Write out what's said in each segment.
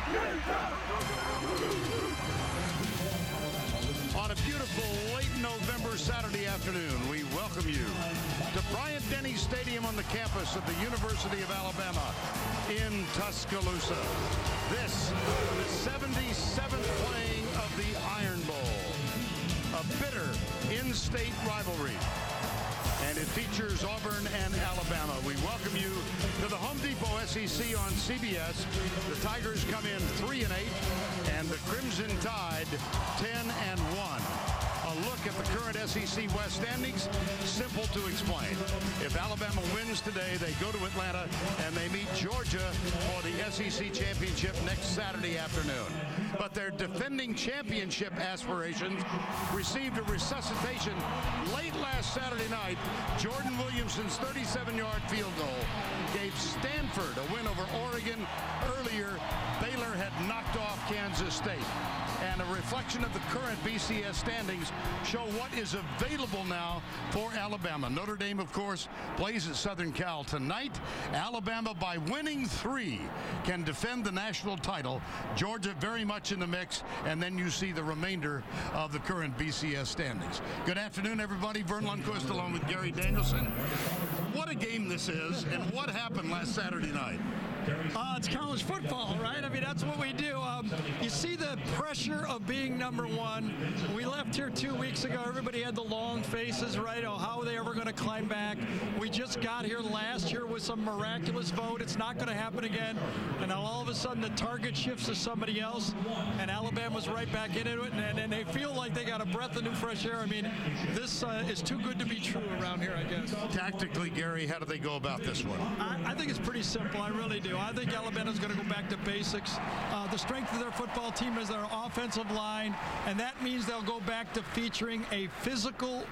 On a beautiful late November Saturday afternoon, we welcome you to Bryant-Denny Stadium on the campus of the University of Alabama in Tuscaloosa. This, the 77th playing of the Iron Bowl, a bitter in-state rivalry. And it features Auburn and Alabama. We welcome you to the Home Depot SEC on CBS. The Tigers come in 3-8, and the Crimson Tide 10-1. A look at the current SEC West standings, simple to explain. If Alabama wins today, they go to Atlanta and they meet Georgia for the SEC championship next Saturday afternoon. But their defending championship aspirations received a resuscitation late last Saturday night. Jordan Williamson's 37-yard field goal gave Stanford a win over Oregon. Earlier, Baylor had knocked off Kansas State. And a reflection of the current BCS standings show what is available now for Alabama. Notre Dame, of course, plays at Southern Cal tonight. Alabama, by winning 3, can defend the national title. Georgia very much in the mix, and then you see the remainder of the current BCS standings. Good afternoon, everybody. Vern Lundquist along with Gary Danielson. What a game this is, and what happened last Saturday night? It's college football, right? I mean, that's what we do. You see the pressure of being number one. We left here 2 weeks ago. Everybody had the long faces, right? Oh, how are they ever going to climb back? We just got here last year with some miraculous vote. It's not going to happen again. And now all of a sudden the target shifts to somebody else, and Alabama's right back into it, and they feel like they got a breath of new fresh air. I mean, this is too good to be true around here, I guess. Tactically, Gary, how do they go about this one? I think it's pretty simple. I really do. I think Alabama's going to go back to basics. The strength of their football team is their offensive line, and that means they'll go back to featuring a physical,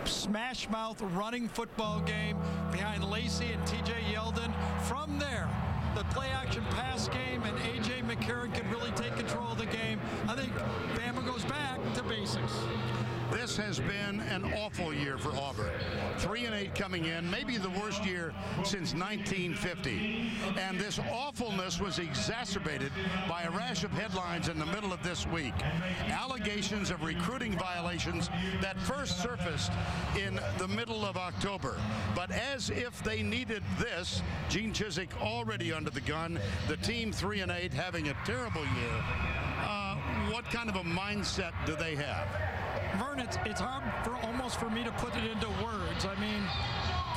smash-mouth running football game behind Lacey and T.J. Yeldon. From there, the play-action pass game and A.J. McCarron can really take control of the game. I think Bama goes back to basics. This has been an awful year for Auburn. 3-8 coming in, maybe the worst year since 1950. And this awfulness was exacerbated by a rash of headlines in the middle of this week. Allegations of recruiting violations that first surfaced in the middle of October. But as if they needed this, Gene Chizik already under the gun, the team 3-8 having a terrible year. What kind of a mindset do they have? Vern, it's hard almost for me to put it into words. I mean,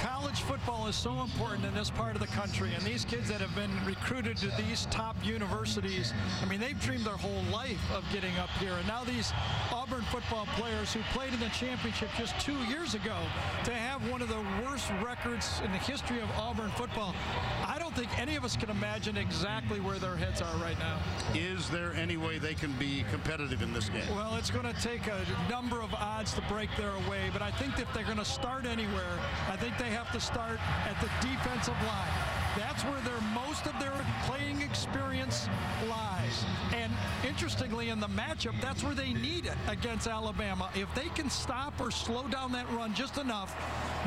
college football is so important in this part of the country, and these kids that have been recruited to these top universities, I mean, they've dreamed their whole life of getting up here, and now these Auburn football players who played in the championship just 2 years ago, to have one of the worst records in the history of Auburn football, I don't think any of us can imagine exactly where their heads are right now. Is there any way they can be competitive in this game? Well, it's going to take a number of odds to break their way, but I think if they're going to start anywhere, I think they have to start at the defensive line. That's where most of their playing experience lies. And interestingly, in the matchup, that's where they need it against Alabama. If they can stop or slow down that run just enough,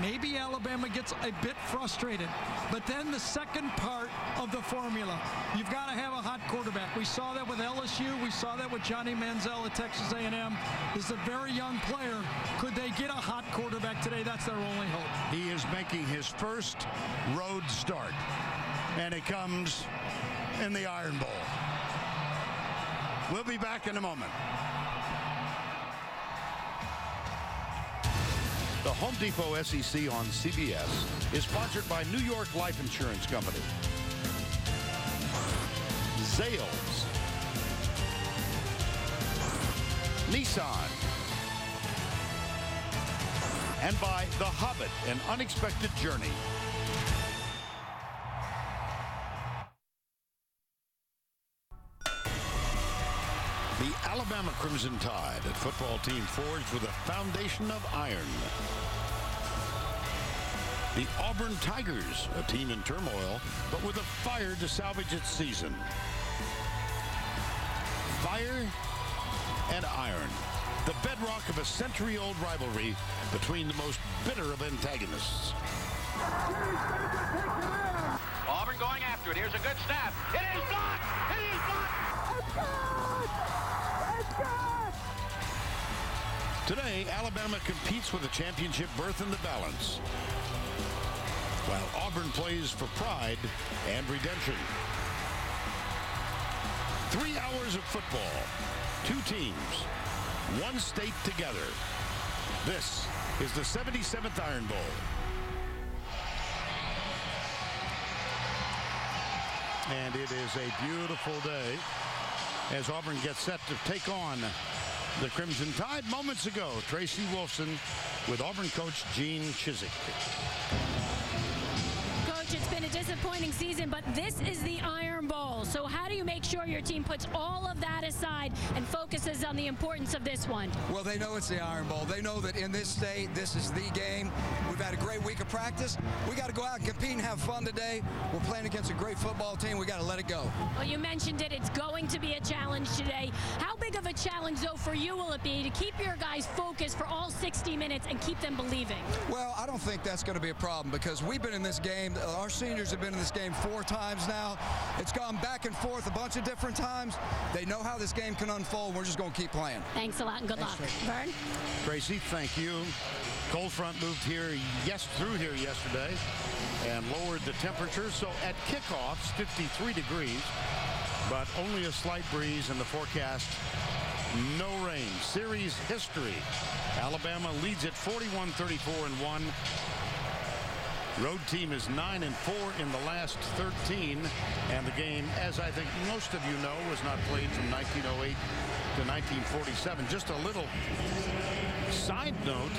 maybe Alabama gets a bit frustrated. But then the second part of the formula, you've got to have a hot quarterback. We saw that with LSU. We saw that with Johnny Manziel at Texas A&M. This is a very young player. Could they get a hot quarterback today? That's their only hope. He is making his first road start, and it comes in the Iron Bowl. We'll be back in a moment. The Home Depot SEC on CBS is sponsored by New York Life Insurance Company, Zales, Nissan, and by The Hobbit, An Unexpected Journey. The Alabama Crimson Tide, a football team forged with a foundation of iron. The Auburn Tigers, a team in turmoil, but with a fire to salvage its season. Fire and iron, the bedrock of a century-old rivalry between the most bitter of antagonists. Auburn going after it. Here's a good snap. It is blocked! It is blocked! Today, Alabama competes with a championship berth in the balance, while Auburn plays for pride and redemption. 3 hours of football, 2 teams, 1 state together. This is the 77th Iron Bowl. And it is a beautiful day as Auburn gets set to take on the Crimson Tide. Moments ago, Tracy Wolfson with Auburn coach Gene Chizik. Coach, it's been a disappointing season, but this is the Iron Bowl. So how do you make sure your team puts all of that aside and focuses on the importance of this one? Well, they know it's the Iron Bowl. They know that in this state, this is the game. We've had a great week of practice. We got to go out and compete and have fun today. We're playing against a great football team. We got to let it go. Well, you mentioned it. It's going to be a challenge today. How big of a challenge, though, for you will it be to keep your guys focused for all 60 minutes and keep them believing? Well, I don't think that's going to be a problem because we've been in this game. Our seniors have been in this game 4 times now. It's gone back and forth a bunch of different times. They know how this game can unfold. We're just going to keep playing. Thanks a lot and good luck. Vern? Tracy, thank you. Cold front moved through here yesterday and lowered the temperature. So at kickoffs, 53 degrees, but only a slight breeze in the forecast. No rain. Series history. Alabama leads it 41-34-1. Road team is 9-4 in the last 13, and the game, as I think most of you know, was not played from 1908 to 1947. Just a little side note,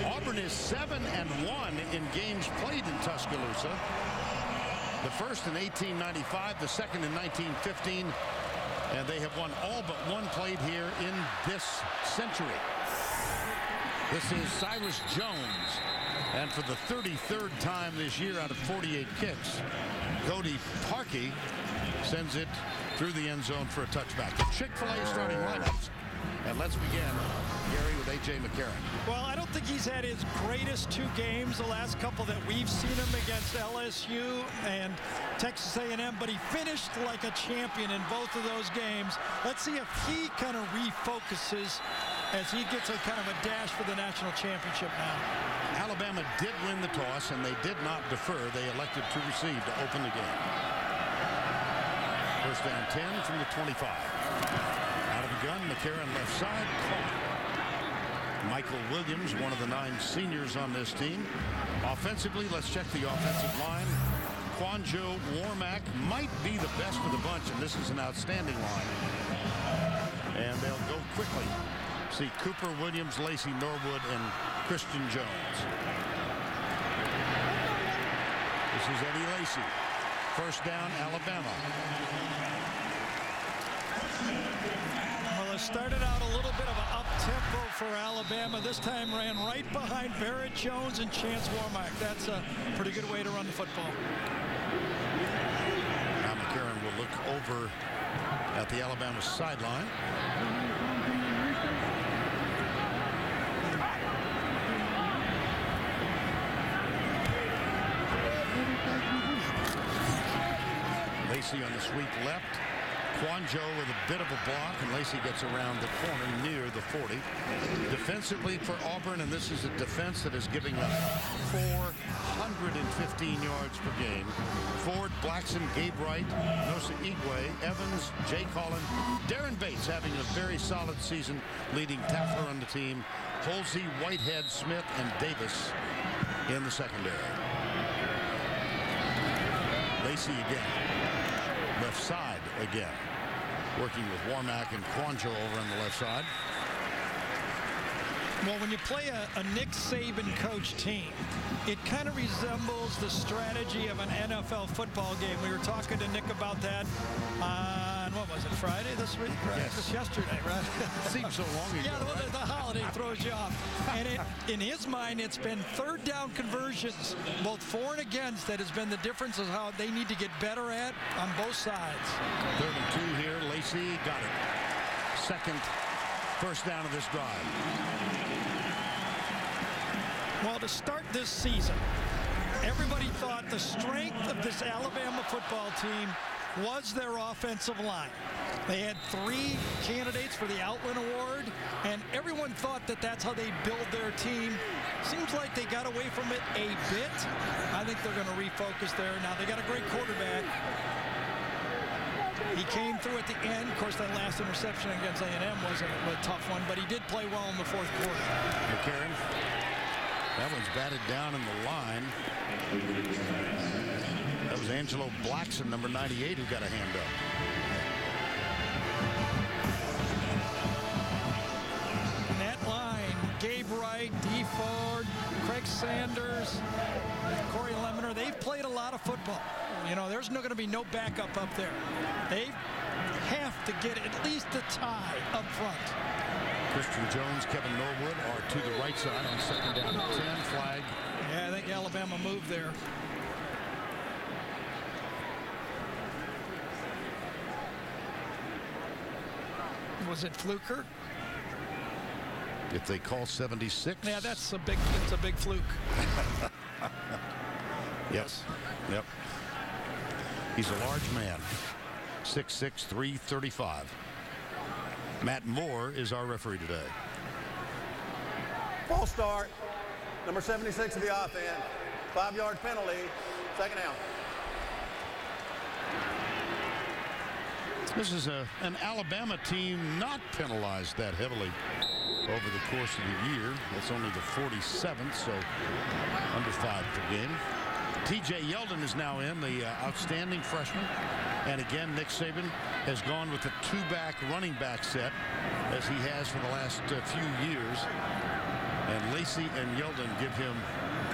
Auburn is 7-1 in games played in Tuscaloosa. The first in 1895, the second in 1915, and they have won all but one played here in this century. This is Cyrus Jones. And for the 33rd time this year out of 48 kicks, Cody Parkey sends it through the end zone for a touchback. The Chick-fil-A starting lineups. And let's begin, Gary, with A.J. McCarron. Well, I don't think he's had his greatest 2 games, the last couple that we've seen him against LSU and Texas A&M, but he finished like a champion in both of those games. Let's see if he kind of refocuses as he gets a kind of a dash for the national championship now. Alabama did win the toss, and they did not defer. They elected to receive to open the game. First down 10 from the 25. Out of the gun, McCarron left side. Michael Williams, one of the 9 seniors on this team. Offensively, let's check the offensive line. Quanjo Warmack might be the best of the bunch, and this is an outstanding line. And they'll go quickly. See Cooper Williams, Lacey Norwood, and Christian Jones. This is Eddie Lacy. First down, Alabama. Well, it started out a little bit of an up-tempo for Alabama. This time ran right behind Barrett Jones and Chance Warmack. That's a pretty good way to run the football. Now McCarron will look over at the Alabama sideline. Lacey on the sweep left. Quanjo with a bit of a block, and Lacey gets around the corner near the 40. Defensively for Auburn, and this is a defense that is giving up 415 yards per game. Ford, Blackson, Gabe Wright, Nosa Igwe, Evans, Jay Collin, Darren Bates having a very solid season, leading tackler on the team. Holsey, Whitehead, Smith, and Davis in the secondary. Lacey again. Left side again. Working with Warmack and Quanjo over on the left side. Well, when you play a Nick Saban coach team, it kind of resembles the strategy of an NFL football game. We were talking to Nick about that on, what was it, Friday this week? Right? Yes. Just yesterday, right? Seems so long ago. Yeah, right? the holiday throws you off. And in his mind, it's been 3rd down conversions, both for and against, that has been the difference of how they need to get better at on both sides. 3rd and 2 here. Lacey got it. Second first down of this drive. Well, to start this season, everybody thought the strength of this Alabama football team was their offensive line. They had 3 candidates for the Outland Award, and everyone thought that that's how they build their team. Seems like they got away from it a bit. I think they're going to refocus there. Now, they got a great quarterback. He came through at the end. Of course, that last interception against A&M was a tough one, but he did play well in the 4th quarter. McCarron. That one's batted down in the line. That was Angelo Blackson, number 98, who got a hand up. And that line, Gabe Wright, Dee Ford, Craig Sanders, Corey Leminer, they've played a lot of football. You know, there's going to be no backup up there. They have to get at least a tie up front. Christian Jones, Kevin Norwood are to the right side on 2nd down and 10. Flag. Yeah, I think Alabama moved there. Was it Fluker? If they call 76. Yeah, that's a big fluke. Yes. Yep. He's a large man. 6'6", 335. Matt Moore is our referee today. False start. Number 76 of the offense. 5-yard penalty. 2nd down. This is an Alabama team not penalized that heavily over the course of the year. That's only the 47th, so under 5 per game. T.J. Yeldon is now in, the outstanding freshman. And again, Nick Saban has gone with the 2-back running back set, as he has for the last few years. And Lacey and Yeldon give him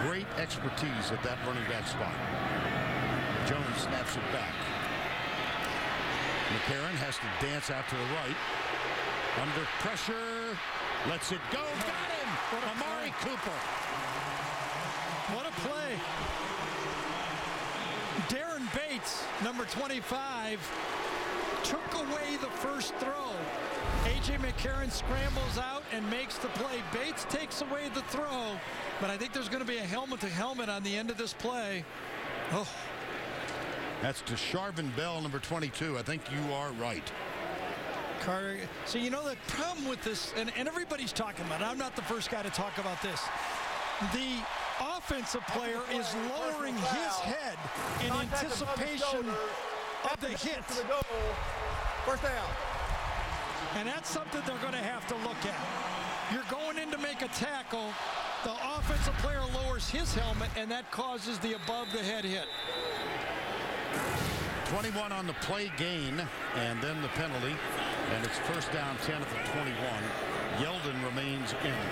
great expertise at that running back spot. Jones snaps it back. McCarron has to dance out to the right. Under pressure. Lets it go. Got him. Amari Cooper. What a play. Darren Bates, number 25, took away the first throw. A.J. McCarron scrambles out and makes the play. Bates takes away the throw, but I think there's going to be a helmet-to-helmet on the end of this play. Oh. That's to Sharvin Bell, number 22. I think you are right. Carter. So you know the problem with this, and everybody's talking about it. I'm not the first guy to talk about this. The offensive player is lowering his head in anticipation of the hit. First down. And that's something they're going to have to look at. You're going in to make a tackle. The offensive player lowers his helmet, and that causes the above-the-head hit. 21 on the play gain, and then the penalty. And it's first down 10 at the 21. Yeldon remains in.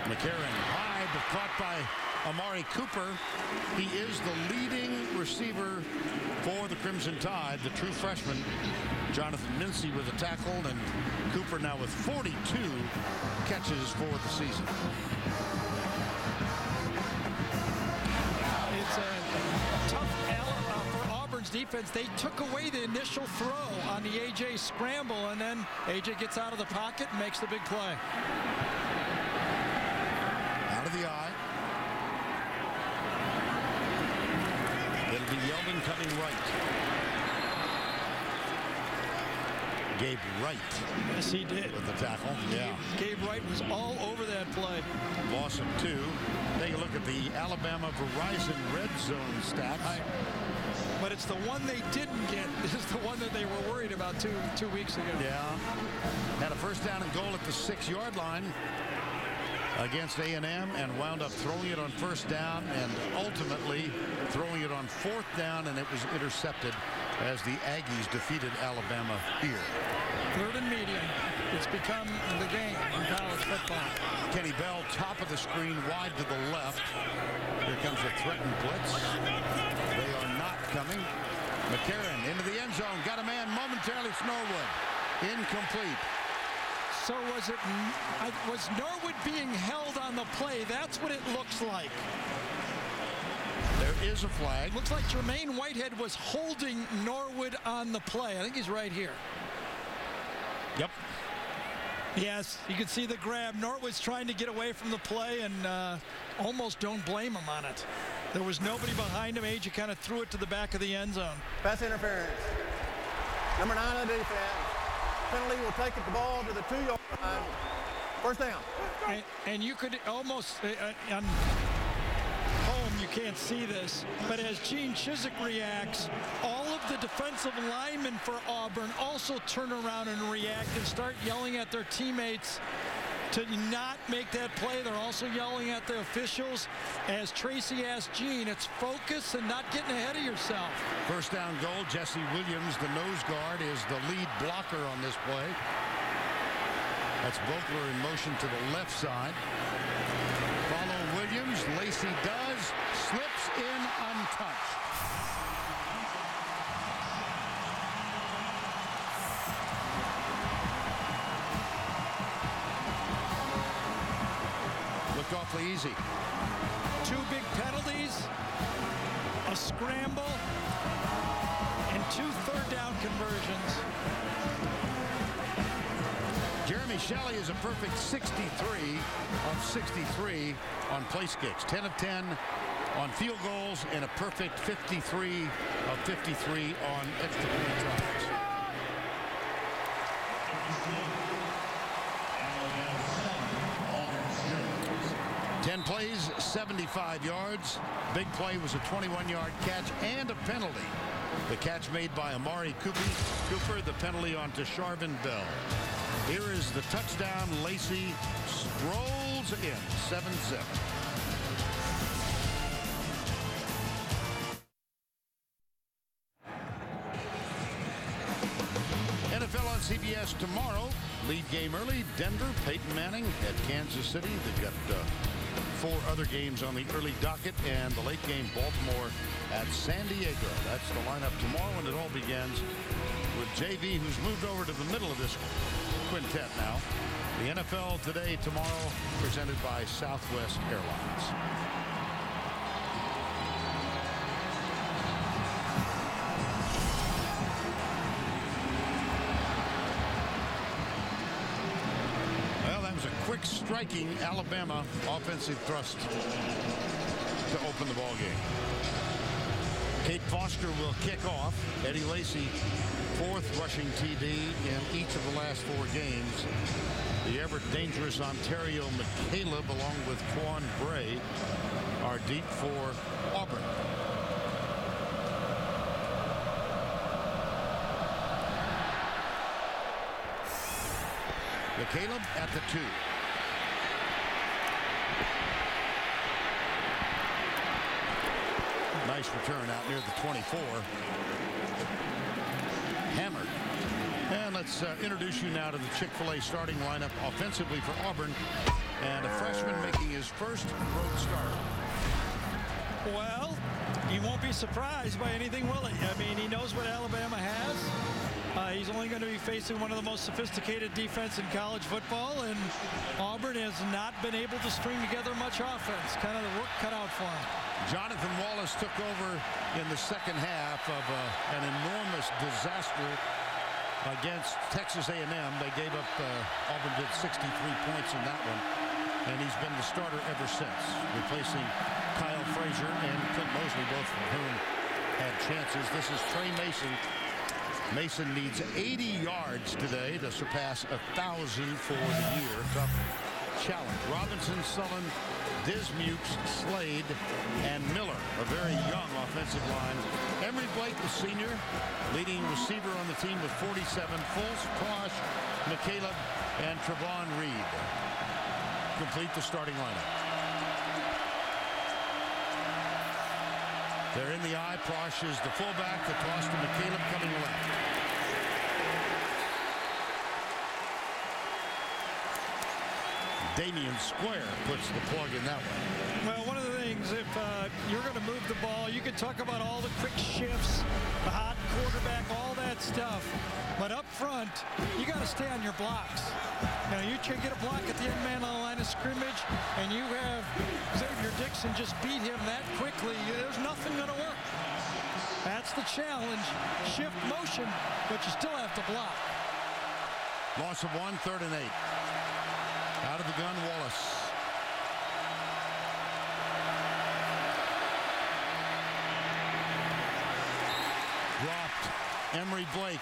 McCarron high, but caught by Amari Cooper. He is the leading receiver for the Crimson Tide, the true freshman. Jonathan Mincy with a tackle, and Cooper now with 42 catches for the season. It's a tough for Auburn's defense. They took away the initial throw on the A.J. scramble, and then A.J. gets out of the pocket and makes the big play. Out of the eye. It'll be Yeldon coming right. Gabe Wright. Yes, he did. With the tackle. Yeah. Gabe Wright was all over that play. Loss of 2. Take a look at the Alabama Verizon red zone stats. But it's the one they didn't get. This is the one that they were worried about two weeks ago. Yeah. Had a first down and goal at the 6-yard line against A&M and wound up throwing it on first down and ultimately throwing it on 4th down, and it was intercepted as the Aggies defeated Alabama here. 3rd and medium. It's become the game in college football. Kenny Bell, top of the screen, wide to the left. Here comes a threatened blitz. They are not coming. McCarron into the end zone. Got a man momentarily. It's Norwood. Incomplete. So was Norwood being held on the play? That's what it looks like. There is a flag. Looks like Jermaine Whitehead was holding Norwood on the play. I think he's right here. Yep. Yes, you can see the grab. Norwood's trying to get away from the play, and almost don't blame him on it. There was nobody behind him. Agee kind of threw it to the back of the end zone. Pass interference. Number 9 on the defense. Penalty will take the ball to the 2-yard line. First down. And you could almost, on home you can't see this, but as Gene Chizik reacts, all of the defensive linemen for Auburn also turn around and react and start yelling at their teammates to not make that play. They're also yelling at the officials. As Tracy asked Gene, it's focus and not getting ahead of yourself. First down goal. Jesse Williams, the nose guard, is the lead blocker on this play. That's Vogler in motion to the left side. Follow Williams. Lacey does. Slips in untouched. Looked awfully easy. 2 big penalties, a scramble, and 2 third-down conversions. Jeremy Shelley is a perfect 63 of 63 on place kicks. 10 of 10 on field goals, and a perfect 53 of 53 on extra point tries. Plays 75 yards. Big play was a 21-yard catch and a penalty. The catch made by Amari Cooper, the penalty on Tasharvin Bell. Here is the touchdown. Lacey strolls in 7-7. NFL on CBS tomorrow. Lead game early. Denver, Peyton Manning at Kansas City. They've got 4 other games on the early docket, and the late game Baltimore at San Diego. That's the lineup tomorrow, and it all begins with JV, who's moved over to the middle of this quintet now. The NFL Today tomorrow, presented by Southwest Airlines. Quick striking Alabama offensive thrust to open the ball game. Kate Foster will kick off. Eddie Lacy, 4th rushing TD in each of the last 4 games. The ever dangerous Ontario McCaleb along with Quan Bray are deep for Auburn. McCaleb at the 2. Nice return out near the 24. Hammered. And let's introduce you now to the Chick-fil-A starting lineup offensively for Auburn. And a freshman making his first road start. Well, he won't be surprised by anything, will he? I mean, he knows what Alabama has. He's only going to be facing one of the most sophisticated defense in college football, and Auburn has not been able to string together much offense. Kind of the work cut out for him. Jonathan Wallace took over in the second half of an enormous disaster against Texas A&M. They gave up, Auburn did 63 points in that one, and he's been the starter ever since, replacing Kyle Frazier and Clint Mosley, both of whom had chances. This is Trey Mason. Mason needs 80 yards today to surpass 1,000 for the year. Tough challenge. Robinson, Sullen, Dismukes, Slade, and Miller, a very young offensive line. Emory Blake, the senior, leading receiver on the team with 47. Fultz, Prosh, McCaleb, and Trevon Reed complete the starting lineup. They're in the eye. Prosh is the fullback. The toss to McCaleb coming left. Damian Square puts the plug in that one. Well, one of the things, if you're going to move the ball, you can talk about all the quick shifts, the hot quarterback, all that stuff. But up front, you got to stay on your blocks. Now, you get a block at the end man on the line of scrimmage, and you have Xavier Dixon just beat him that quickly. There's nothing going to work. That's the challenge. Shift motion, but you still have to block. Loss of 1, 3rd and 8. Out of the gun, Wallace. Emery Blake.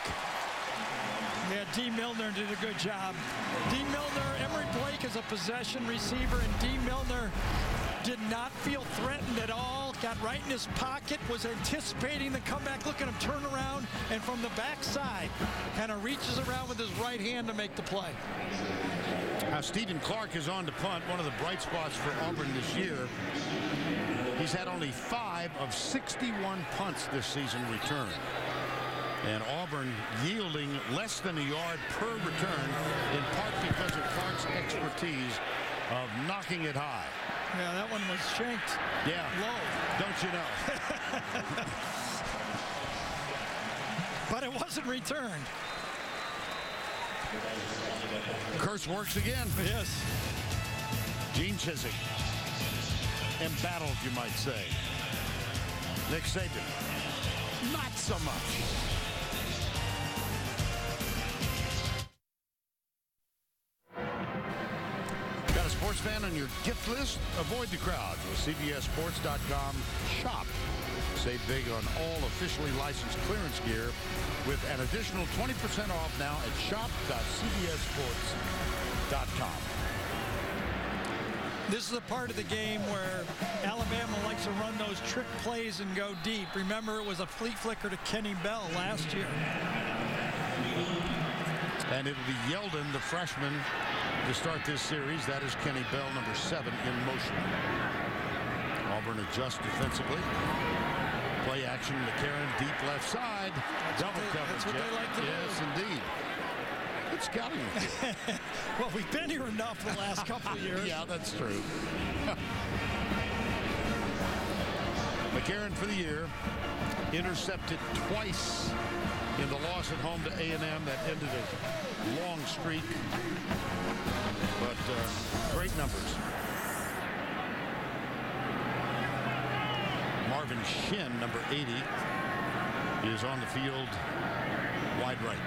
Yeah, D. Milner did a good job. D. Milner, Emery Blake is a possession receiver, and D. Milner did not feel threatened at all. Got right in his pocket, was anticipating the comeback. Look at him turn around, and from the backside, kind of reaches around with his right hand to make the play. Stephen Clark is on to punt, one of the bright spots for Auburn this year. He's had only 5 of 61 punts this season return. And Auburn yielding less than a yard per return, in part because of Clark's expertise of knocking it high. Yeah, that one was shanked. Yeah. Low. Don't you know? But it wasn't returned. Curse works again. Yes. Gene Chizik. Embattled, you might say. Nick Saban. Not so much. Got a sports fan on your gift list? Avoid the crowds with CBSSports.com shop. Save big on all officially licensed clearance gear with an additional 20% off now at shop.cbssports.com. This is a part of the game where Alabama likes to run those trick plays and go deep. Remember, it was a flea flicker to Kenny Bell last year. And it'll be Yeldon, the freshman, to start this series. That is Kenny Bell, number 7, in motion. Auburn adjusts defensively. Play action, McCarron, deep left side. Double coverage. That's what they like to do. Yes, indeed. Good scouting with you. Well, we've been here enough the last couple of years. Yeah, that's true. McCarron for the year. Intercepted twice in the loss at home to A&M that ended a long streak. But great numbers. Marvin Shin, number 80, is on the field wide right.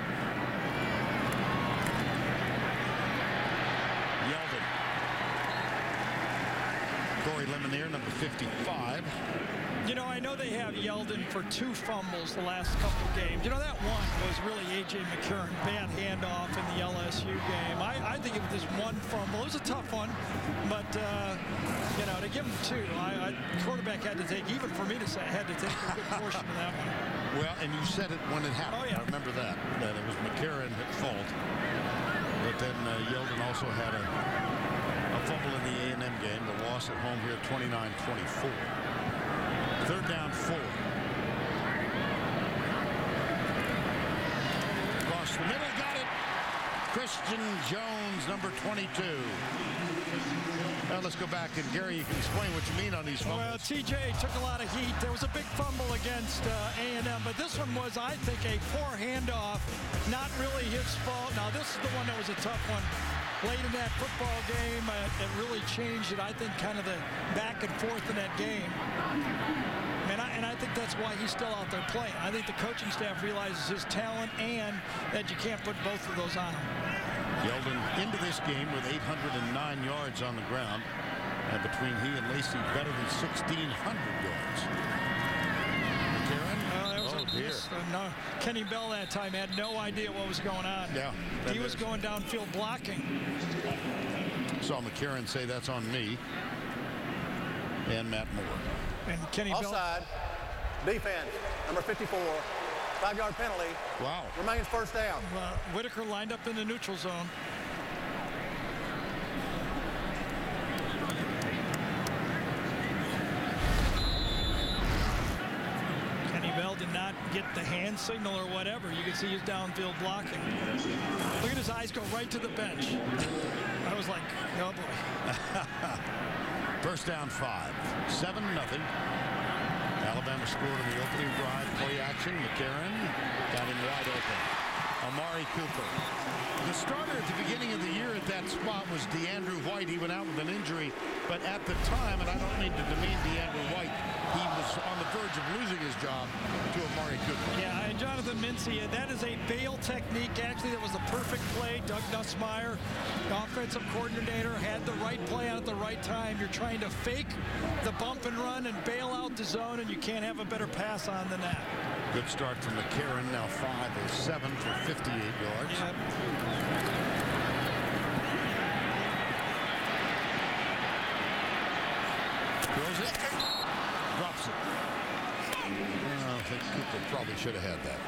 Yeldon. Corey Lemonier, number 55. You know, I know they have Yeldon for 2 fumbles the last couple of games. You know, that one was really A.J. McCarron, bad handoff in the LSU game. I think it was just 1 fumble. It was a tough one, but, you know, to give him 2, quarterback had to take, even for me to say, had to take a good portion of that one. Well, and you said it when it happened. Oh, yeah. I remember that it was McCarron at fault. But then Yeldon also had a fumble in the A&M game, the loss at home here, 29-24. 3rd down, 4. Across the middle, got it. Christian Jones, number 22. Now let's go back, and Gary, you can explain what you mean on these fumbles. Well, TJ took a lot of heat. There was a big fumble against A&M, but this one was, I think, a poor handoff. Not really his fault. Now, this is the one that was a tough one. Late in that football game, it really changed it. I think kind of the back and forth in that game. And I think that's why he's still out there playing. I think the coaching staff realizes his talent and that you can't put both of those on him. Yeldon into this game with 809 yards on the ground. And between he and Lacey, better than 1,600 yards. McCarron? Oh, dear. No, Kenny Bell that time had no idea what was going on. Yeah. He was going downfield blocking. Saw McCarron say that's on me. And Matt Moore. And Kenny Offside. Defense. Number 54. 5-yard penalty. Wow. Remains 1st down. Whitaker lined up in the neutral zone. Kenny Bell did not get the hand signal or whatever. You can see he's downfield blocking. Look at his eyes go right to the bench. I was like, oh boy. 1st down, 5. 7-0. Alabama scored in the opening drive. Play action. McCarron got him wide open. Amari Cooper. The starter at the beginning of the year at that spot was DeAndrew White. He went out with an injury, but at the time, and I don't mean to demean DeAndrew White, he was on the verge of losing his job to Amari Cooper. Yeah, and Jonathan Mincy, that is a bail technique. Actually, that was the perfect play. Doug Nussmeier, the offensive coordinator, had the right play on at the right time. You're trying to fake the bump and run and bail out the zone, and you can't have a better pass on than that. Good start from McCarron, now 5 of 7 for 58 yards. Yep. Throws it, drops it. I think Cooper probably should have had that.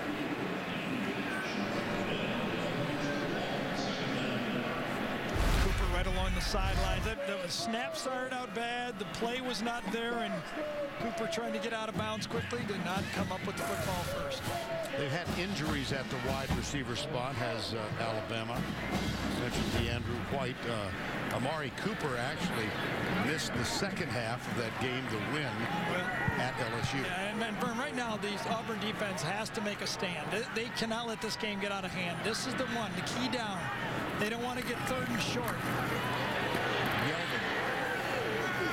Cooper right along the sidelines. The snap started out bad. The play was not there, and Cooper trying to get out of bounds quickly did not come up with the football first. They've had injuries at the wide receiver spot, has Alabama. Mentioned DeAndrew White. Amari Cooper actually missed the second half of that game, the win at LSU. Yeah, and Vern, right now, the Auburn defense has to make a stand. They cannot let this game get out of hand. This is the one, the key down. They don't want to get 3rd and short. Yeldon.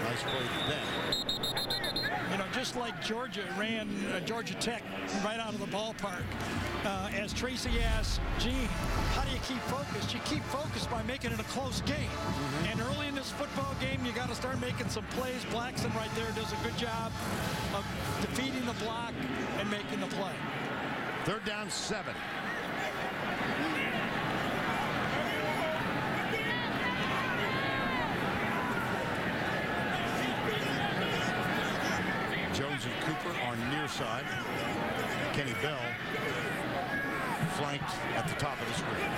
Nice play then. You know, just like Georgia ran Georgia Tech right out of the ballpark. As Tracy asked Gene, how do you keep focused? You keep focused by making it a close game. And early in this football game, you got to start making some plays. Blackson right there does a good job of defeating the block and making the play. 3rd down, 7. Jones and Cooper are near side. Kenny Bell flanked at the top of the screen.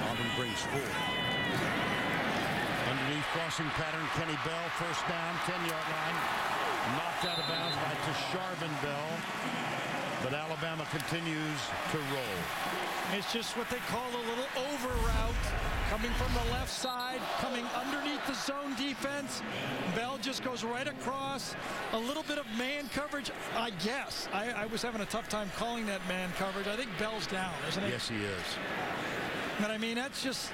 Auburn brings 4. Underneath crossing pattern, Kenny Bell, 1st down, 10-yard line. Knocked out of bounds by Tasharvin Bell. But Alabama continues to roll. It's just what they call a little over route. Coming from the left side, coming underneath the zone defense. Bell just goes right across. A little bit of man coverage, I guess. I was having a tough time calling that man coverage. I think Bell's down, isn't he? Yes, he is. But I mean, that's just,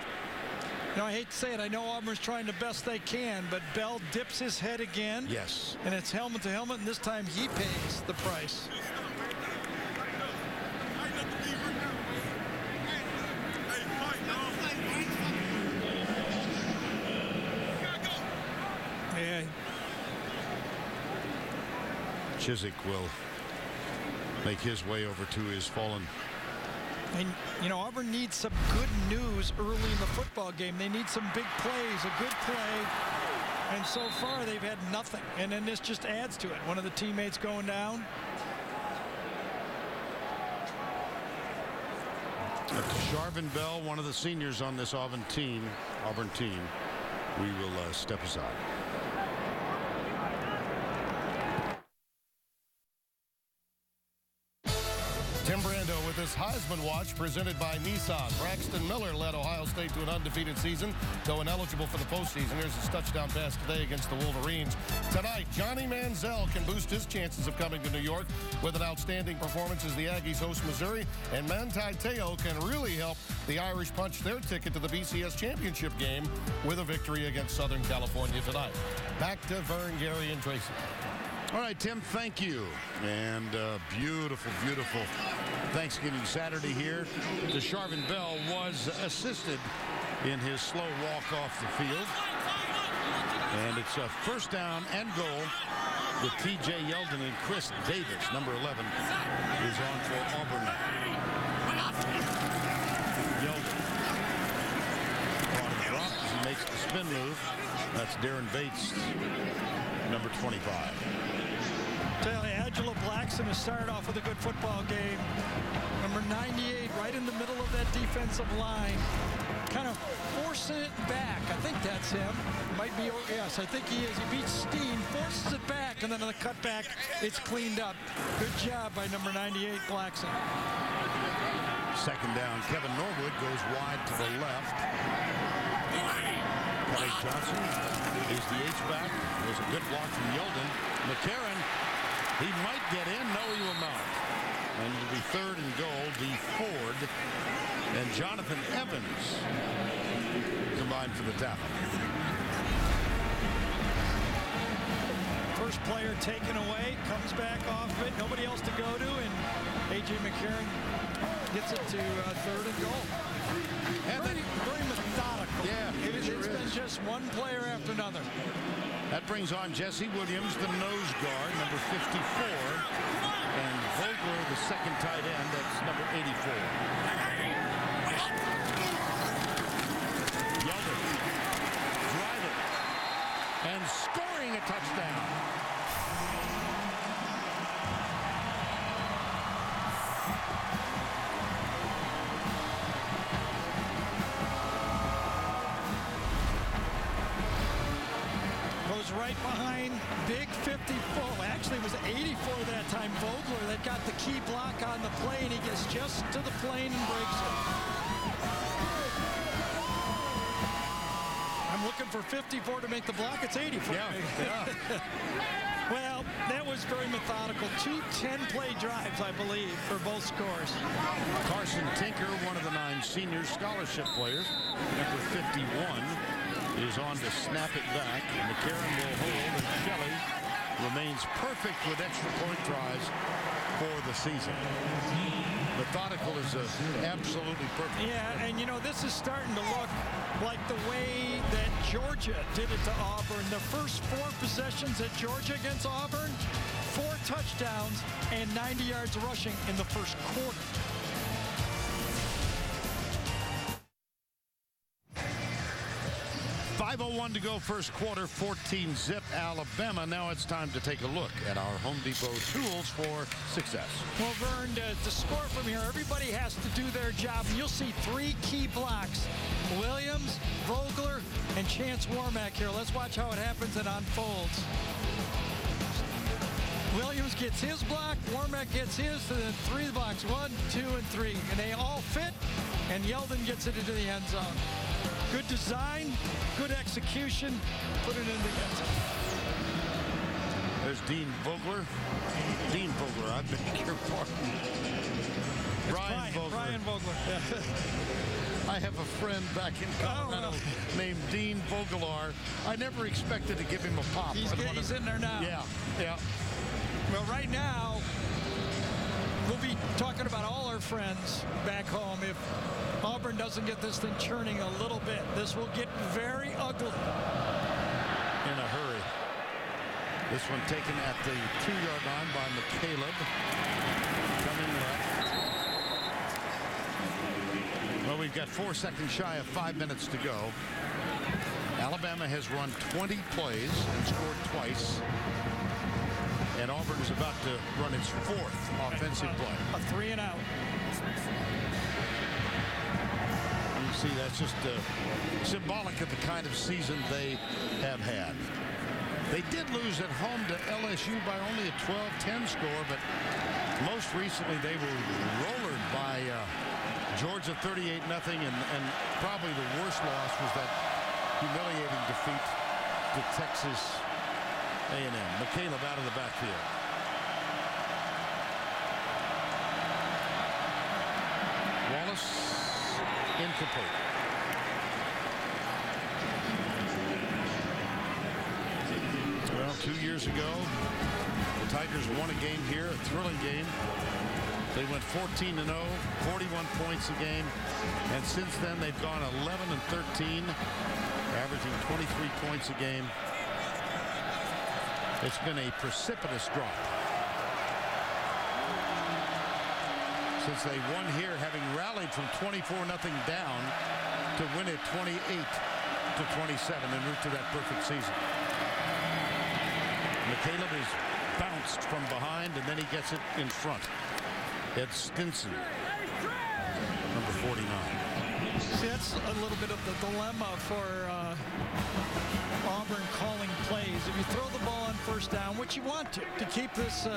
you know, I hate to say it. I know Auburn's trying the best they can, but Bell dips his head again. Yes. And it's helmet to helmet, and this time he pays the price. Yeah. Chizik will make his way over to his fallen. And, you know, Auburn needs some good news early in the football game. They need some big plays, a good play. And so far, they've had nothing. And then this just adds to it. One of the teammates going down. Tasharvin Bell, one of the seniors on this Auburn team. We will step aside. Tim Brando with this Heisman Watch presented by Nissan. Braxton Miller led Ohio State to an undefeated season, though ineligible for the postseason. Here's his touchdown pass today against the Wolverines. Tonight, Johnny Manziel can boost his chances of coming to New York with an outstanding performance as the Aggies host Missouri, and Manti Te'o can really help the Irish punch their ticket to the BCS championship game with a victory against Southern California tonight. Back to Vern, Gary, and Tracy. All right, Tim, thank you. And beautiful, beautiful Thanksgiving Saturday here. Tasharvin Bell was assisted in his slow walk off the field. And it's a 1st down and goal with T.J. Yeldon, and Chris Davis, number 11, is on for Auburn. Yeldon. Bottom drop as he makes the spin move. That's Darren Bates, number 25. Tell you, Angela Blackson has started off with a good football game. Number 98, right in the middle of that defensive line. Kind of forcing it back. I think that's him. Might be, yes, I think he is. He beats Steen, forces it back, and then on the cutback, it's cleaned up. Good job by number 98, Blackson. 2nd down. Kevin Norwood goes wide to the left. Kelly Johnson is the H-back. There's a good block from Yeldon. McCarron, he might get in. No, he will not. And it'll be 3rd and goal. D. Ford and Jonathan Evans combined for the tackle. First player taken away, comes back off of it, nobody else to go to, and A.J. McCarron gets it to 3rd and goal. And very methodical. Yeah, it's been just one player after another. That brings on Jesse Williams, the nose guard, number 54, and Vogler, the second tight end, that's number 84. Yeldon, driving, and scoring a touchdown. Right behind big 54. Actually, it was 84 that time. Vogler that got the key block on the play, and he gets just to the plane and breaks it. I'm looking for 54 to make the block. It's 84. Yeah. Well, that was very methodical. 2 10-play drives, I believe, for both scores. Carson Tinker, one of the 9 senior scholarship players, number 51. Is on to snap it back. McCarron will hold, and Shelley remains perfect with extra point tries for the season. Methodical is absolutely perfect. Yeah, and you know, this is starting to look like the way that Georgia did it to Auburn. The first 4 possessions at Georgia against Auburn, 4 touchdowns and 90 yards rushing in the first quarter. .501 to go first quarter, 14-zip Alabama. Now it's time to take a look at our Home Depot tools for success. Well, Vern, to score from here, everybody has to do their job. And you'll see 3 key blocks. Williams, Vogler, and Chance Warmack here. Let's watch how it happens and unfolds. Williams gets his block, Warmack gets his, and then 3 blocks, 1, 2, and 3. And they all fit, and Yeldon gets it into the end zone. Good design, good execution, put it in the end zone. There's Dean Vogler. Dean Vogler, I beg your pardon. Brian Vogler. Brian Vogler. Yeah. I have a friend back in Colorado named Dean Vogler. I never expected to give him a pop. He's in there now. Yeah. Well, right now, we'll be talking about all our friends back home. If Auburn doesn't get this thing churning a little bit, this will get very ugly. In a hurry. This one taken at the 2-yard line by McCaleb. Coming left. Well, we've got 4 seconds shy of 5 minutes to go. Alabama has run 20 plays and scored twice. And Auburn is about to run its 4th offensive play. A 3 and out. You see, that's just symbolic of the kind of season they have had. They did lose at home to LSU by only a 12-10 score, but most recently they were rollered by Georgia 38-0, and probably the worst loss was that humiliating defeat to Texas A&M. McCaleb out of the backfield. Wallace incomplete. Well, 2 years ago, the Tigers won a game here, a thrilling game. They went 14-0, 41 points a game, and since then they've gone 11-13, averaging 23 points a game. It's been a precipitous drop since they won here, having rallied from 24-0 down to win it 28-27 en route to that perfect season. McCaleb is bounced from behind, and then he gets it in front. Ed Stinson, number 49. See, that's a little bit of the dilemma for Auburn calling plays. If you throw the ball on first down, which you want to keep this,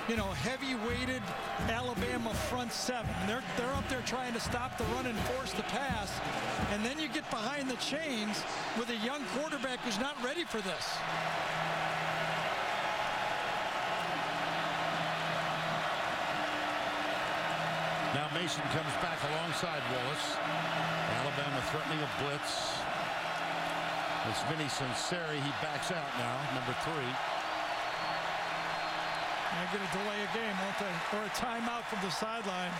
heavy-weighted Alabama front 7. They're up there trying to stop the run and force the pass, and then you get behind the chains with a young quarterback who's not ready for this. Now Mason comes back alongside Wallace. Alabama threatening a blitz. It's Vinny Sinceri. He backs out now, number 3. They're going to delay a game, won't they? Or a timeout from the sideline.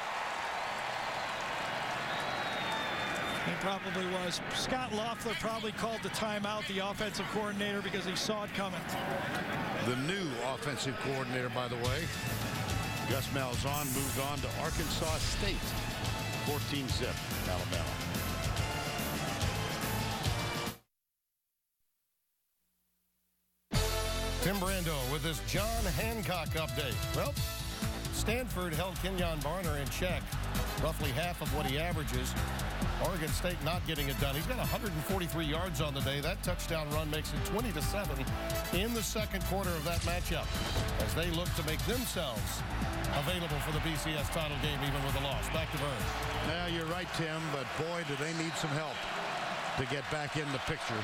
It probably was. Scott Loeffler probably called the timeout, the offensive coordinator, because he saw it coming. The new offensive coordinator, by the way. Gus Malzahn moved on to Arkansas State. 14-zip, Alabama. Tim Brando with this John Hancock update. Well, Stanford held Kenyon Barner in check, roughly half of what he averages. Oregon State not getting it done. He's got 143 yards on the day. That touchdown run makes it 20-7 in the second quarter of that matchup as they look to make themselves available for the BCS title game even with a loss. Back to Vern. Now, you're right, Tim, but boy, do they need some help to get back in the picture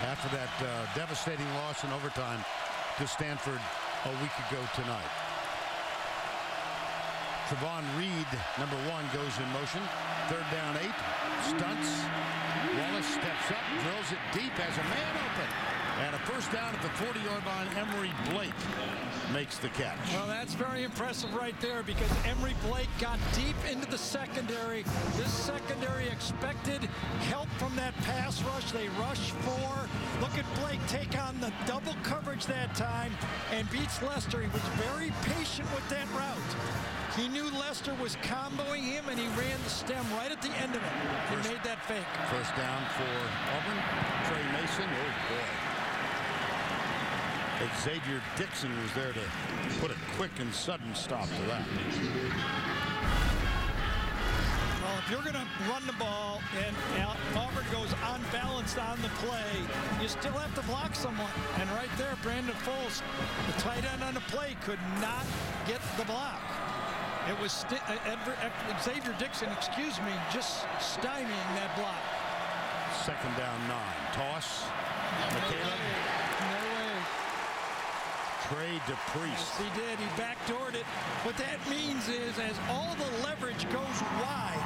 after that devastating loss in overtime to Stanford a week ago tonight. Trevon Reed, number 1, goes in motion. 3rd down 8. Stunts. Wallace steps up, drills it deep, has a man open. And a first down at the 40-yard line. Emory Blake makes the catch. Well, that's very impressive right there because Emory Blake got deep into the secondary. This secondary expected help from that pass rush. They rushed 4. Look at Blake take on the double coverage that time and beats Lester. He was very patient with that route. He knew Lester was comboing him, and he ran the stem right at the end of it. He made that fake. First down for Auburn. Trey Mason. Oh, boy. Xavier Dixon was there to put a quick and sudden stop to that. Well, if you're going to run the ball and Auburn goes unbalanced on the play, you still have to block someone. And right there, Brandon Foles, the tight end on the play, could not get the block. It was Xavier Dixon, just stymieing that block. Second down 9. Toss. McCaleb. No way. Trey DePriest. Yes, he did. He backdoored it. What that means is as all the leverage goes wide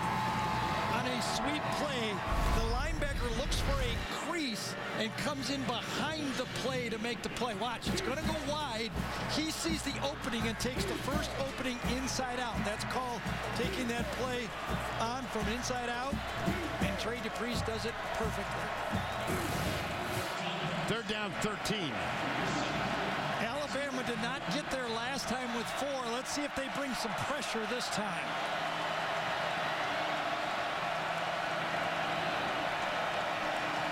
on a sweep play, the linebacker looks for a crease and comes in behind the play to make the play. Watch, it's going to go wide. He sees the opening and takes the first opening inside out. That's called taking that play on from inside out, and Trey DePriest does it perfectly. 3rd down 13. Alabama did not get there last time with 4. Let's see if they bring some pressure this time.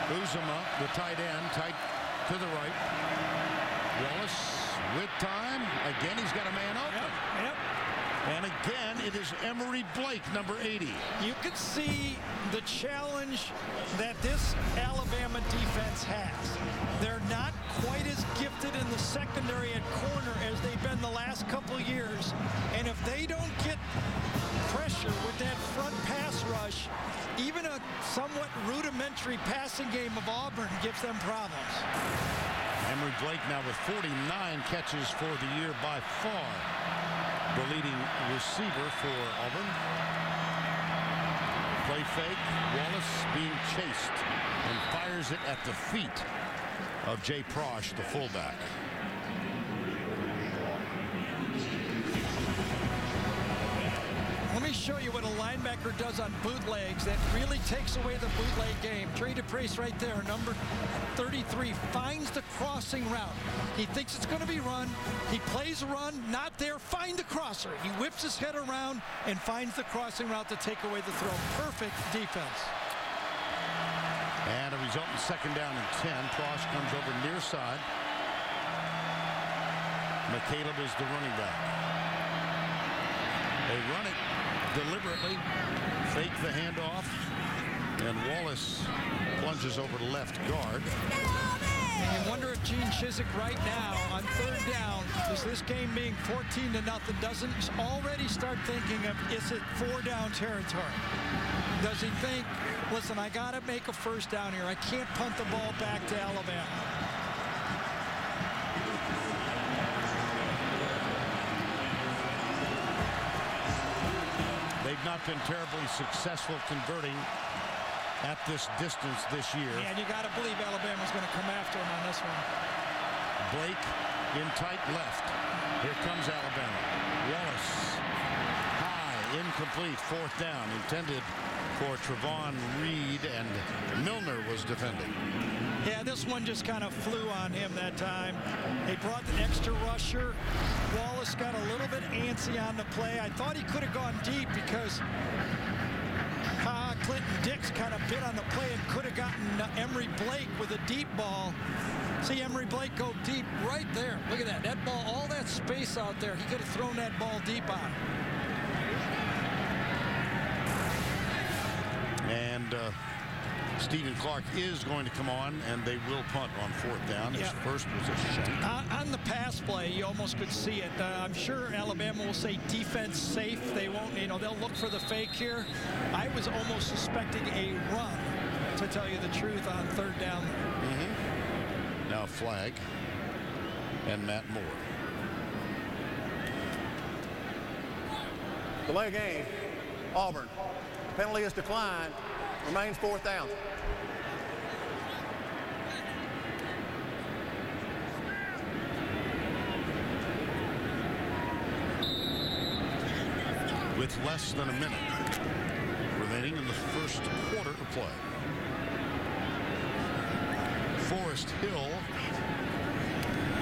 Uzomah, the tight end, tight to the right. Wallace with time. Again, he's got a man open. Yep. And again, it is Emory Blake, number 80. You can see the challenge that this Alabama defense has. They're not quite as gifted in the secondary at corner as they've been the last couple years. And if they don't get pressure with that front pass rush, even a somewhat rudimentary passing game of Auburn gives them problems. Emory Blake now with 49 catches for the year, by far the leading receiver for Auburn. Play fake. Wallace being chased and fires it at the feet of Jay Prosh, the fullback. Let me show you what a linebacker does on bootlegs that really takes away the bootleg game. Trey DePriest right there, number 33, finds the crossing route. He thinks it's going to be run. He plays a run, not there, find the crosser. He whips his head around and finds the crossing route to take away the throw. Perfect defense. And a resultant second down and 10. Prosh comes over near side. McCaleb is the running back. They run it deliberately, fake the handoff, and Wallace plunges over to left guard. And you wonder if Gene Chizik right now on 3rd down, is this game being 14-0, doesn't already start thinking of, is it 4-down territory? Does he think, listen, I got to make a first down here. I can't punt the ball back to Alabama. They They've not been terribly successful converting at this distance this year. Yeah, and you got to believe Alabama's going to come after him on this one. Blake in tight left. Here comes Alabama. Wallace high, incomplete, fourth down, intended for Trevon Reed, and Milner was defending. Yeah, this one just kind of flew on him that time. They brought the extra rusher. Wallace got a little bit antsy on the play. I thought he could have gone deep because Clinton Dix kind of bit on the play and could have gotten Emory Blake with a deep ball. See Emory Blake go deep right there. Look at that. That ball, all that space out there, he could have thrown that ball deep on. And Stephen Clark is going to come on, and they will punt on fourth down. His first was a shank. On the pass play, you almost could see it. I'm sure Alabama will say defense safe. They won't, they'll look for the fake here. I was almost suspecting a run, to tell you the truth, on third down. Now flag and Matt Moore. Delay game. Auburn. Penalty is declined. Remains fourth down. With less than a minute remaining in the first quarter of play. Forrest Hill,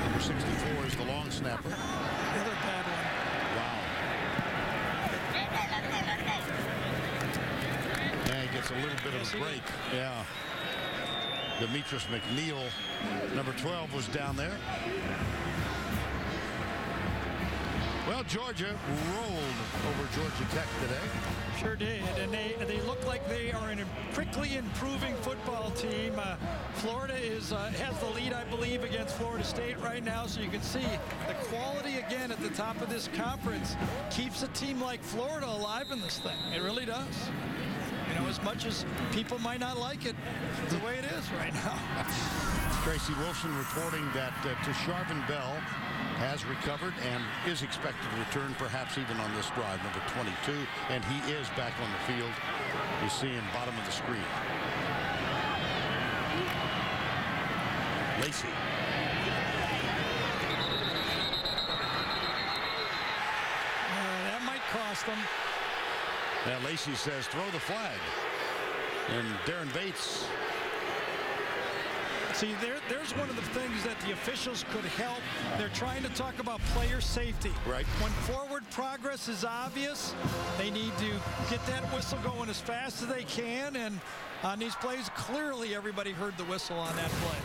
number 64, is the long snapper. Another bad one. Gets a little bit of a break. Yeah. Demetrius McNeil, number 12, was down there. Well, Georgia rolled over Georgia Tech today. Sure did, and they look like they are a quickly improving football team. Florida has the lead, I believe, against Florida State right now, so you can see the quality again at the top of this conference keeps a team like Florida alive in this thing. It really does. As much as people might not like it, it's the way it is right now. Tracy Wilson reporting that Tasharvin Bell has recovered and is expected to return, perhaps even on this drive, number 22, and he is back on the field. You see him bottom of the screen. Lacey. That might cost them. Now Lacey says throw the flag, and Darren Bates. See, there's one of the things that the officials could help. They're trying to talk about player safety. Right. When forward progress is obvious, they need to get that whistle going as fast as they can. And on these plays, clearly everybody heard the whistle on that play.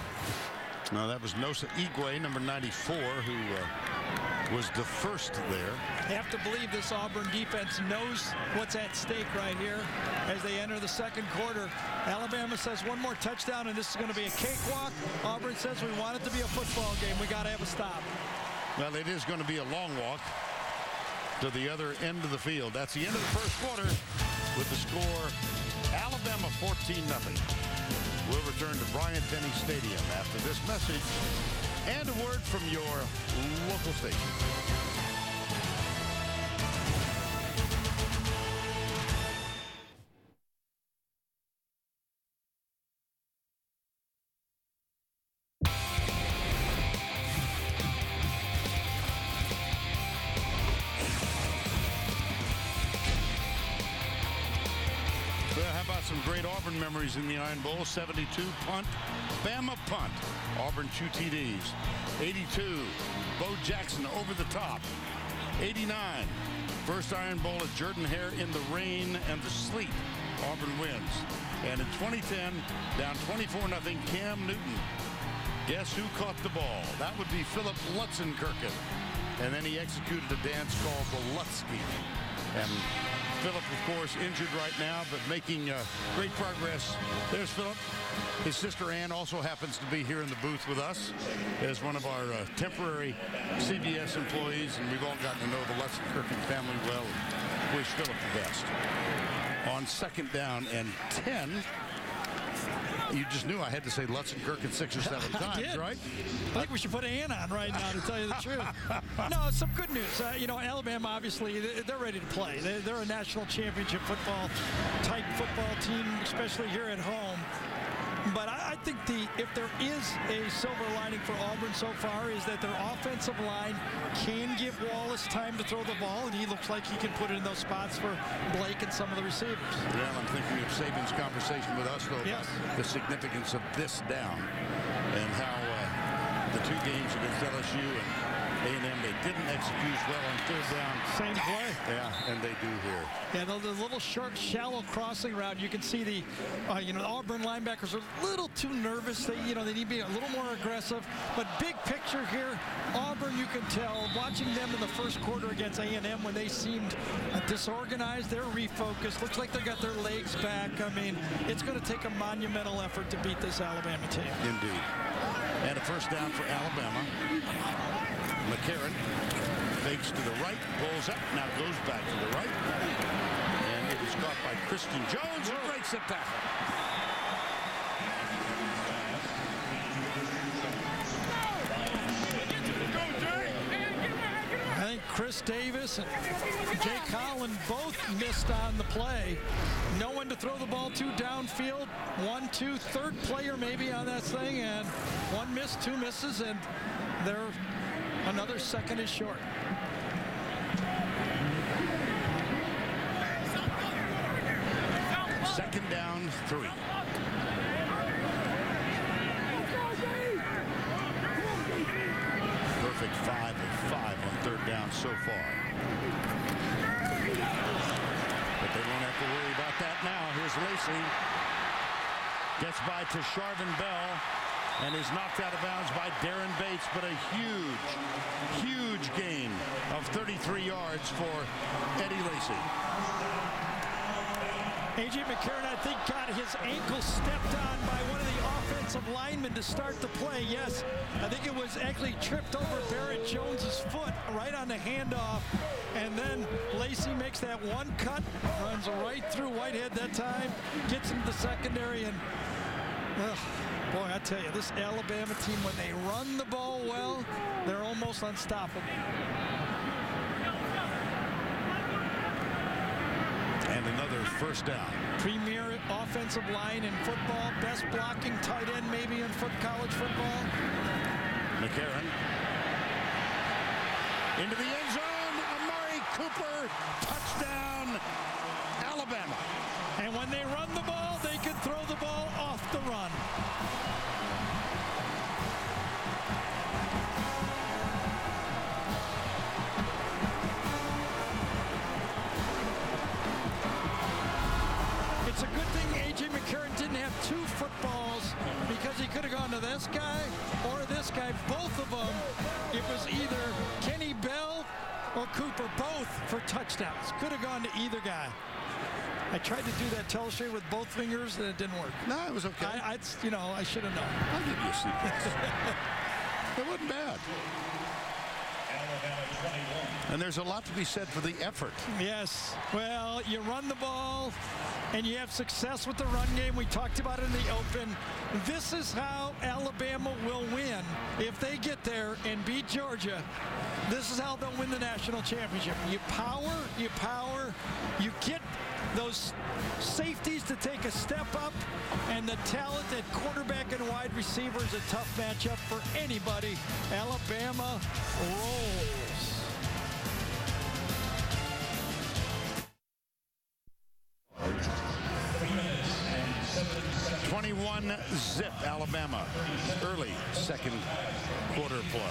Now that was Nosa Igwe, number 94, who was the first there. You have to believe this Auburn defense knows what's at stake right here as they enter the second quarter. Alabama says one more touchdown and this is going to be a cakewalk. Auburn says we want it to be a football game. We got to have a stop. Well, it is going to be a long walk to the other end of the field. That's the end of the first quarter with the score Alabama 14-0. We'll return to Bryant-Denny Stadium after this message and a word from your local station. Some great Auburn memories in the Iron Bowl. 72 punt, Bama punt. Auburn 2 TDs. 82, Bo Jackson over the top. 89, first Iron Bowl at Jordan-Hare in the rain and the sleet. Auburn wins. And in 2010, down 24-0, Cam Newton. Guess who caught the ball? That would be Philip Lutzenkirchen. And then he executed a dance called the Lutzky. And Philip, of course, injured right now, but making great progress. There's Philip. His sister Ann also happens to be here in the booth with us as one of our temporary CBS employees, and we've all gotten to know the Lutzenkirchen family well. Wish Philip the best. On second down and 10, You just knew I had to say Lutzenkirchen 6 or 7 times, right? I think we should put Ann on right now to tell you the truth. No, some good news. Alabama, obviously, they're ready to play. They're a national championship type football team, especially here at home. But I think if there is a silver lining for Auburn so far is that their offensive line can give Wallace time to throw the ball, and he looks like he can put it in those spots for Blake and some of the receivers. Yeah, I'm thinking of Saban's conversation with us, though, about the significance of this down and how the 2 games against LSU and A&M, they didn't execute well on 3rd down. Same play. Yeah, and they do here. Yeah, the little short, shallow crossing route. You can see the Auburn linebackers are a little too nervous. They need to be a little more aggressive. But big picture here, Auburn, you can tell, watching them in the first quarter against A&M when they seemed disorganized, they're refocused. Looks like they got their legs back. I mean, it's going to take a monumental effort to beat this Alabama team. Indeed. And a first down for Alabama. McCarron fakes to the right, pulls up, now goes back to the right. And it is caught by Christian Jones, who breaks the tackle. I think Chris Davis and Jake Holland both missed on the play. No one to throw the ball to downfield. 1, 2, third player maybe on that thing, and 1 miss, 2 misses, and they're another second is short. Second down, 3. Perfect 5 of 5 on 3rd down so far. But they won't have to worry about that now. Here's Lacey. Gets by to Sharvin Bell and is knocked out of bounds by Darren Bates, but a huge gain of 33 yards for Eddie Lacy. A.J. McCarron, I think, got his ankle stepped on by one of the offensive linemen to start the play. Yes, I think it was actually tripped over Barrett Jones's foot right on the handoff. And then Lacy makes that one cut, runs right through Whitehead that time, gets into the secondary, and boy, I tell you, this Alabama team, when they run the ball well, they're almost unstoppable. And another first down. Premier offensive line in football, best blocking tight end maybe in college football. McCarron into the end zone. Amari Cooper, touchdown, Alabama. And when they run the ball, they can throw the ball off the run. It's a good thing A.J. McCarron didn't have 2 footballs, because he could have gone to this guy or this guy. Both of them, it was either Kenny Bell or Cooper, both for touchdowns. Could have gone to either guy. I tried to do that telestrate with both fingers, and it didn't work. No, it was okay. I should have known. I'll give you a sequence. It wasn't bad. And there's a lot to be said for the effort. Yes. Well, you run the ball, and you have success with the run game. We talked about it in the open. This is how Alabama will win if they get there and beat Georgia. This is how they'll win the national championship. You power, you get those safeties to take a step up, and the talent at quarterback and wide receiver is a tough matchup for anybody. Alabama rolls. Zip Alabama early second quarter play.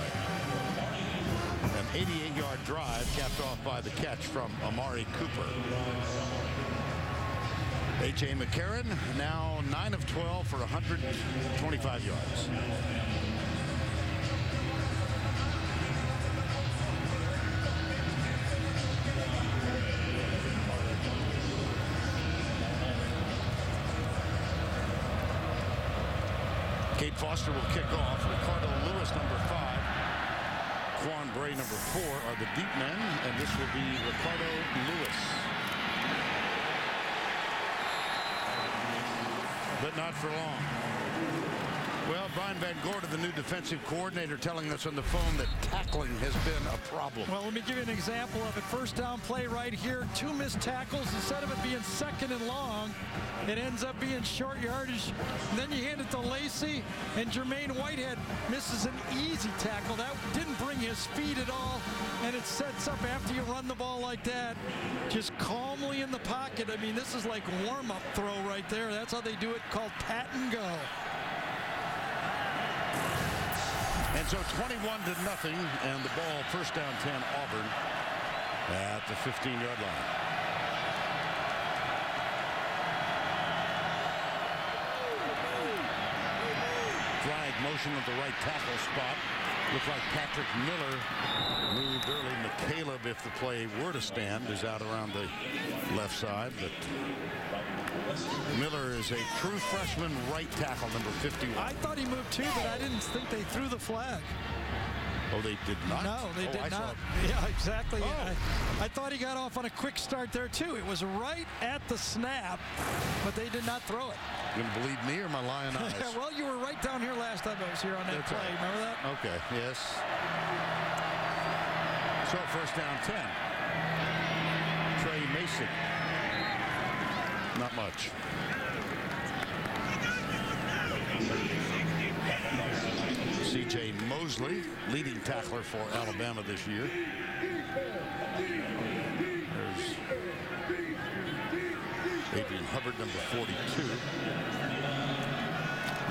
An 88-yard drive capped off by the catch from Amari Cooper. A.J. McCarron now 9 of 12 for 125 yards. Kate Foster will kick off. Ricardo Lewis, number 5. Quan Bray, number 4 are the deep men, and this will be Ricardo Lewis. But not for long. Well, Brian Van Gorder, the new defensive coordinator, telling us on the phone that tackling has been a problem. Well, let me give you an example of it. First down play right here. 2 missed tackles. Instead of it being 2nd and long, it ends up being short yardage. And then you hand it to Lacey, and Jermaine Whitehead misses an easy tackle. That didn't bring his feet at all, and it sets up after you run the ball like that, just calmly in the pocket. I mean, this is like warm-up throw right there. That's how they do it, called pat and go. And so 21-0, and the ball, first down 10, Auburn at the 15-yard line. Flag motion at the right tackle spot. Looked like Patrick Miller moved early. McCaleb, if the play were to stand, is out around the left side. But Miller is a true freshman right tackle, number 51. I thought he moved too, but I didn't think they threw the flag. Oh, they did not? No, they did not. Yeah, exactly. Oh. I thought he got off on a quick start there, too. It was right at the snap, but they did not throw it. You gonna believe me or my lying eyes? Well, you were right down here last time I was here on that play. Right. Remember that? Okay, yes. So first down 10. Trey Mason. Not much. C.J. Mosley, leading tackler for Alabama this year. There's Adrian Hubbard, number 42.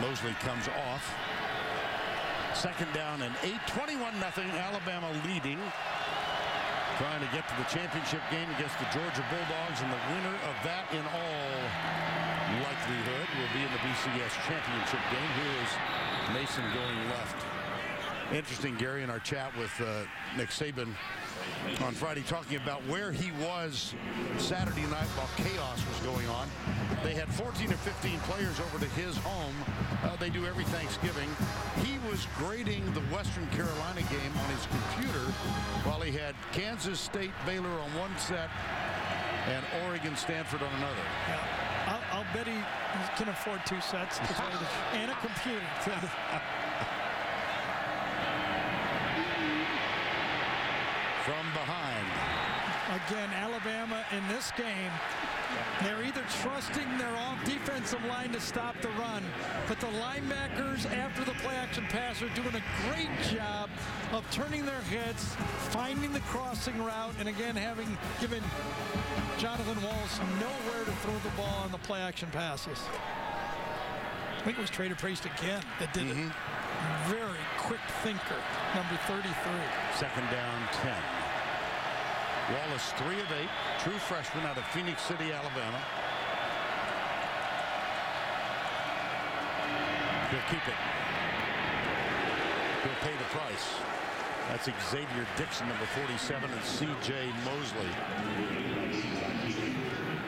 Mosley comes off. Second down and 8. 21-0. Alabama leading. Trying to get to the championship game against the Georgia Bulldogs, and the winner of that, in all likelihood, will be in the BCS championship game. Here is Mason going left. Interesting, Gary, in our chat with Nick Saban on Friday, talking about where he was Saturday night while chaos was going on. They had 14 or 15 players over to his home. They do every Thanksgiving. He was grading the Western Carolina game on his computer while he had Kansas State Baylor on one set and Oregon Stanford on another. Yeah, I'll bet he can afford 2 sets and a computer. From behind. Again, Alabama in this game, they're either trusting their defensive line to stop the run, but the linebackers after the play action pass are doing a great job of turning their heads, finding the crossing route, and again given Jonathan Wallace nowhere to throw the ball on the play action passes. I think it was Trader Priest again that did it. Very quick thinker, number 33. Second down 10. Wallace 3 of 8, true freshman out of Phoenix City, Alabama. He'll keep it. He'll pay the price. That's Xavier Dixon, number 47, and C.J. Mosley.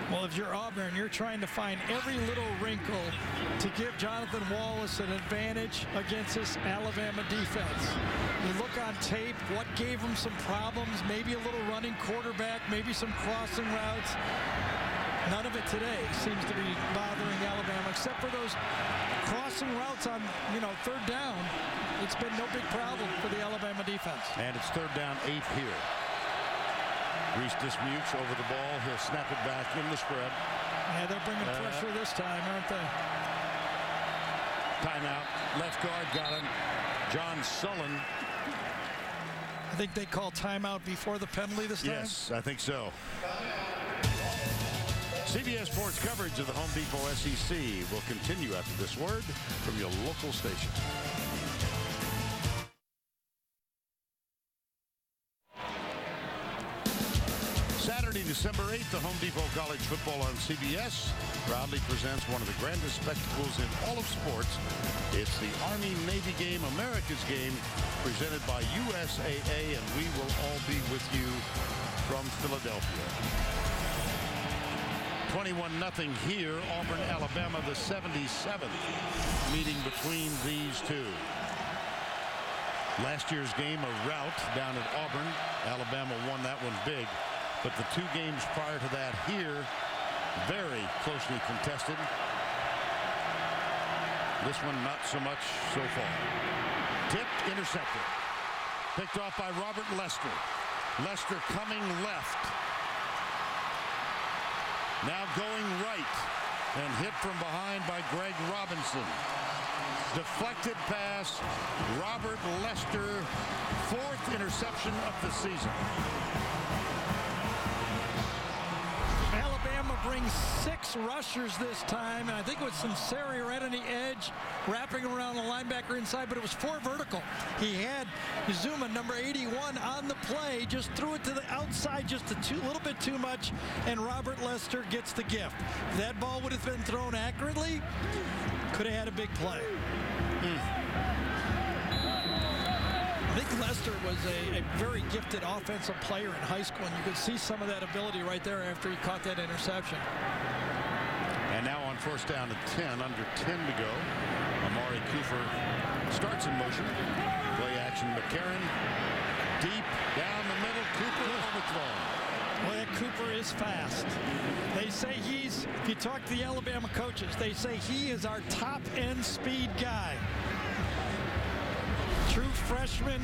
Well, if you're Auburn, you're trying to find every little wrinkle to give Jonathan Wallace an advantage against this Alabama defense. You look on tape, what gave him some problems, maybe a little running quarterback, maybe some crossing routes. None of it today seems to be bothering Alabama, except for those crossing routes on, third down. It's been no big problem for the Alabama defense. And it's third down 8 here. Reese Dismukes over the ball. He'll snap it back in the spread. Yeah, they're bringing pressure this time, aren't they? Timeout. Left guard got him. John Sullen. I think they call timeout before the penalty this time. Yes, I think so. CBS Sports coverage of the Home Depot SEC will continue after this word from your local station. Saturday, December 8th, the Home Depot College Football on CBS proudly presents one of the grandest spectacles in all of sports. It's the Army-Navy game, America's game, presented by USAA, and we will all be with you from Philadelphia. 21-0 here, Auburn, Alabama, the 77th meeting between these two. Last year's game, a rout down at Auburn. Alabama won that one big. But the 2 games prior to that here, very closely contested. This one not so much so far. Tipped, intercepted. Picked off by Robert Lester. Lester coming left. Now going right. And hit from behind by Greg Robinson. Deflected pass. Robert Lester, 4th interception of the season. Alabama brings 6 rushers this time, and I think it was Sinceri right on the edge, wrapping around the linebacker inside, but it was 4 vertical. He had Zuma, number 81, on the play, just threw it to the outside just a little bit too much, and Robert Lester gets the gift. If that ball would have been thrown accurately, could have had a big play. I think Lester was a very gifted offensive player in high school, and you could see some of that ability right there after he caught that interception. And now on 1st down and 10, under 10 to go. Amari Cooper starts in motion. Play action, McCarron. Deep, down the middle, Cooper overthrown. Well, that Cooper is fast. They say if you talk to the Alabama coaches, they say he is our top-end speed guy. True freshman,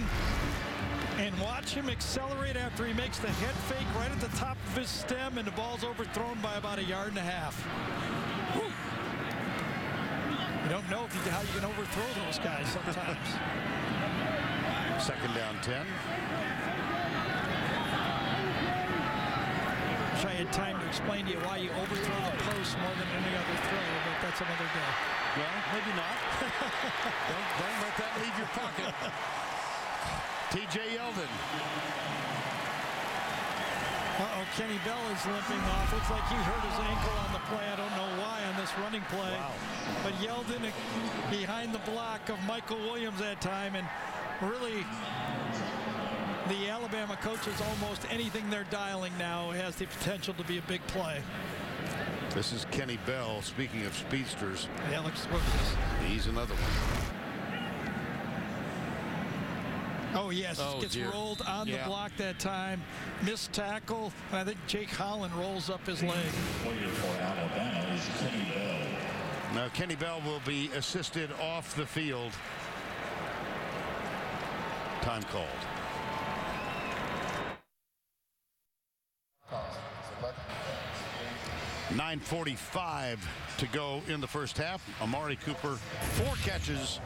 and watch him accelerate after he makes the head fake right at the top of his stem, and the ball's overthrown by about 1.5 yards. Whew. You don't know how you can overthrow those guys sometimes. 2nd down 10. Wish I had time to explain to you why you overthrow the post more than any other throw, but that's another day. Well, maybe not. don't let that leave your pocket. T.J. Yeldon. Kenny Bell is limping off. Looks like he hurt his ankle on the play. I don't know why on this running play. Wow. But Yeldon behind the block of Michael Williams that time, and really the Alabama coaches, almost anything they're dialing now has the potential to be a big play. This is Kenny Bell. Speaking of speedsters. Yeah, look at this. He's another one. Oh, yes. Gets dear. rolled on the block that time. Missed tackle. And I think Jake Holland rolls up his leg. For Alabama is Kenny Bell. Now, Kenny Bell will be assisted off the field. Time called. .9:45 to go in the first half. Amari Cooper, 4 catches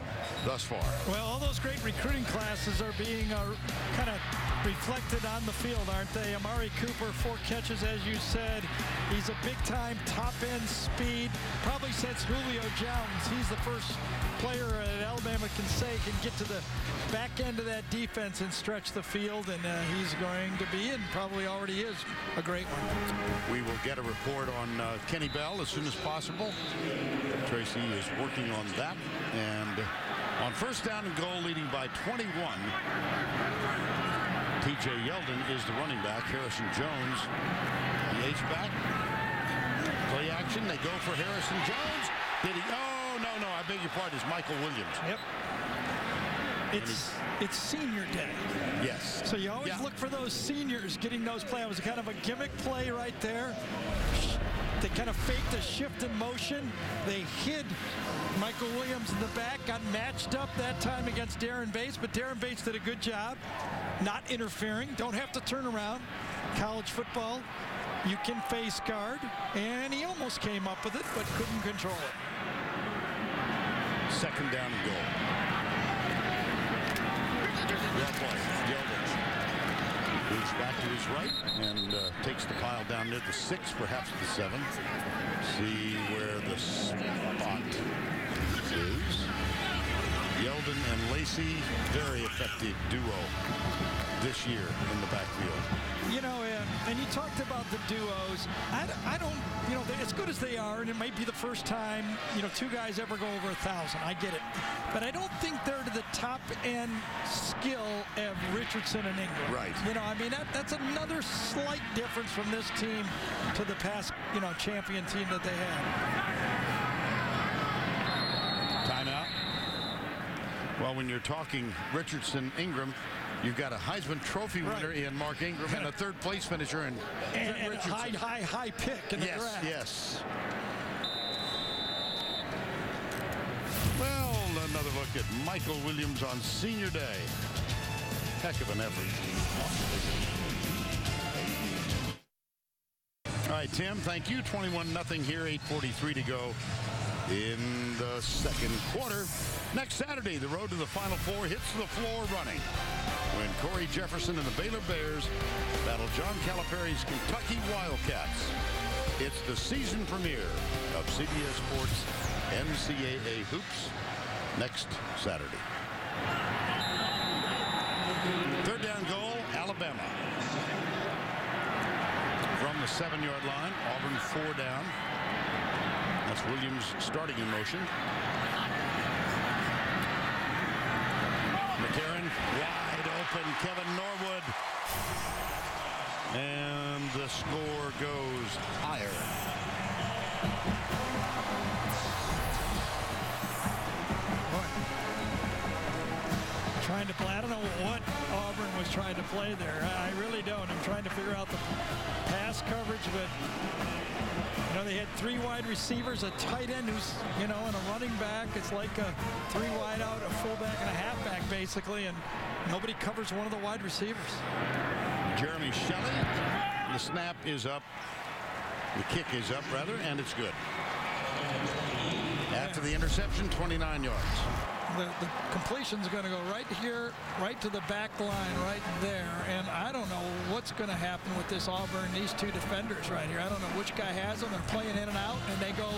thus far. Well, all those great recruiting classes are being kind of reflected on the field, aren't they? Amari Cooper, 4 catches, as you said. He's a big-time top-end speed. Probably since Julio Jones, he's the first player that Alabama can get to the back end of that defense and stretch the field, and he's going to be, and probably already is, a great one. We will get a report on Kenny Bell as soon as possible. Tracy is working on that, and on 1st down and goal, leading by 21. T.J. Yeldon is the running back. Harrison Jones, the H-back. Play action. They go for Harrison Jones. Did he? Oh, no, I beg your pardon. It's Michael Williams. Yep. It's senior day. Yes. So you always look for those seniors getting those plays. It was kind of a gimmick play right there. They kind of faked a shift in motion. They hid Michael Williams in the back, got matched up that time against Darren Bates, but Darren Bates did a good job not interfering. Don't have to turn around. College football, you can face guard, and he almost came up with it, but couldn't control it. 2nd down and goal. Well played. Yeldon moves back to his right and takes the pile down near the 6, perhaps the 7. See where the spot is. Yeldon and Lacey, very effective duo this year in the backfield. You know, and you talked about the duos. I don't, you know, as good as they are, and it might be the first time, you know, 2 guys ever go over 1,000. I get it. But I don't think they're to the top end skill of Richardson and Ingram. Right. You know, I mean, that's another slight difference from this team to the past, you know, champion team that they had. Timeout. Well, when you're talking Richardson, Ingram, you've got a Heisman Trophy winner in Mark Ingram and a 3rd place finisher in and a high pick in the draft. Yes. Well, another look at Michael Williams on senior day. Heck of an effort. All right, Tim, thank you. 21-0 here, 8:43 to go in the second quarter. Next Saturday, the road to the Final Four hits the floor running when Corey Jefferson and the Baylor Bears battle John Calipari's Kentucky Wildcats. It's the season premiere of CBS Sports NCAA Hoops next Saturday. Third down goal, Alabama. From the 7-yard line, Auburn 4 down. That's Williams starting in motion. McCarron wide open, Kevin Norwood. And the score goes higher. Trying to play. I don't know what Auburn was trying to play there. I really don't. I'm trying to figure out the pass coverage, but they had 3 wide receivers, a tight end who's, and a running back. It's like a 3 wide out, a fullback and a halfback basically, and nobody covers one of the wide receivers. Jeremy Shelley. The snap is up. The kick is up, rather, and it's good. After the interception, 29 yards. The completion's going to go right here, right to the back line, right there. And I don't know what's going to happen with this Auburn, these 2 defenders right here. I don't know which guy has them. They're playing in and out, and they go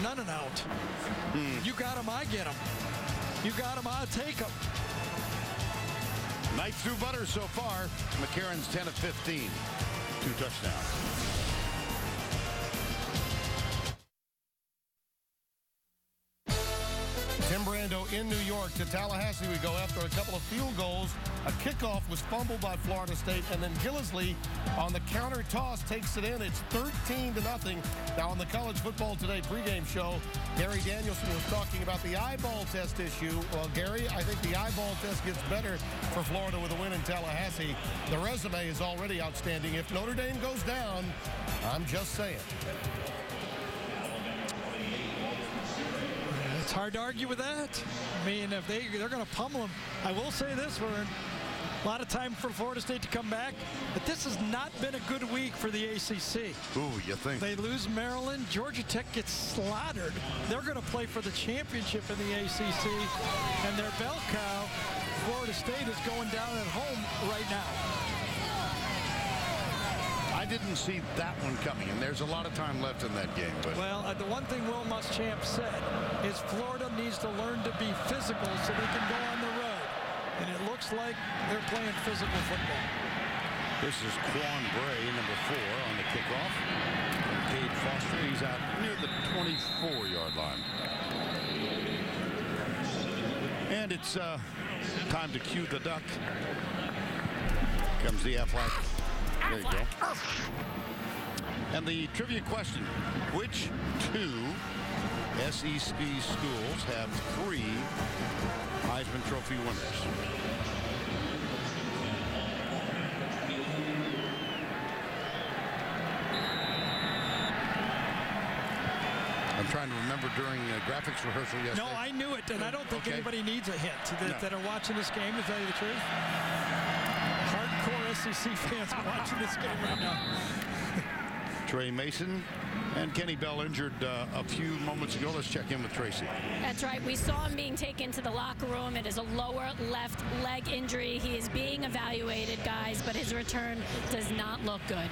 none and out. You got them, I get them. You got them, I'll take them. Knife through butter so far. McCarron's 10 of 15. 2 touchdowns. Tim Brando in New York. To Tallahassee we go after a couple of field goals. A kickoff was fumbled by Florida State, and then Gillisley on the counter toss takes it in. It's 13-0. Now on the College Football Today pregame show, Gary Danielson was talking about the eyeball test issue. Well, Gary, I think the eyeball test gets better for Florida with a win in Tallahassee. The resume is already outstanding. If Notre Dame goes down, I'm just saying. It's hard to argue with that. I mean, if they're going to pummel them. I will say this, we're a lot of time for Florida State to come back, but this has not been a good week for the ACC. Ooh, you think? They lose Maryland. Georgia Tech gets slaughtered. They're going to play for the championship in the ACC, and their bell cow, Florida State, is going down at home right now. I didn't see that one coming, and there's a lot of time left in that game. But well, the one thing Will Muschamp said is Florida needs to learn to be physical so they can go on the road. And it looks like they're playing physical football. This is Quan Bray, number 4, on the kickoff. And Cade Foster, he's out near the 24-yard line. And it's time to cue the duck. Comes the Aflac. There you go. And the trivia question, which 2 SEC schools have 3 Heisman Trophy winners? I'm trying to remember during graphics rehearsal yesterday. No, I knew it, and I don't think anybody needs a hint that are watching this game, to tell you the truth. Hardcore SEC fans watching this game right now. Trey Mason and Kenny Bell injured a few moments ago. Let's check in with Tracy. That's right. We saw him being taken to the locker room. It is a lower left leg injury. He is being evaluated, guys, but his return does not look good.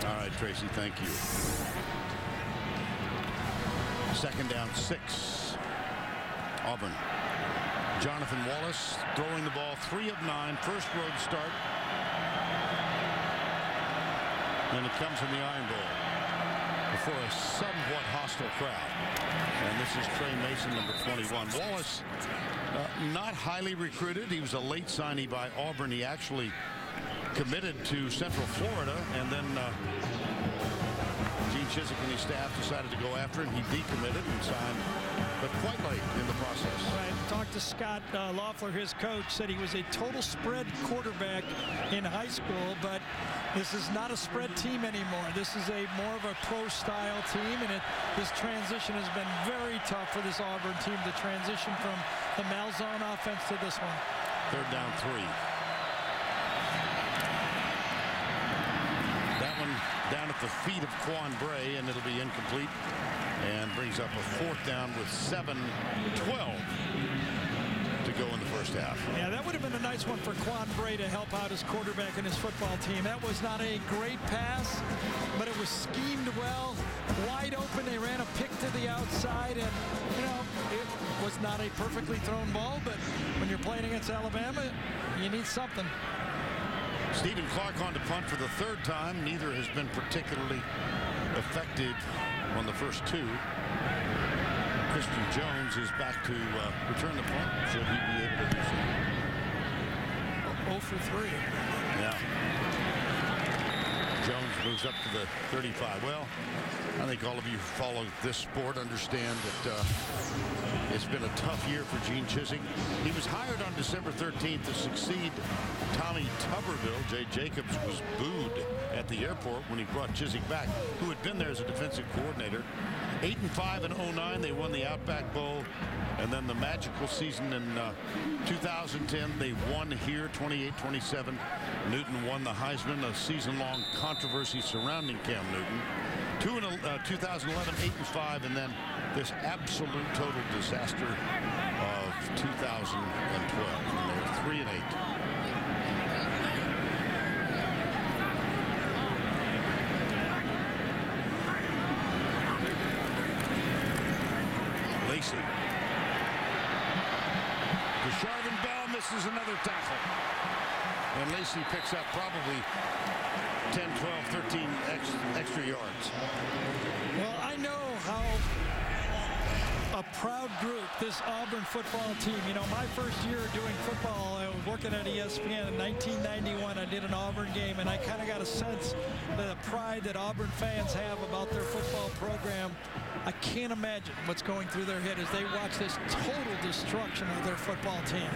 All right, Tracy, thank you. 2nd down, 6. Auburn. Jonathan Wallace throwing the ball, 3 of 9, first road start. And it comes in the Iron Bowl before a somewhat hostile crowd. And this is Trey Mason, number 21. Wallace, not highly recruited. He was a late signee by Auburn. He actually committed to Central Florida, and then Chizik and his staff decided to go after him. He decommitted and signed, but quite late in the process. I talked to Scott Loeffler, his coach, said he was a total spread quarterback in high school, but this is not a spread team anymore. This is more of a pro-style team, and this transition has been very tough for this Auburn team to transition from the Malzahn offense to this one. 3rd down 3. That one down at the feet of Quan Bray, and it'll be incomplete, and brings up a 4th down with 7:12 to go in the first half. Yeah, that would have been a nice one for Quan Bray to help out his quarterback and his football team. That was not a great pass, but it was schemed well, wide open. They ran a pick to the outside, and it was not a perfectly thrown ball, but when you're playing against Alabama, you need something. Stephen Clark on to punt for the 3rd time. Neither has been particularly effective on the first 2. Christian Jones is back to return the punt. Should he be able to do so? 0 for 3. Yeah. Jones moves up to the 35. Well, I think all of you who follow this sport understand that it's been a tough year for Gene Chizik. He was hired on December 13th to succeed Tommy Tuberville. Jay Jacobs was booed at the airport when he brought Chizik back, who had been there as a defensive coordinator. 8-5 in 09, they won the Outback Bowl, and then the magical season in 2010, they won here 28-27. Newton won the Heisman, a season-long controversy surrounding Cam Newton. 2011, 8-5, and then this absolute total disaster of 2012. And they were 3-8. Lacey. Desharvin Bell misses another tackle. And Lacey picks up probably 10, 12, 13 extra yards. Well, I know how a proud group this Auburn football team. My first year doing football, I was working at ESPN in 1991. I did an Auburn game, and I kind of got a sense of the pride that Auburn fans have about their football program. I can't imagine what's going through their head as they watch this total destruction of their football team.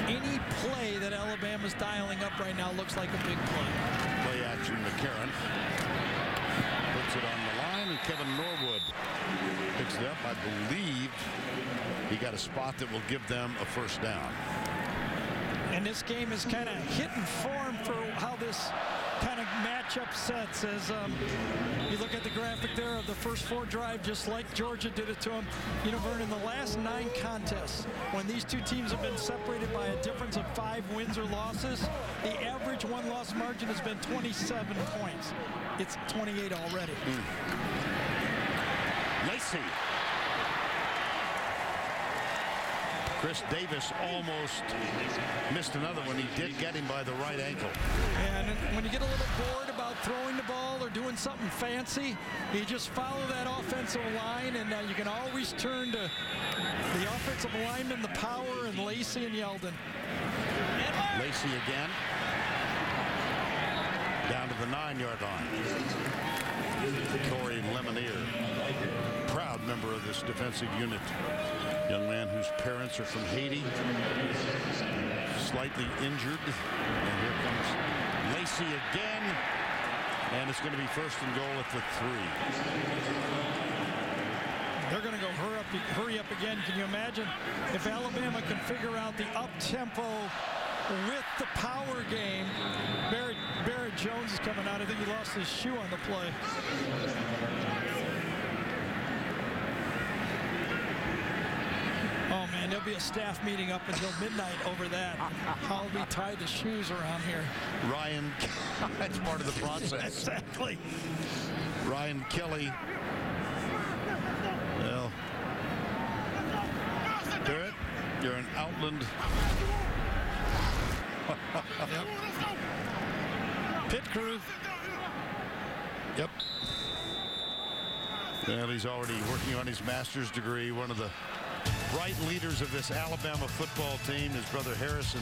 Any play that Alabama's dialing up right now looks like a big play. Play action, McCarron puts it on the line, and Kevin Norwood picks it up. I believe he got a spot that will give them a first down. And this game is kind of hitting form for how this kind of matchup sets. As you look at the graphic there of the first 4 drive, just like Georgia did it to them. Vern, in the last 9 contests, when these two teams have been separated by a difference of 5 wins or losses, the average one-loss margin has been 27 points. It's 28 already. Lacey. Chris Davis almost missed another one. He did get him by the right ankle. And when you get a little bored about throwing the ball or doing something fancy, you just follow that offensive line, and you can always turn to the offensive lineman, the power, and Lacey and Yeldon. Lacey again. Down to the 9-yard line. Corey Lemonier, proud member of this defensive unit. Young man whose parents are from Haiti, slightly injured. And here comes Lacey again. And it's going to be 1st and goal at the 3. They're going to go hurry up again. Can you imagine if Alabama can figure out the up-tempo with the power game? Barrett Jones is coming out. I think he lost his shoe on the play. Oh, man, there'll be a staff meeting up until midnight over that. How we tie the shoes around here. Ryan, that's part of the process. Exactly. Ryan Kelly. Well, Barrett, you're an Outland. Yep. Pit crew. Yep. Well, he's already working on his master's degree. One of the bright leaders of this Alabama football team. His brother Harrison,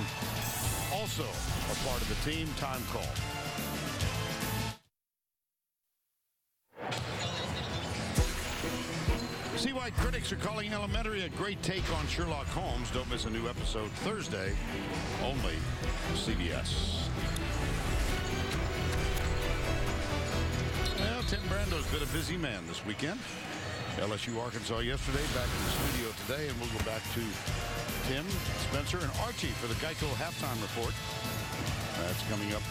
also a part of the team. Time call. CY critics are calling Elementary a great take on Sherlock Holmes. Don't miss a new episode Thursday, only CBS. Well, Tim Brando's been a busy man this weekend. LSU Arkansas yesterday, back in the studio today, and we'll go back to Tim, Spencer, and Archie for the Geico halftime report. That's coming up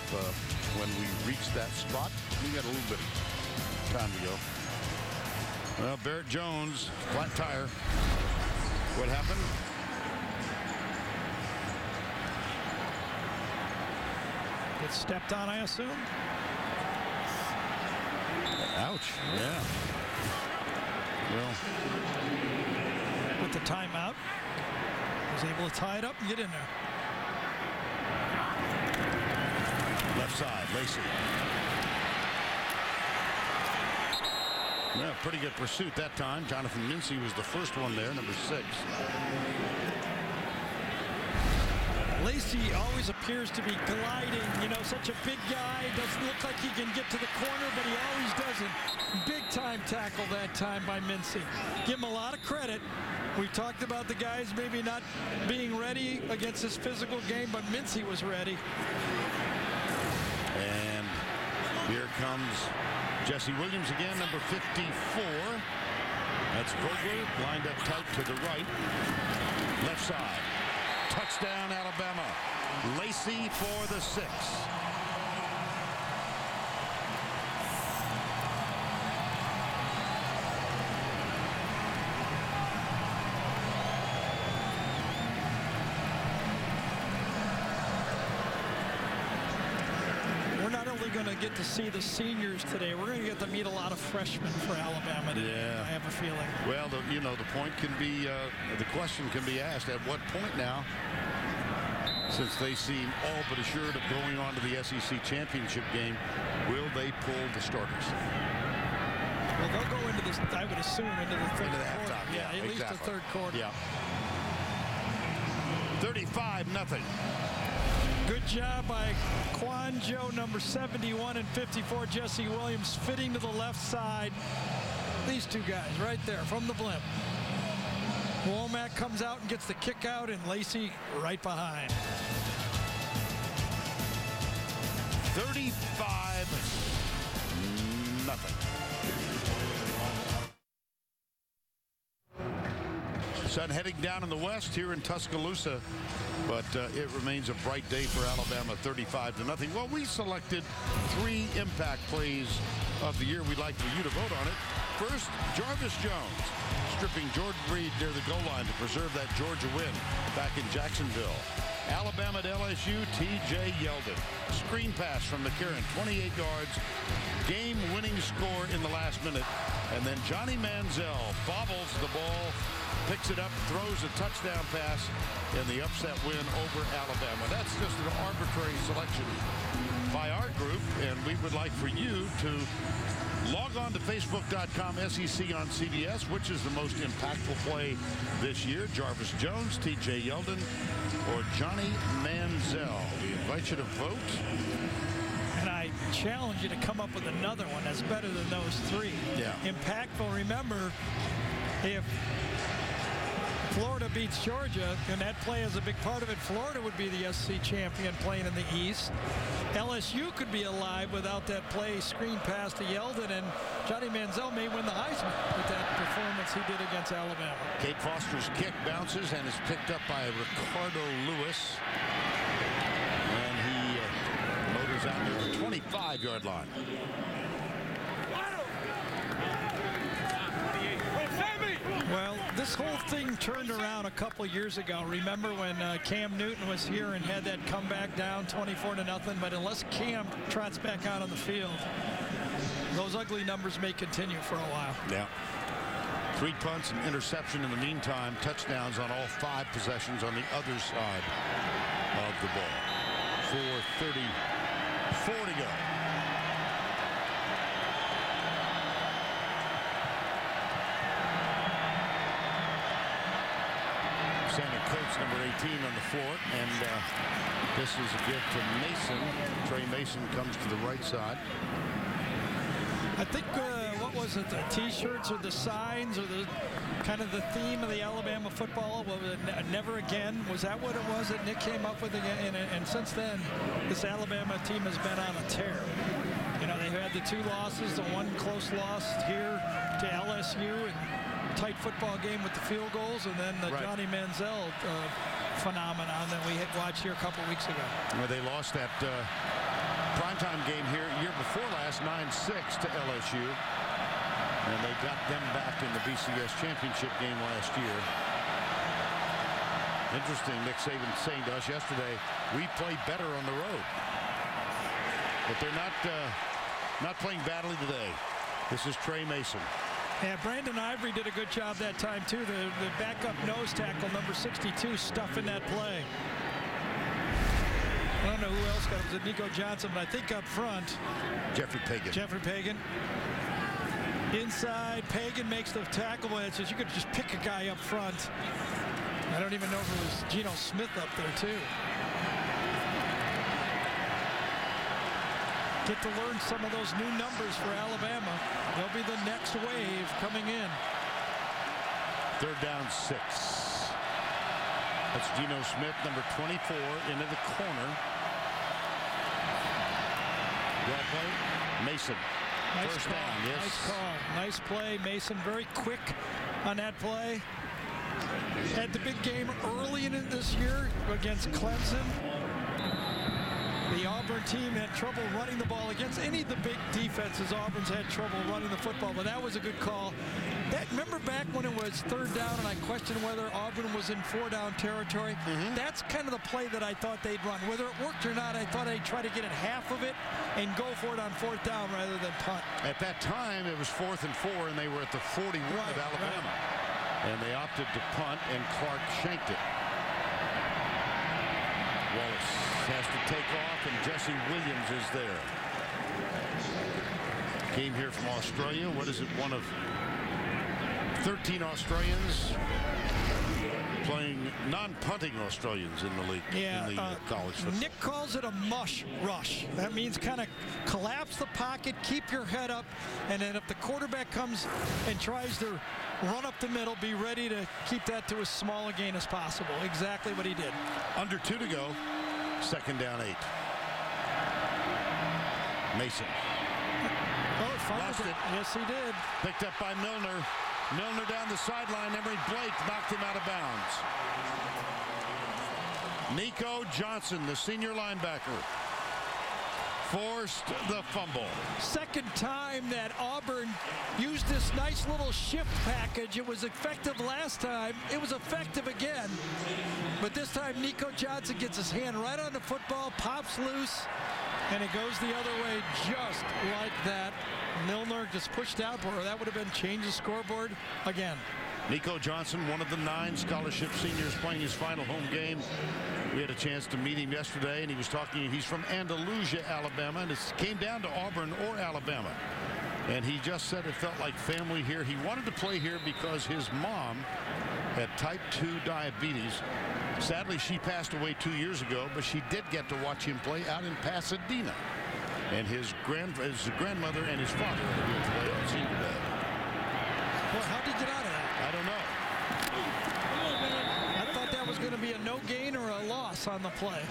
when we reach that spot. We got a little bit of time to go. Well, Barrett Jones, flat tire. What happened? Get stepped on, I assume. Ouch. Yeah. Well, with the timeout, was able to tie it up and get in there. Left side, Lacey. Yeah, pretty good pursuit that time. Jonathan Mincy was the first one there, number 6. Lacey always appears to be gliding, you know, such a big guy. Doesn't look like he can get to the corner, but he always doesn't. Big time tackle that time by Mincy. Give him a lot of credit. We talked about the guys maybe not being ready against this physical game, but Mincy was ready. And here comes Jesse Williams again, number 54. That's Vogler, lined up tight to the right. Left side. Touchdown, Alabama. Lacey for the 6. We're not only going to get to see the seniors today, we're going to get to meet a lot of freshmen for Alabama today. Yeah. I have a feeling. Well, the point can be, the question can be asked, at what point now, since they seem all but assured of going on to the SEC championship game, will they pull the starters? Well, they'll go into this, I would assume, into the third quarter. Halftime. Yeah, at least the third quarter. Yeah. 35-0. Good job by Quan Joe, number 71 and 54. Jesse Williams fitting to the left side. These two guys right there from the blimp. Womack comes out and gets the kick out, and Lacey right behind. 35-0. Sun heading down in the west here in Tuscaloosa, but it remains a bright day for Alabama, 35-0. Well, we selected 3 impact plays of the year. We'd like for you to vote on it. First, Jarvis Jones stripping Jordan Reed near the goal line to preserve that Georgia win back in Jacksonville. Alabama to LSU, T.J. Yeldon. Screen pass from McCarron, 28 yards. Game-winning score in the last minute. And then Johnny Manziel bobbles the ball, picks it up, throws a touchdown pass in the upset win over Alabama. That's just an arbitrary selection by our group, and we would like for you to log on to Facebook.com SEC on CBS. Which is the most impactful play this year? Jarvis Jones, T.J. Yeldon, or Johnny Manziel? We invite you to vote. And I challenge you to come up with another one that's better than those 3. Yeah. Impactful. Remember, if Florida beats Georgia, and that play is a big part of it, Florida would be the SEC champion playing in the East. LSU could be alive without that play, screen pass to Yeldon, and Johnny Manziel may win the Heisman with that performance he did against Alabama. Kate Foster's kick bounces and is picked up by Ricardo Lewis. And he motors out to the 25-yard line. Well, this whole thing turned around a couple years ago. Remember when Cam Newton was here and had that comeback down 24-0? But unless Cam trots back out on the field, those ugly numbers may continue for a while. Yeah. 3 punts and interception in the meantime. Touchdowns on all 5 possessions on the other side of the ball. 4:34 to go. Santa Coates, number 18 on the floor, and this is a gift to Mason. Trey Mason comes to the right side. I think what was was it the T-shirts or the signs or the kind of the theme of the Alabama football? Was it never again? Was that what it was that Nick came up with again? And since then, this Alabama team has been on a tear. You know, they had the 2 losses, the 1 close loss here to LSU, and tight football game with the field goals, and then the Johnny Manziel phenomenon that we had watched here a couple weeks ago. Well, they lost that primetime game here year before last, 9-6 to LSU. And they got them back in the BCS championship game last year. Interesting, Nick Saban saying to us yesterday, we play better on the road. But they're not playing badly today. This is Trey Mason. Yeah, Brandon Ivory did a good job that time, too. The backup nose tackle, number 62, stuffing that play. I don't know who else got it. Was it Nico Johnson? But I think up front, Jeffrey Pagan. Inside, Pagan makes the tackle. It says you could just pick a guy up front. I don't even know if it was Geno Smith up there, too. Get to learn some of those new numbers for Alabama. They'll be the next wave coming in. 3rd down 6. That's Geno Smith, number 24, into the corner. Well played. Mason. Nice First call. down, yes. Nice call. Nice play. Mason very quick on that play. Had the big game early in it this year against Clemson. The Auburn team had trouble running the ball against any of the big defenses. Auburn's had trouble running the football, but that was a good call. Remember back when it was 3rd down and I questioned whether Auburn was in 4-down territory? That's kind of the play that I thought they'd run. Whether it worked or not, I thought I'd try to get it half of it and go for it on 4th down rather than punt. At that time, it was 4th and 4, and they were at the 41 of Alabama. And they opted to punt, and Clark shanked it. Wallace has to take off, and Jesse Williams is there. Came here from Australia. What is it? One of 13 Australians playing non-punting Australians in the league, in the college football. Nick calls it a mush rush. That means kind of collapse the pocket, keep your head up, and then if the quarterback comes and tries to run up the middle, be ready to keep that to as small a gain as possible. Exactly what he did. Under 2 to go. 2nd down 8. Mason. Lost it. Yes, he did. Picked up by Milner. Milner down the sideline. Emery Blake knocked him out of bounds. Nico Johnson, the senior linebacker, forced the fumble. Second time that Auburn used this nice little shift package. It was effective last time. It was effective again. But this time Nico Johnson gets his hand right on the football, pops loose, and it goes the other way just like that. Milner just pushed out, or that would have been change the scoreboard again. Nico Johnson, one of the 9 scholarship seniors playing his final home game. We had a chance to meet him yesterday, and he was talking. He's from Andalusia, Alabama, and it came down to Auburn or Alabama. And he just said it felt like family here. He wanted to play here because his mom had type 2 diabetes. Sadly, she passed away 2 years ago, but she did get to watch him play out in Pasadena. And his grandmother and his father are going to play on Senior Day. Well, how'd he get out of that? I don't know. I thought that was going to be a no gain or a loss on the play.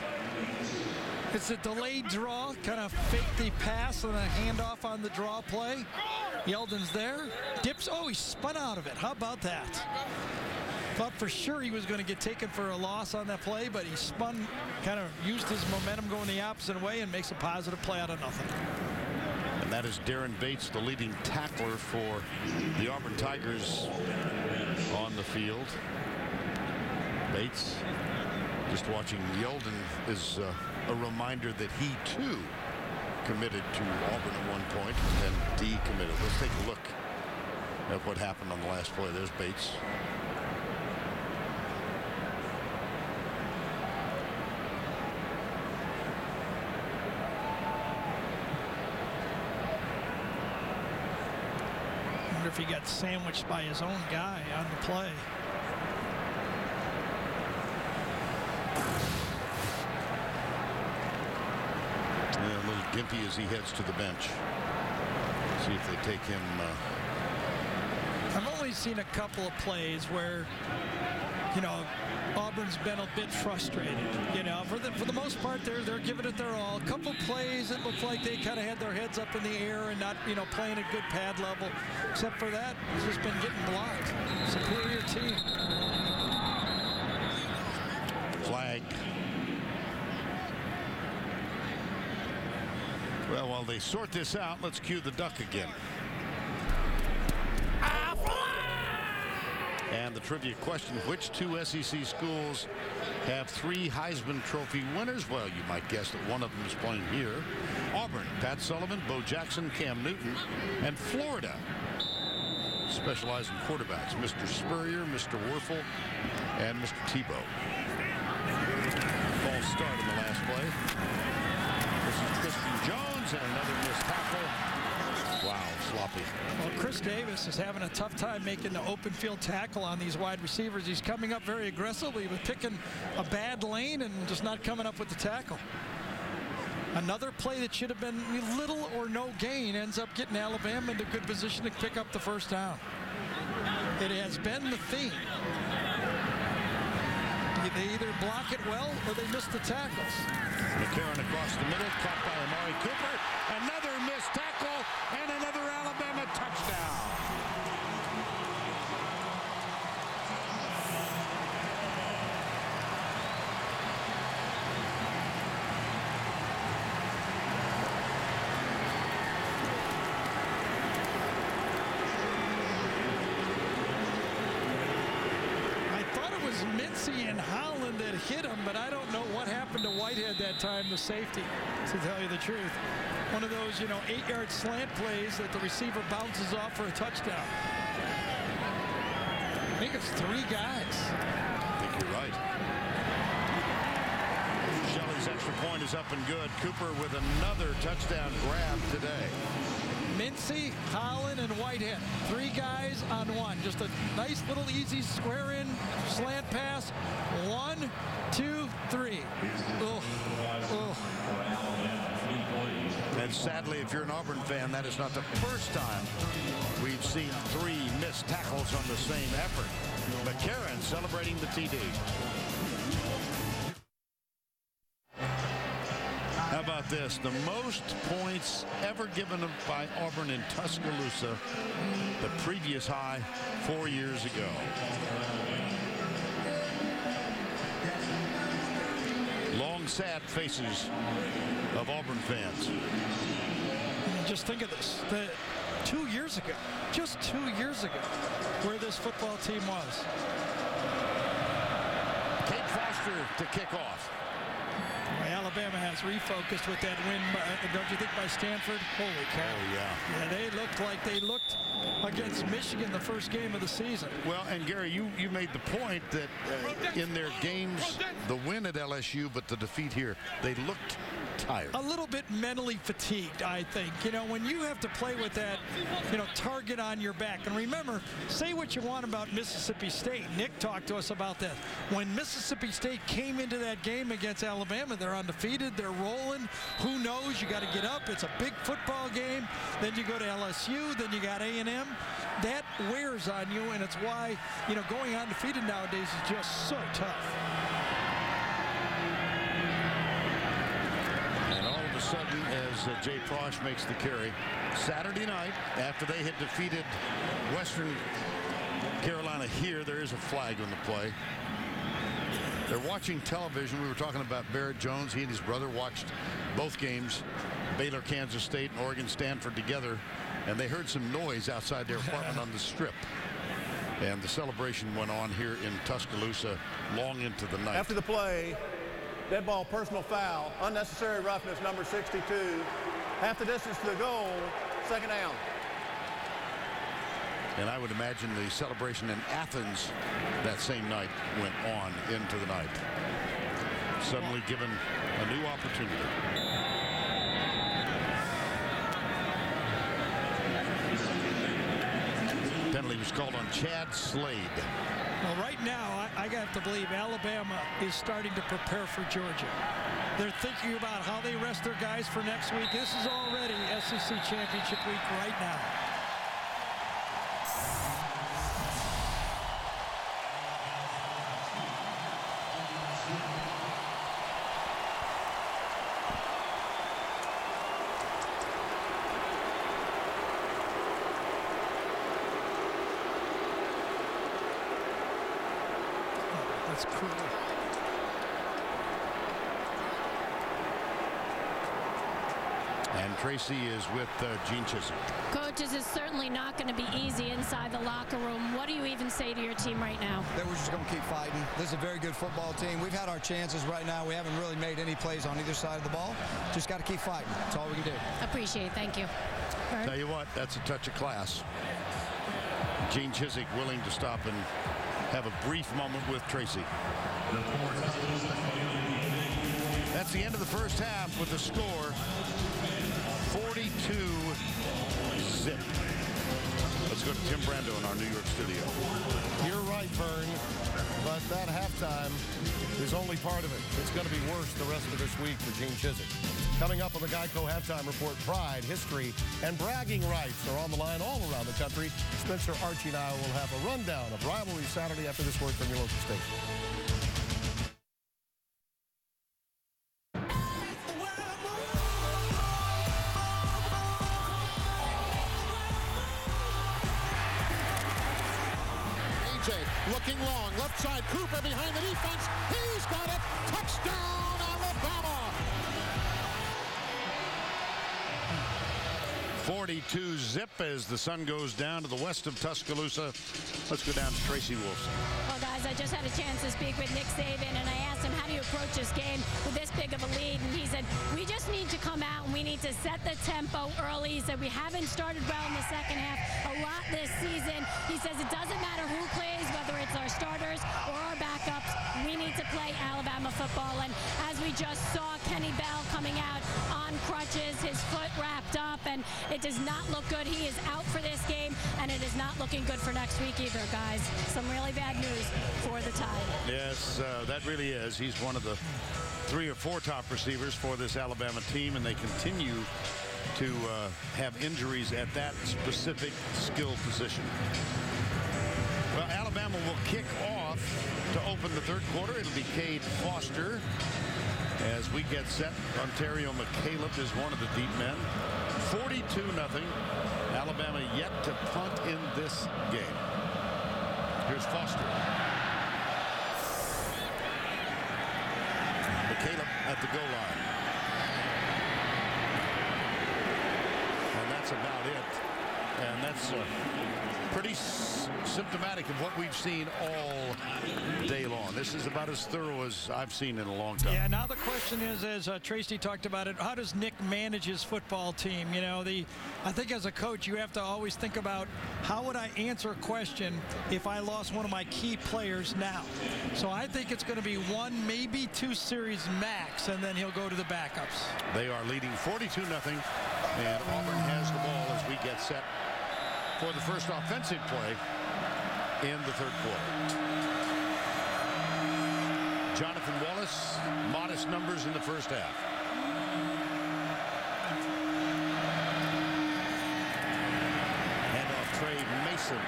It's a delayed draw, kind of fake the pass and a handoff on the draw play. Yeldon's there, dips. Oh, he spun out of it. How about that? Thought for sure he was going to get taken for a loss on that play, but he spun, kind of used his momentum going the opposite way and makes a positive play out of nothing. And that is Darren Bates, the leading tackler for the Auburn Tigers on the field. Bates, just watching Yeldon, is a reminder that he too committed to Auburn at one point and then decommitted. Let's take a look at what happened on the last play. There's Bates. I wonder if he got sandwiched by his own guy on the play. A little gimpy as he heads to the bench. See if they take him I've only seen a couple of plays where, you know, Auburn's been a bit frustrated. You know, for the most part, they're giving it their all. A couple plays, it looked like they kind of had their heads up in the air and not, you know, playing at good pad level. Except for that, it's just been getting blocked. Superior team. Flag. Well, while they sort this out, let's cue the duck again. And the trivia question, which two SEC schools have 3 Heisman Trophy winners? Well, you might guess that one of them is playing here. Auburn, Pat Sullivan, Bo Jackson, Cam Newton, and Florida. Specializing quarterbacks, Mr. Spurrier, Mr. Werfel, and Mr. Tebow. False start in the last play. This is Tristan Jones and another missed tackle. Wow, sloppy. Well, Chris Davis is having a tough time making the open field tackle on these wide receivers. He's coming up very aggressively, but picking a bad lane and just not coming up with the tackle. Another play that should have been little or no gain ends up getting Alabama into good position to pick up the first down. It has been the theme. They either block it well or they miss the tackles. McCarron across the middle, caught by Amari Cooper. Another missed tackle and another Alabama touchdown. Mincy and Holland that hit him, but I don't know what happened to Whitehead that time, the safety, to tell you the truth. One of those, 8-yard slant plays that the receiver bounces off for a touchdown. I think it's 3 guys. I think you're right. Shelley's extra point is up and good. Cooper with another touchdown grab today. Mincy, Holland, and Whitehead. 3 guys on 1. Just a nice little easy square in slant pass. 1, 2, 3. Oh. And sadly, if you're an Auburn fan, that is not the first time we've seen 3 missed tackles on the same effort. McCarron celebrating the TD. How about this? The most points ever given by Auburn in Tuscaloosa, the previous high 4 years ago. Long, sad faces of Auburn fans. Just think of this. 2 years ago, just 2 years ago, where this football team was. Kate Foster to kick off. Alabama has refocused with that win, don't you think, by Stanford? Holy cow. Oh, yeah. Yeah, they looked like they looked against Michigan the first game of the season. Well, and Gary, you made the point that in their games, the win at LSU, but the defeat here, they looked tired. A little bit mentally fatigued, I think. When you have to play with that, target on your back. And remember, say what you want about Mississippi State. Nick talked to us about that. When Mississippi State came into that game against Alabama, they're undefeated, they're rolling. Who knows? You got to get up. It's a big football game. Then you go to LSU, then you got A&M. That wears on you, and it's why, going undefeated nowadays is just so tough. Sudden as Jay Prosh makes the carry. Saturday night, after they had defeated Western Carolina here, there is a flag on the play. They're watching television. We were talking about Barrett Jones. He and his brother watched both games, Baylor, Kansas State, and Oregon, Stanford together, and they heard some noise outside their apartment on the Strip. And the celebration went on here in Tuscaloosa long into the night. After the play, dead ball, personal foul, unnecessary roughness, number 62. Half the distance to the goal, second down. And I would imagine the celebration in Athens that same night went on into the night. Suddenly given a new opportunity. Penalty was called on Chad Slade. Well, right now, I have to believe Alabama is starting to prepare for Georgia. They're thinking about how they rest their guys for next week. This is already SEC Championship week right now. That's cool. And Tracy is with Gene Chisholm. Coaches, is certainly not going to be easy inside the locker room. What do you even say to your team right now? That we're just going to keep fighting. This is a very good football team. We've had our chances right now. We haven't really made any plays on either side of the ball. Just got to keep fighting. That's all we can do. Appreciate it. Thank you. Bert? Tell you what, that's a touch of class. Gene Chisholm willing to stop and have a brief moment with Tracy. That's the end of the first half with the score 42-zip. Let's go to Tim Brando in our New York studio. You're right, Vern, but that halftime is only part of it. It's going to be worse the rest of this week for Gene Chisholm. Coming up on the Geico Halftime Report, pride, history, and bragging rights are on the line all around the country. Spencer, Archie, and I will have a rundown of Rivalry Saturday after this word from your local station. Looking long, left side, Cooper behind the defense. He's got it. Touchdown, Alabama. 42-zip as the sun goes down to the west of Tuscaloosa. Let's go down to Tracy Wolfson. Well, guys, I just had a chance to speak with Nick Saban, and I asked him, how do you approach this game with this big of a lead? And he said, we just need to come out and we need to set the tempo early. He said, we haven't started well in the second half a lot this season. He says it doesn't matter who plays, whether it's our starters or our backups. We need to play Alabama football. And as we just saw, Kenny Bell coming out on crutches, his foot wrapped up, and it does not look good. He is out for this game, and it is not looking good for next week either, guys. Some really bad news for the Tide. Yes, that really is. He's one of the 3 or 4 top receivers for this Alabama team, and they continue to have injuries at that specific skill position. Well, Alabama will kick off to open the third quarter. It'll be Cade Foster. As we get set, Ontario McCaleb is one of the deep men. 42-0. Alabama yet to punt in this game. Here's Foster. McCaleb at the goal line. And that's about it. And that's pretty symptomatic of what we've seen all day long. This is about as thorough as I've seen in a long time. Yeah, now the question is, as Tracy talked about it, how does Nick manage his football team? You know, I think as a coach, you have to always think about, how would I answer a question if I lost one of my key players now? So I think it's going to be 1, maybe 2 series max, and then he'll go to the backups. They are leading 42-0, and Auburn has the ball as we get set for the first offensive play in the third quarter. Jonathan Wallace, modest numbers in the first half. Handoff Trey Mason.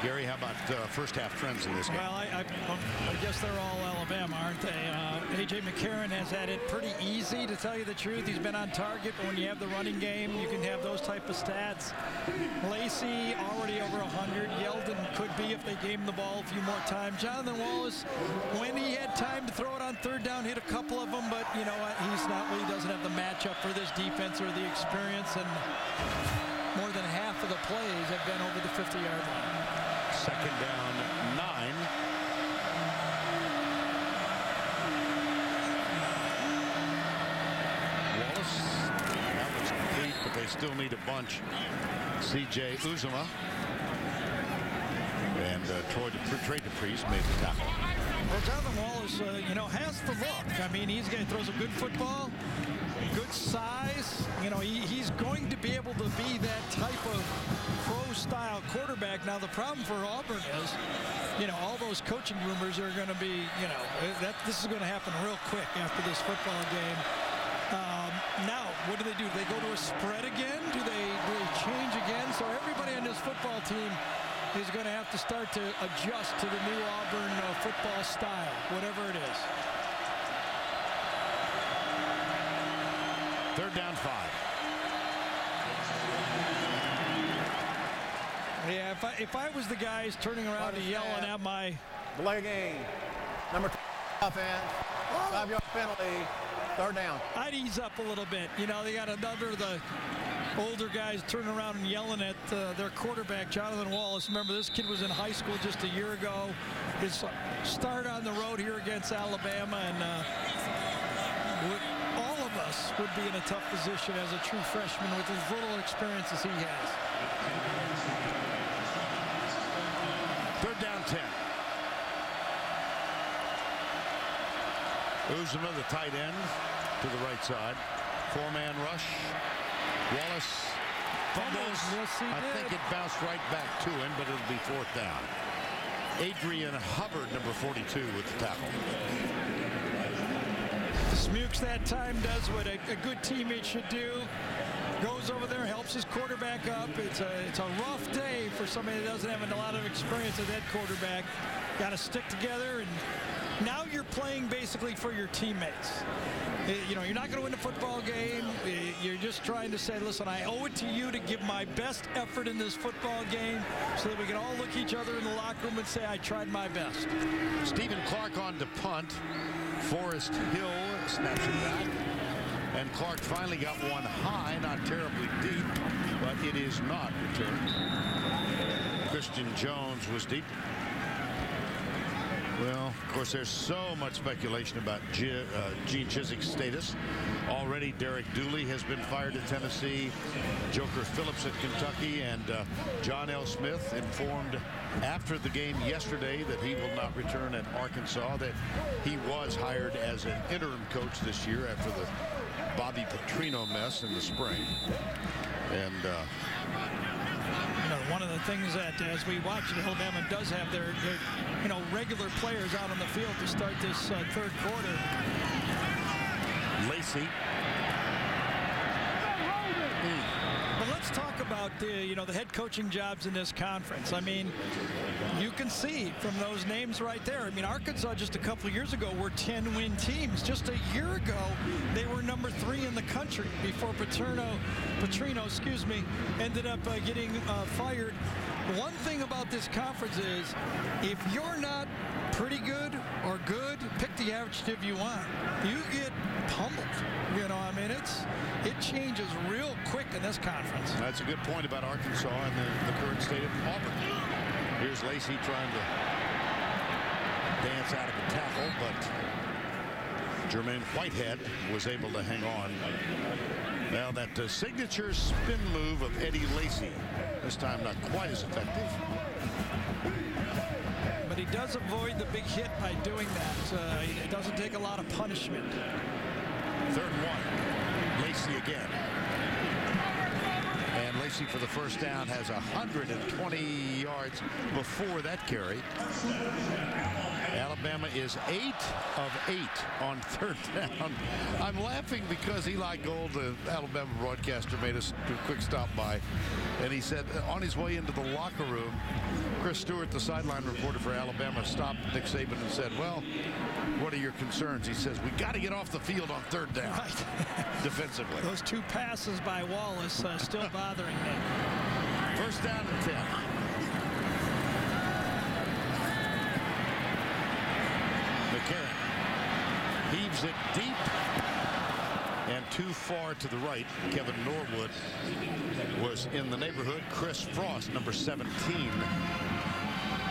Gary, how about first half trends in this game? Well, I guess they're all Alabama, aren't they? A.J. McCarron has had it pretty easy, to tell you the truth. He's been on target, but when you have the running game, you can have those type of stats. Lacey already over 100. Yeldon could be if they gave him the ball a few more times. Jonathan Wallace, when he had time to throw it on third down, hit a couple of them, but you know what? He doesn't have the matchup for this defense or the experience, and more than half of the plays have been over the 50-yard line. Second down, 9. Wallace, that was complete, but they still need a bunch. C.J. Uzuma and Trey DePriest made the tackle. Well, Jonathan Wallace, has the look. I mean, he throws a good football, good size. You know, he's going to be able to be that type of pro-style quarterback. Now, the problem for Auburn is, all those coaching rumors are going to be, this is going to happen real quick after this football game. Now, what do? Do they go to a spread again? Do they change again? So everybody on this football team is going to have to start to adjust to the new Auburn football style, whatever it is. Third down, 5. Yeah, if I was the guys turning around and yelling at my... Delay game. Number 2 offense. 5-yard penalty. 3rd down. I'd ease up a little bit. You know, they got another of the older guys turning around and yelling at their quarterback, Jonathan Wallace. Remember, this kid was in high school just a year ago. His start on the road here against Alabama, and all of us would be in a tough position as a true freshman with as little experience as he has. 3rd down 10. Uzomah, the tight end, to the right side. 4-man rush. Wallace fumbles. Yes, he did. I think it bounced right back to him, but it'll be 4th down. Adrian Hubbard, number 42, with the tackle. Smukes that time does what a good teammate should do. Goes over there, helps his quarterback up. It's a rough day for somebody that doesn't have a lot of experience as that quarterback. Got to stick together, and now you're playing basically for your teammates. You know, you're not going to win a football game. You're just trying to say, listen, I owe it to you to give my best effort in this football game so that we can all look each other in the locker room and say, I tried my best. Stephen Clark on to punt. Forrest Hill snaps it back. And Clark finally got one high, not terribly deep, but it is not returned. Christian Jones was deep. Well, of course, there's so much speculation about Gene Chiswick's status. Already, Derek Dooley has been fired at Tennessee. Joker Phillips at Kentucky, and John L. Smith informed after the game yesterday that he will not return at Arkansas, that he was hired as an interim coach this year after the Bobby Petrino mess in the spring. And one of the things that, as we watch, Alabama does have their regular players out on the field to start this 3rd quarter. Lacey. But let's talk about the head coaching jobs in this conference. I mean, you can see from those names right there. I mean, Arkansas just a couple of years ago were 10-win teams. Just a year ago, they were number 3 in the country before Petrino, ended up getting fired. One thing about this conference is, if you're not pretty good or good, pick the adjective you want. You get pummeled. You know, I mean, it changes real quick in this conference. That's a good point about Arkansas and the current state of Auburn. Here's Lacey trying to dance out of the tackle, but Jermaine Whitehead was able to hang on. Now that signature spin move of Eddie Lacy, this time not quite as effective. But he does avoid the big hit by doing that. It doesn't take a lot of punishment. 3rd and 1. Lacey again. And Lacey for the 1st down has 120 yards before that carry. Alabama is 8 of 8 on 3rd down. I'm laughing because Eli Gold, the Alabama broadcaster, made us do a quick stop by. And he said on his way into the locker room, Chris Stewart, the sideline reporter for Alabama, stopped Nick Saban and said, well, what are your concerns? He says, we got to get off the field on 3rd down. Right. Defensively. Those 2 passes by Wallace still bothering me. 1st down and 10. McCarron heaves it deep and too far to the right. Kevin Norwood was in the neighborhood. Chris Frost, number 17,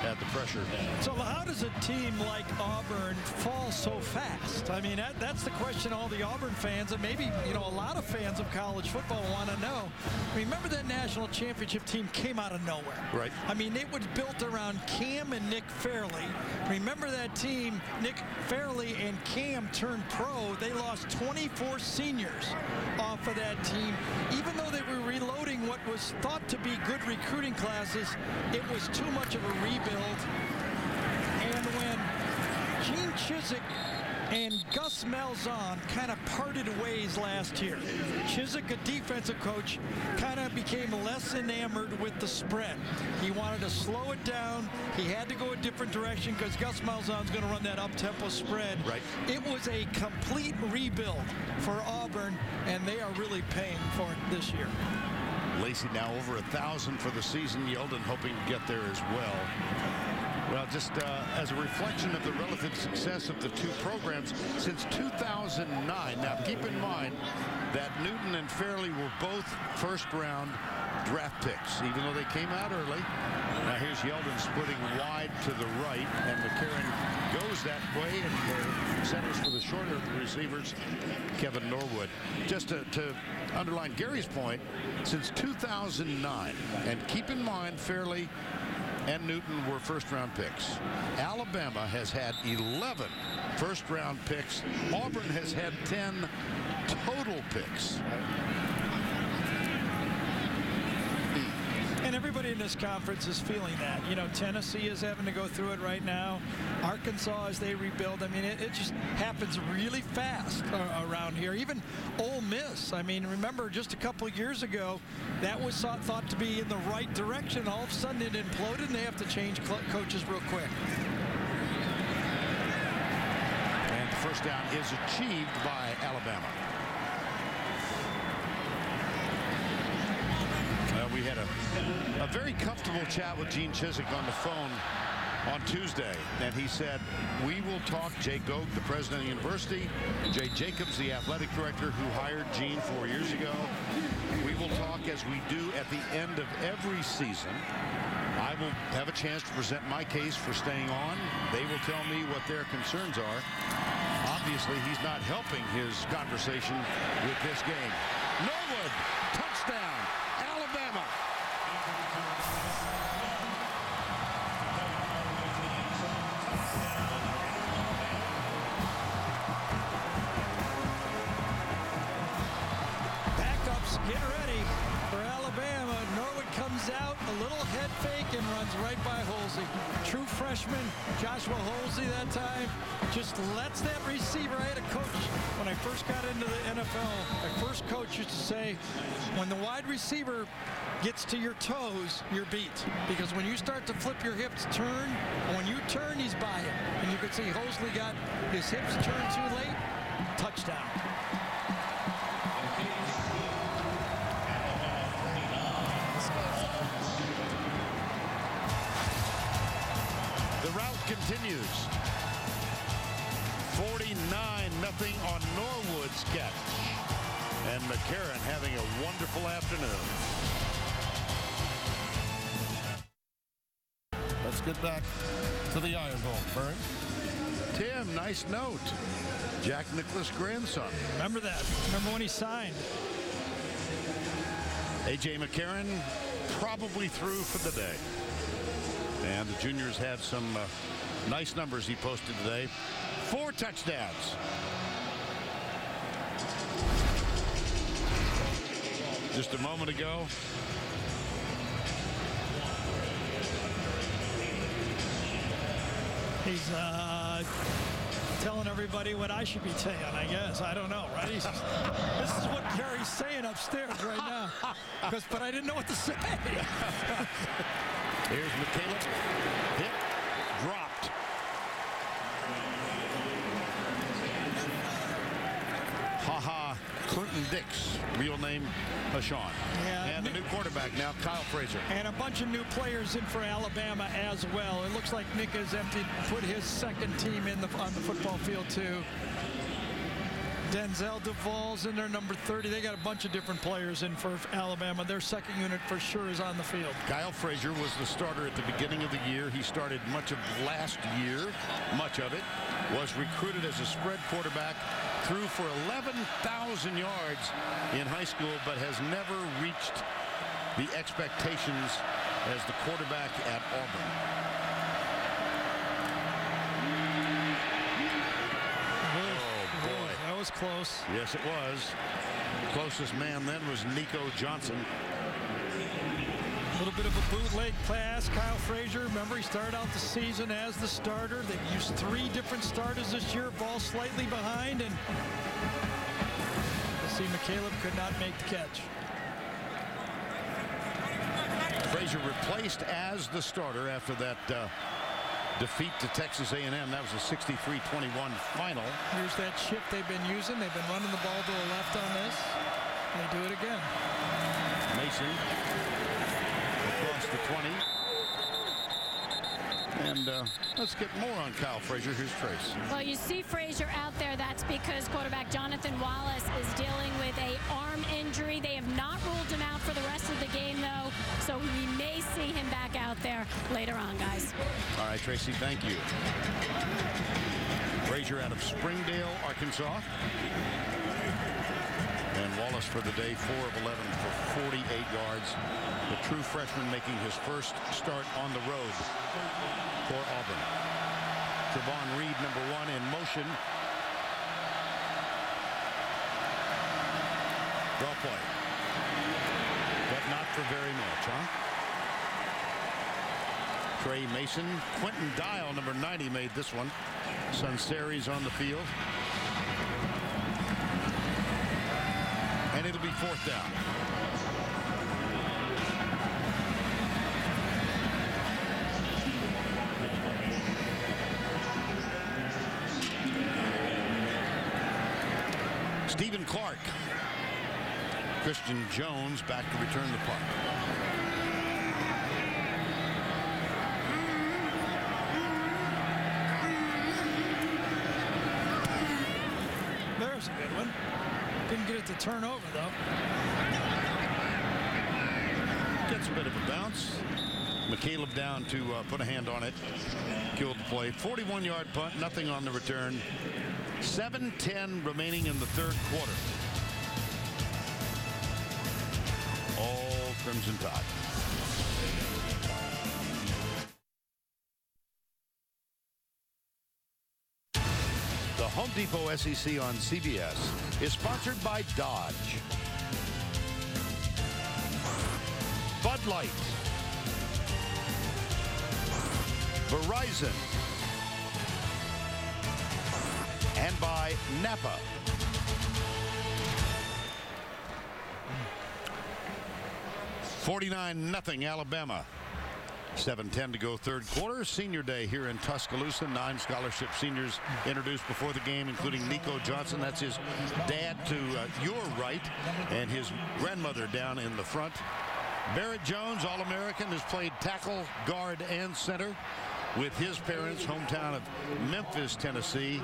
had the pressure. So how does a team like Auburn fall so fast? I mean, that's the question all the Auburn fans and maybe, a lot of fans of college football want to know. Remember that national championship team came out of nowhere. Right. I mean, it was built around Cam and Nick Fairley. Remember that team, Nick Fairley and Cam turned pro. They lost 24 seniors off of that team. Even though they were reloading what was thought to be good recruiting classes, it was too much of a rebuild. And when Gene Chiswick and Gus Malzahn kind of parted ways last year, Chiswick, a defensive coach, kind of became less enamored with the spread. He wanted to slow it down. He had to go a different direction because Gus Malzahn's going to run that up-tempo spread. Right. It was a complete rebuild for Auburn, and they are really paying for it this year. Lacey now over 1,000 for the season. Yeldon hoping to get there as well. Well, just as a reflection of the relative success of the two programs since 2009. Now, keep in mind that Newton and Fairleigh were both first-round draft picks, even though they came out early. Now, here's Yeldon splitting wide to the right, and McCarron goes that way, and centers for the shorter of the receivers, Kevin Norwood. Just to underline Gary's point, since 2009, and keep in mind Fairleigh and Newton were first-round picks. Alabama has had 11 first-round picks. Auburn has had 10 total picks. And everybody in this conference is feeling that. You know, Tennessee is having to go through it right now. Arkansas, as they rebuild, I mean, it just happens really fast around here. Even Ole Miss, I mean, remember just a couple of years ago, that was thought to be in the right direction. All of a sudden it imploded, and they have to change coaches real quick. And the first down is achieved by Alabama. We had a very comfortable chat with Gene Chizik on the phone on Tuesday, and he said, we will talk. Jay Gogue, the president of the university, Jay Jacobs, the athletic director who hired Gene 4 years ago. We will talk as we do at the end of every season. I will have a chance to present my case for staying on. They will tell me what their concerns are. Obviously, he's not helping his conversation with this game. Norwood, touchdown, Alabama. Backups, get ready for Alabama. Norwood comes out, a little head fake, and runs right by Holsey. True freshman Joshua Holsey that time just lets that receiver. I had a coach when I first got into the NFL. My first coach used to say, when the wide receiver gets to your toes, you're beat. Because when you start to flip your hips, turn, and when you turn, he's by it. And you can see Holsey got his hips turned too late. Touchdown. The route continues. 49-0 on Norwood's catch. And McCarron having a wonderful afternoon. Let's get back to the Iron Bowl. Vern? Tim, nice note. Jack Nicklaus' grandson. Remember that. Remember when he signed. A.J. McCarron probably through for the day. And the juniors had some nice numbers he posted today. 4 touchdowns. Just a moment ago. He's telling everybody what I should be saying, I guess. I don't know, right? This is what Gary's saying upstairs right now. But I didn't know what to say. Here's McCaleb. Hit. Dropped. Ha-ha. Clinton Dix. Real name, Hashawn. Yeah, and the new quarterback now, Kyle Frazier. And a bunch of new players in for Alabama as well. It looks like Nick has put his second team in on the football field, too. Denzel Duvall's in there, number 30. They got a bunch of different players in for Alabama. Their second unit for sure is on the field. Kyle Frazier was the starter at the beginning of the year. He started much of last year, much of it. Was recruited as a spread quarterback. Threw for 11,000 yards in high school, but has never reached the expectations as the quarterback at Auburn. Was close. Yes, it was. Closest man then was Nico Johnson. A little bit of a bootleg pass. Kyle Frazier, remember, he started out the season as the starter. They've used 3 different starters this year. Ball slightly behind, and you see McCaleb could not make the catch. Frazier replaced as the starter after that defeat to Texas A&M. That was a 63-21 final. Here's that shift they've been using. They've been running the ball to the left on this. They do it again. May Mason across the 20. And let's get more on Kyle Frazier. Here's Trace. Well, you see Frazier out there. That's because quarterback Jonathan Wallace is dealing with an arm injury. They have not ruled him out for the rest of the game, though, so we may see him back out there later on, guys. All right, Tracy, thank you. Frazier out of Springdale, Arkansas. And Wallace for the day, 4 of 11 for 48 yards. The true freshman making his first start on the road for Auburn. Trevon Reed, number 1, in motion. Draw play. But not for very much, huh? Trey Mason. Quentin Dial, number 90, made this one. Sunseri's on the field. And it'll be 4th down. Stephen Clark. Christian Jones back to return the punt. There's a good one. Didn't get it to turn over, though. Gets a bit of a bounce. McCaleb down to put a hand on it. Killed the play. 41-yard punt. Nothing on the return. 7:10 remaining in the 3rd quarter. All Crimson Tide. The Home Depot SEC on CBS is sponsored by Dodge, Bud Light, Verizon, and by Napa. $49-0 Alabama. 7:10 to go, 3rd quarter. Senior day here in Tuscaloosa. 9 scholarship seniors introduced before the game, including Nico Johnson. That's his dad to your right, and his grandmother down in the front. Barrett Jones, All-American, has played tackle, guard, and center with his parents, hometown of Memphis, Tennessee.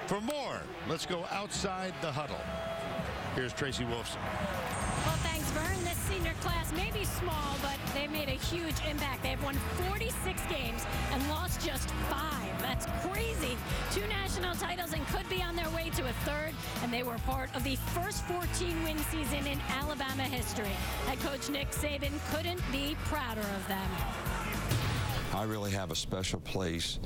For more, let's go outside the huddle. Here's Tracy Wolfson. Well, thanks, Vern. This senior class may be small, but they've made a huge impact. They've won 46 games and lost just 5. That's crazy. 2 national titles and could be on their way to a 3rd, and they were part of the first 14-win season in Alabama history. Head coach Nick Saban couldn't be prouder of them. I really have a special place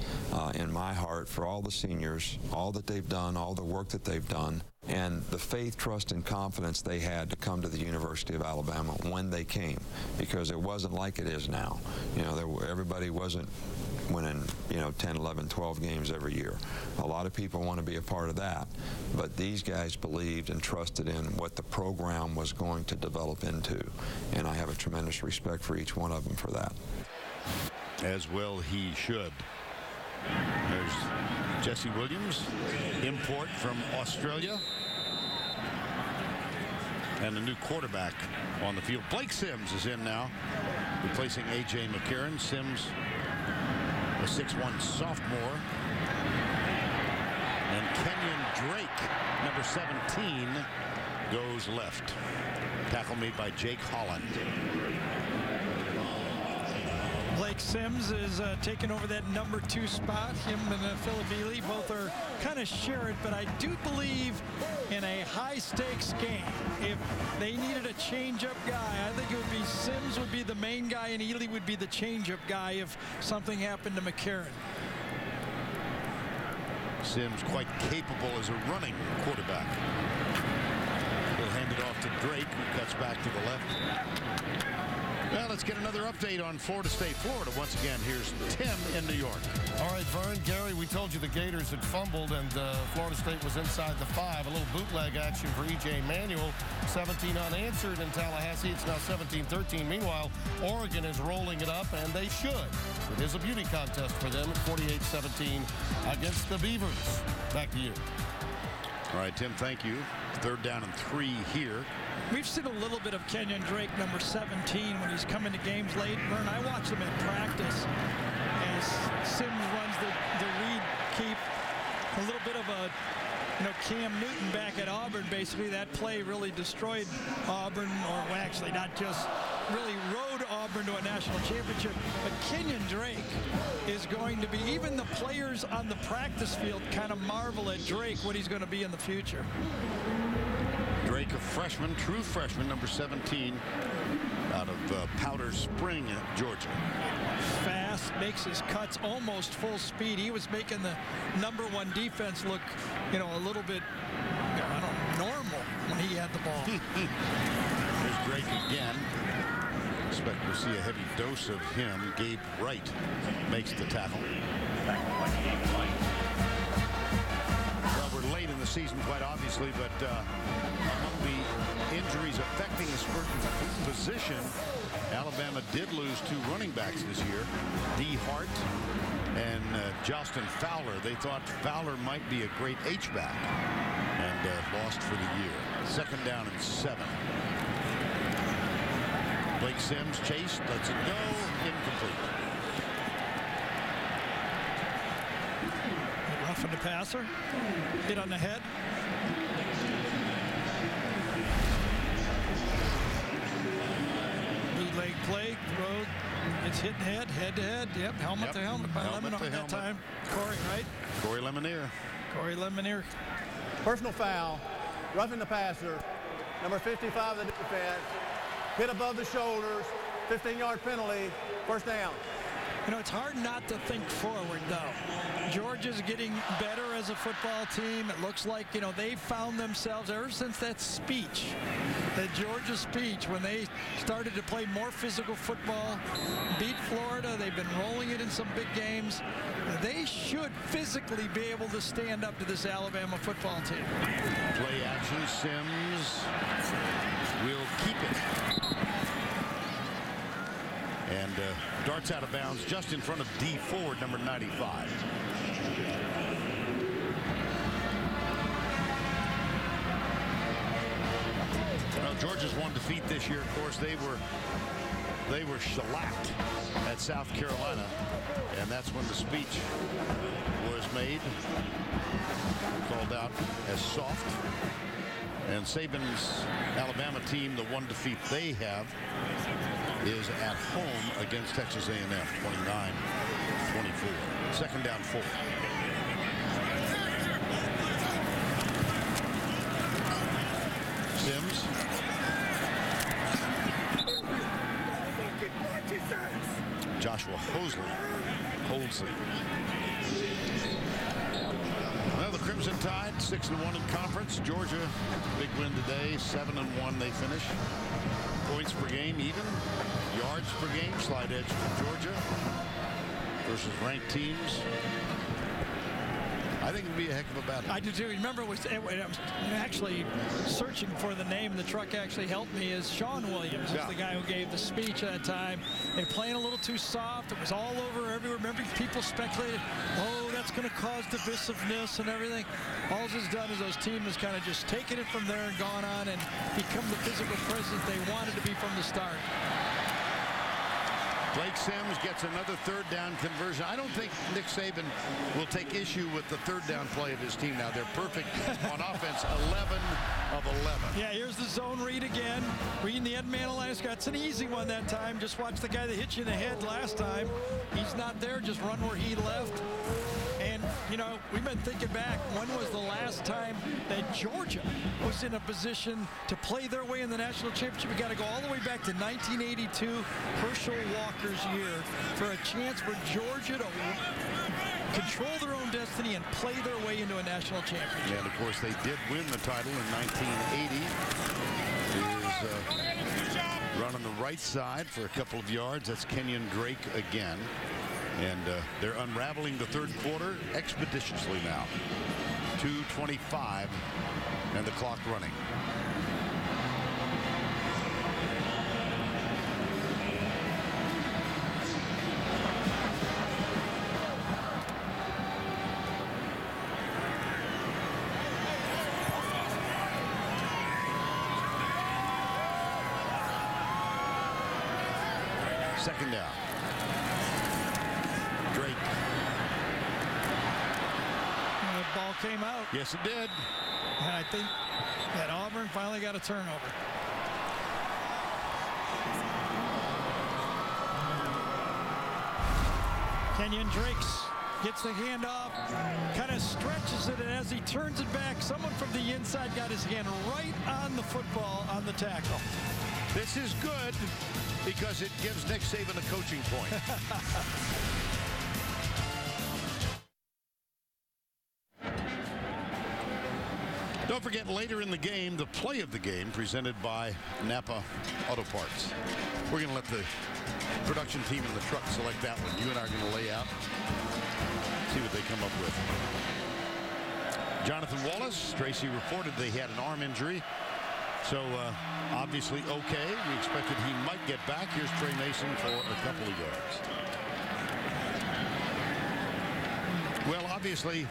in my heart for all the seniors, all that they've done, all the work that they've done, and the faith, trust, and confidence they had to come to the University of Alabama when they came, because it wasn't like it is now. You know, everybody wasn't winning, 10, 11, 12 games every year. A lot of people want to be a part of that, but these guys believed and trusted in what the program was going to develop into, and I have a tremendous respect for each one of them for that. As well he should. There's Jesse Williams, import from Australia. And a new quarterback on the field. Blake Sims is in now, replacing A.J. McCarron. Sims, a 6'1 sophomore. And Kenyon Drake, number 17, goes left. Tackle made by Jake Holland. Blake Sims is taking over that number 2 spot. Him and Filipili both are kind of share it, but I do believe in a high-stakes game, if they needed a change-up guy, I think it would be Sims would be the main guy and Ely would be the change-up guy if something happened to McCarron. Sims quite capable as a running quarterback. He'll hand it off to Drake, who cuts back to the left. Well, let's get another update on Florida State, Florida. Once again, here's Tim in New York. All right, Vern, Gary, we told you the Gators had fumbled and Florida State was inside the 5. A little bootleg action for E.J. Manuel. 17 unanswered in Tallahassee. It's now 17-13. Meanwhile, Oregon is rolling it up, and they should. It is a beauty contest for them at 48-17 against the Beavers. Back to you. All right, Tim, thank you. 3rd down and 3 here. We've seen a little bit of Kenyon Drake, number 17, when he's come into games late. Vern, I watched him in practice as Sims runs the read keep. A little bit of a, Cam Newton back at Auburn. Basically, that play really destroyed Auburn, or well, actually not just really rode Auburn to a national championship. But Kenyon Drake is going to be, even the players on the practice field kind of marvel at Drake, what he's going to be in the future. Drake, a freshman, true freshman, number 17, out of Powder Spring, Georgia. Fast, makes his cuts almost full speed. He was making the number 1 defense look, a little bit, normal when he had the ball. There's Drake again. Expect we'll see a heavy dose of him. Gabe Wright makes the tackle. Well, we're late in the season, quite obviously, but among the injuries affecting a certain position, Alabama did lose 2 running backs this year, D. Hart and Justin Fowler. They thought Fowler might be a great H-back, and lost for the year. 2nd down and 7. Blake Sims chased, lets it go, incomplete. Roughing the passer, hit on the head. Bootleg play, throw, it's hitting head to head. Yep, helmet to helmet by Lemon that time. Corey, right? Corey Lemonier. Corey Lemonier. Personal foul, roughing the passer, number 55 of the defense. Hit above the shoulders, 15-yard penalty, 1st down. It's hard not to think forward, though. Georgia's getting better as a football team. It looks like, they found themselves ever since that speech, that Georgia speech, when they started to play more physical football, beat Florida. They've been rolling it in some big games. They should physically be able to stand up to this Alabama football team. Play action, Sims will keep it. And darts out of bounds just in front of D. Ford, number 95. Well, Georgia's one defeat this year. Of course, they were shellacked at South Carolina, and that's when the speech was made, called out as soft. And Saban's Alabama team, the one defeat they have is at home against Texas A&M, 29-24. 2nd down 4. Sims. Joshua Holsley. Well, the Crimson Tide, 6-1 in conference. Georgia, big win today, 7-1 they finish. Points per game even. Yards per game, slight edge for Georgia versus ranked teams. I think it'd be a heck of a battle. I do too. Remember, I was actually searching for the name. The truck actually helped me. Is Sean Williams, is the guy who gave the speech at that time. They're playing a little too soft. It was all over everywhere. Remember, people speculated, oh, that's going to cause divisiveness and everything. All it's done is those teams kind of just taken it from there and gone on and become the physical presence they wanted to be from the start. Blake Sims gets another 3rd down conversion. I don't think Nick Saban will take issue with the 3rd down play of his team now. They're perfect on offense, 11 of 11. Yeah, here's the zone read again. Reading the Ed Manalize. That's an easy one that time. Just watch the guy that hit you in the head last time. He's not there. Just run where he left. And, we've been thinking back. When was the last time that Georgia was in a position to play their way in the national championship? We got to go all the way back to 1982, Herschel Walker's year, for a chance for Georgia to control their own destiny and play their way into a national championship. And, of course, they did win the title in 1980. Run on the right side for a couple of yards. That's Kenyon Drake again. And they're unraveling the 3rd quarter expeditiously now. 2:25 and the clock running. Second down. Drake. And the ball came out. Yes, it did. And I think that Auburn finally got a turnover. Kenyon Drakes gets the handoff, kind of stretches it, and as he turns it back, someone from the inside got his hand right on the football on the tackle. This is good because it gives Nick Saban a coaching point. Don't forget, later in the game, the play of the game presented by Napa Auto Parts. We're going to let the production team in the truck select that one. You and I are going to lay out, see what they come up with. Jonathan Wallace, Tracy reported they had an arm injury. So obviously okay. We expected he might get back. Here's Trey Mason for a couple of yards. Well, obviously,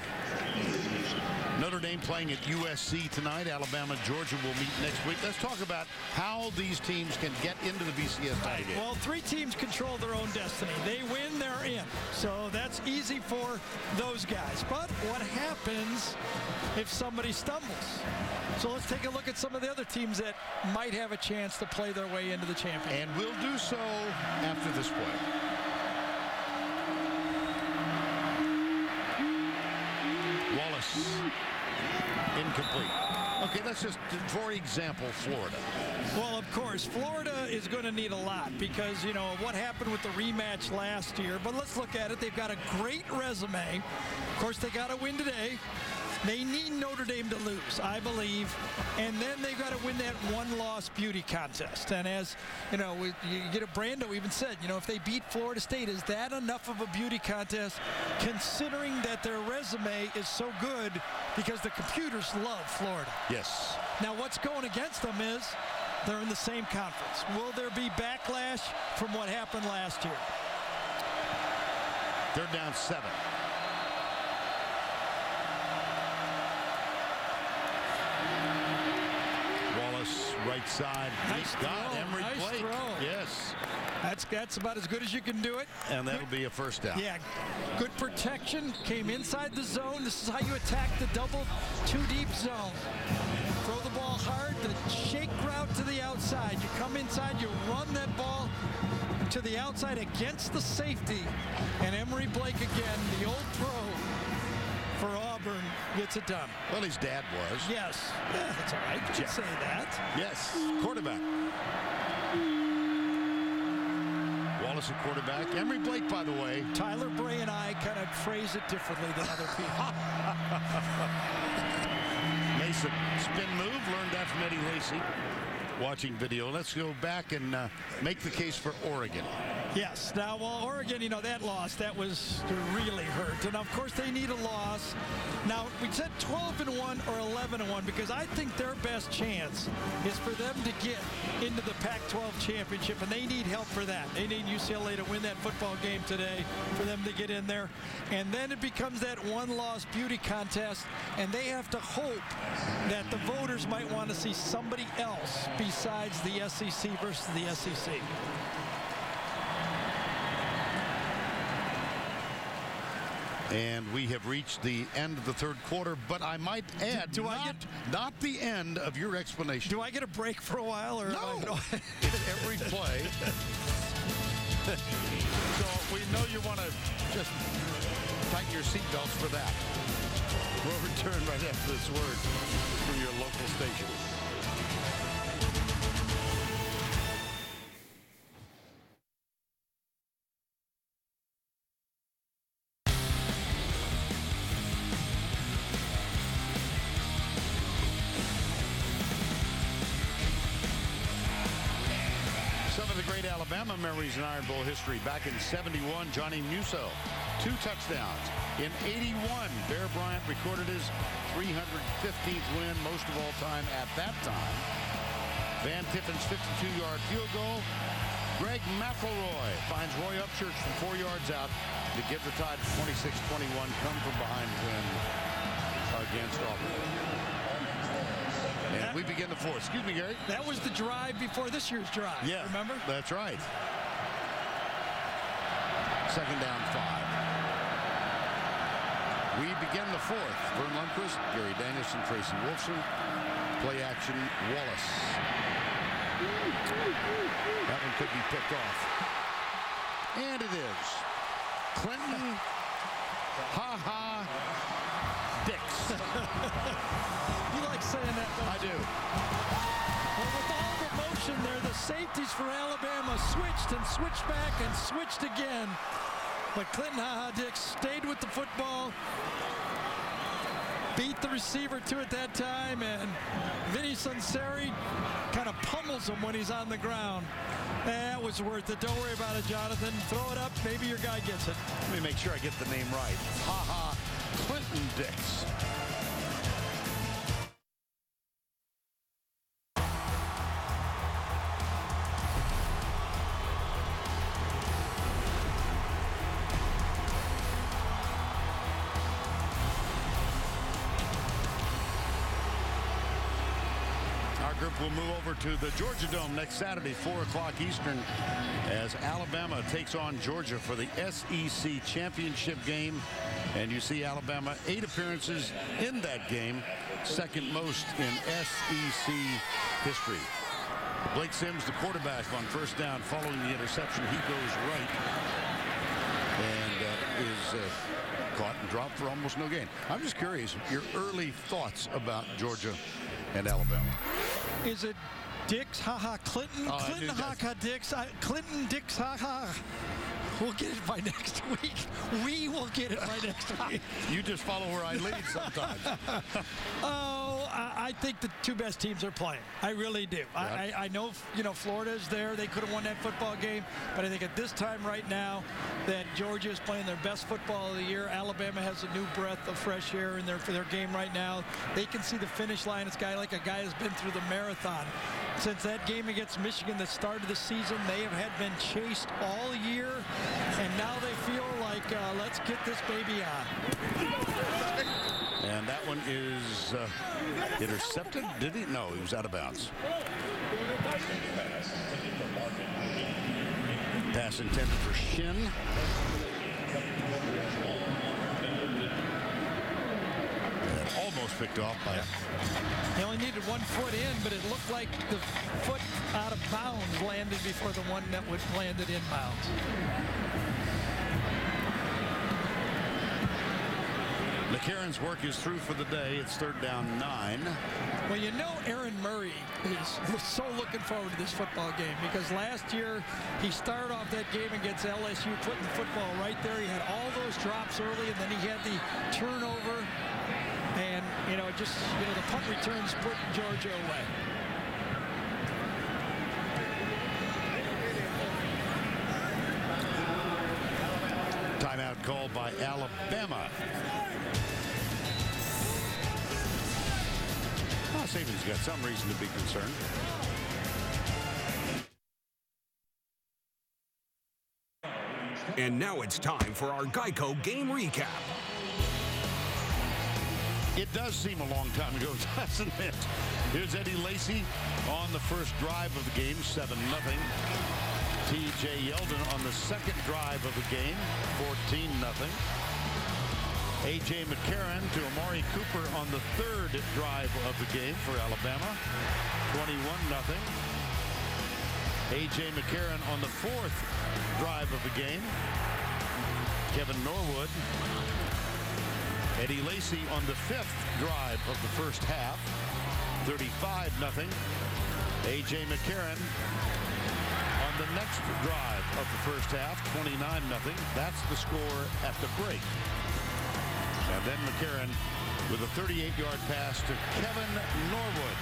Notre Dame playing at USC tonight. Alabama, Georgia will meet next week. Let's talk about how these teams can get into the BCS title game. Well, three teams control their own destiny. They win, they're in. So that's easy for those guys. But what happens if somebody stumbles? So let's take a look at some of the other teams that might have a chance to play their way into the championship. And we'll do so after this play. Wallace, incomplete. Okay, let's just, for example, Florida. Well, of course, Florida is going to need a lot because, you know, what happened with the rematch last year. But let's look at it. They've got a great resume. Of course, they got to win today. They need Notre Dame to lose, I believe, and then they've got to win that one-loss beauty contest. And as, you know, you get a Brando even said, you know, if they beat Florida State, is that enough of a beauty contest considering that their resume is so good because the computers love Florida? Yes. Now, what's going against them is they're in the same conference. Will there be backlash from what happened last year? They're down 7. Right side. Nice God, Emery nice Blake. Throw. Yes. That's about as good as you can do it. And that'll be a first down. Yeah. Good protection. Came inside the zone. This is how you attack the double too deep zone. Throw the ball hard. The shake route to the outside. You come inside. You run that ball to the outside against the safety. And Emery Blake again, the old pro for Auburn, gets it done. Well, his dad was. Yes. Yeah, that's all right. You can say that. Yes. Quarterback. Wallace a quarterback. Emery Blake, by the way. Tyler Bray and I kind of phrase it differently than other people. Mason, spin move. Learned that from Eddie Lacy. Watching video. Let's go back and make the case for Oregon. Yes. Now, well, Oregon, you know, that loss, that was really hurt. And, of course, they need a loss. Now, we said 12-1 or 11-1 because I think their best chance is for them to get into the Pac-12 championship, and they need help for that. They need UCLA to win that football game today for them to get in there. And then it becomes that one-loss beauty contest, and they have to hope that the voters might want to see somebody else besides the SEC versus the SEC. And we have reached the end of the third quarter, but I might add, not the end of your explanation. Do I get a break for a while? Or no. It's every play. So we know you want to just tighten your seatbelts for that. We'll return right after this word from your local station. Alabama memories in Iron Bowl history. Back in '71, Johnny Musso, 2 touchdowns. In '81, Bear Bryant recorded his 315th win, most of all time at that time. Van Tiffin's 52-yard field goal. Greg McElroy finds Roy Upchurch from 4 yards out to give the Tide 26-21 come from behind win against Auburn. And we begin the fourth. Excuse me, Gary. That was the drive before this year's drive. Yeah, remember? That's right. Second down 5. We begin the fourth. Vern Lundquist, Gary Danielson, Tracy Wolfson. Play action, Wallace. That one could be picked off. And it is. Clinton Ha-ha Dix. You like saying that, don't I do. Well, with all the motion there, the safeties for Alabama switched and switched back and switched again. But Clinton Ha-ha Dix stayed with the football, beat the receiver to it that time, and Vinny Sunseri kind of pummels him when he's on the ground. That was worth it. Don't worry about it, Jonathan. Throw it up. Maybe your guy gets it. Let me make sure I get the name right. Ha-ha Clinton Dix. We'll move over to the Georgia Dome next Saturday, 4 o'clock Eastern, as Alabama takes on Georgia for the SEC championship game. And you see Alabama 8 appearances in that game, second most in SEC history. Blake Sims, the quarterback, on first down following the interception. He goes right and is caught and dropped for almost no gain. I'm just curious, your early thoughts about Georgia and Alabama. Is it Dix, Ha-ha, Clinton? Clinton, Ha-ha, Dix. Clinton, Dix, Ha-ha. We'll get it by next week. We will get it by next week. You just follow where I lead sometimes. I think the two best teams are playing. I really do. Yeah. I know, Florida's there. They could have won that football game. But I think at this time right now that Georgia is playing their best football of the year. Alabama has a new breath of fresh air in for their game right now. They can see the finish line. It's like a guy who's been through the marathon. Since that game against Michigan that started the season, they have been chased all year. And now they feel like, let's get this baby on. And that one is intercepted. Did he? No, he was out of bounds. Pass intended for Shin. And almost picked off by. He only needed 1 foot in, but it looked like the foot out of bounds landed before the one that landed inbounds. McCarron's work is through for the day. It's third down 9. Well, Aaron Murray was so looking forward to this football game because last year he started off that game against LSU putting the football right there. He had all those drops early, and then he had the turnover. And, the punt returns put Georgia away. Timeout called by Alabama. Saban's got some reason to be concerned. And now it's time for our Geico game recap. It does seem a long time ago, doesn't it? Here's Eddie Lacy on the first drive of the game, 7-0. T.J. Yeldon on the second drive of the game, 14-0. A.J. McCarron to Amari Cooper on the third drive of the game for Alabama, 21-0. A.J. McCarron on the fourth drive of the game. Kevin Norwood. Eddie Lacy on the fifth drive of the first half, 35-0. A.J. McCarron on the next drive of the first half, 29-0. That's the score at the break. And then McCarron with a 38-yard pass to Kevin Norwood.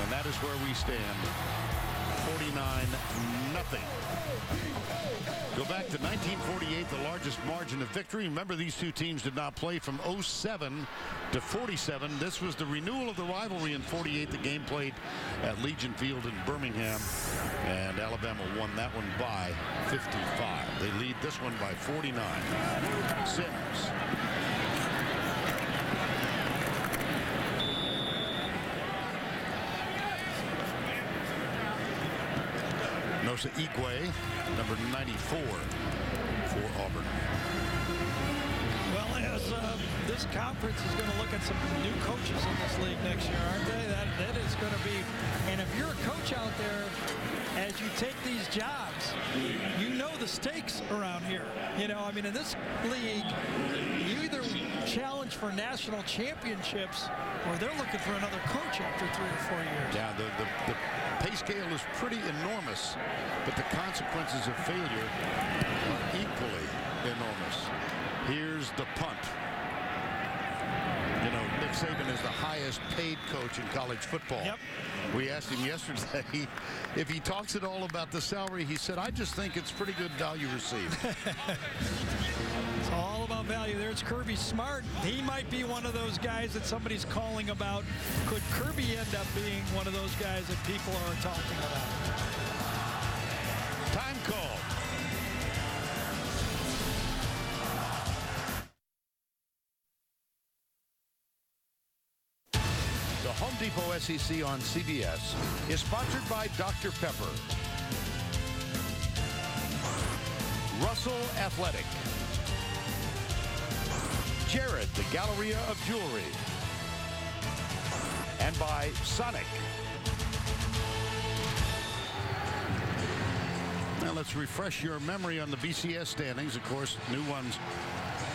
And that is where we stand, 49-0. Go back to 1948, the largest margin of victory. Remember, these two teams did not play from 07 to 47. This was the renewal of the rivalry in 48. The game played at Legion Field in Birmingham, and Alabama won that one by 55. They lead this one by 49. Sims. No Osa Igwe, number 94 for Auburn. Well, as this conference is going to look at some new coaches in this league next year, aren't they? That is going to be, and if you're a coach out there, as you take these jobs, you know the stakes around here. You know, I mean, in this league, you either challenge for national championships or they're looking for another coach after 3 or 4 years. Yeah, the pay scale is pretty enormous, but the consequences of failure are equally enormous. Here's the punt. You know, Nick Saban is the highest paid coach in college football. Yep. We asked him yesterday if he talks at all about the salary. He said, I just think it's pretty good value received. It's all about value. There's Kirby Smart. He might be one of those guys that somebody's calling about. Could Kirby end up being one of those guys that people are talking about? Time call. The Home Depot SEC on CBS is sponsored by Dr. Pepper, Russell Athletic, Jared, the Galleria of Jewelry, and by Sonic. Now let's refresh your memory on the BCS standings. Of course, new ones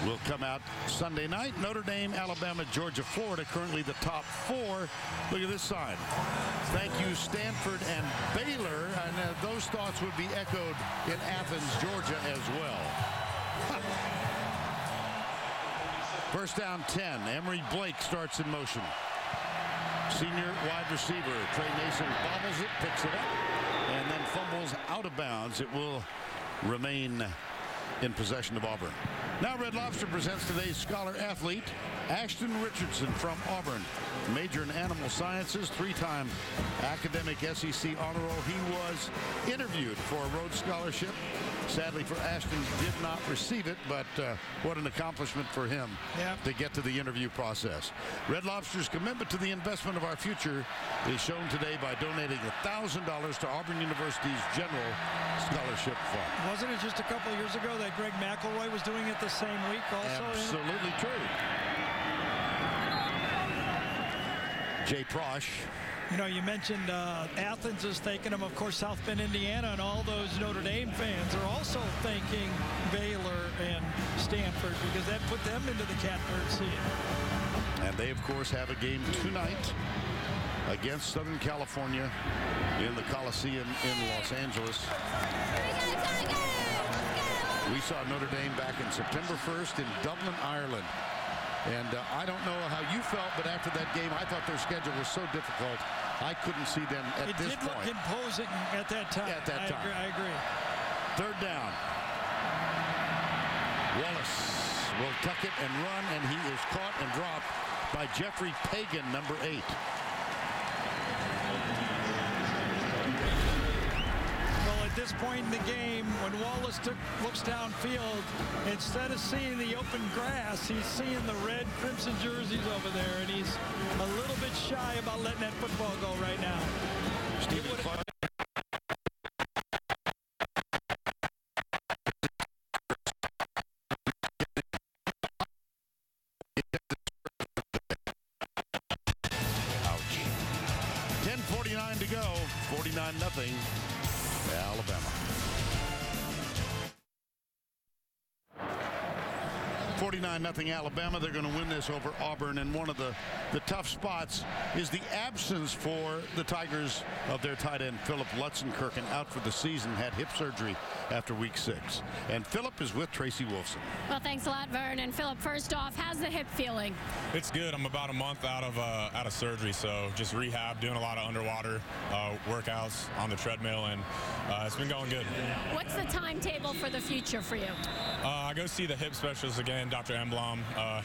will come out Sunday night. Notre Dame, Alabama, Georgia, Florida, currently the top 4. Look at this sign. Thank you, Stanford and Baylor. And those thoughts would be echoed in Athens, Georgia as well. First down 10. Emory Blake starts in motion. Senior wide receiver Trey Nason bobbles it, picks it up, and then fumbles out of bounds. It will remain in possession of Auburn. Now Red Lobster presents today's scholar athlete, Ashton Richardson from Auburn. Major in animal sciences, 3-time academic SEC honor roll. He was interviewed for a Rhodes Scholarship. Sadly for Ashton, did not receive it, but what an accomplishment for him to get to the interview process. Red Lobster's commitment to the investment of our future is shown today by donating $1,000 to Auburn University's General Scholarship Fund. Wasn't it just a couple of years ago that Greg McElroy was doing it the same week also? Absolutely true. Jay Prosh. You know, you mentioned Athens is thanking him. Of course, South Bend, Indiana, and all those Notre Dame fans are also thanking Baylor and Stanford because that put them into the catbird seat. And they, of course, have a game tonight against Southern California in the Coliseum in Los Angeles. We saw Notre Dame back in September 1st in Dublin, Ireland. And I don't know how you felt, but after that game, I thought their schedule was so difficult, I couldn't see them at this point. It did look imposing at that time. I agree. Third down. Wallace will tuck it and run, and he is caught and dropped by Jeffrey Pagan, number 8. At this point in the game, when Wallace looks downfield, instead of seeing the open grass, he's seeing the red crimson jerseys over there, and he's a little bit shy about letting that football go right now. Stephen Clark. Ouch. 10:49 to go. 49-0. Alabama. 49-0 Alabama. They're going to win this over Auburn, and one of the tough spots is the absence for the Tigers of their tight end Philip Lutzenkirchen, out for the season, had hip surgery after week 6. And Philip is with Tracy Wolfson. Well, thanks a lot, Vern. And Philip, first off, how's the hip feeling? It's good. I'm about a month out of surgery, so just rehab, doing a lot of underwater workouts on the treadmill, and it's been going good. What's the timetable for the future for you? I go see the hip specialist again, Dr. Emblom,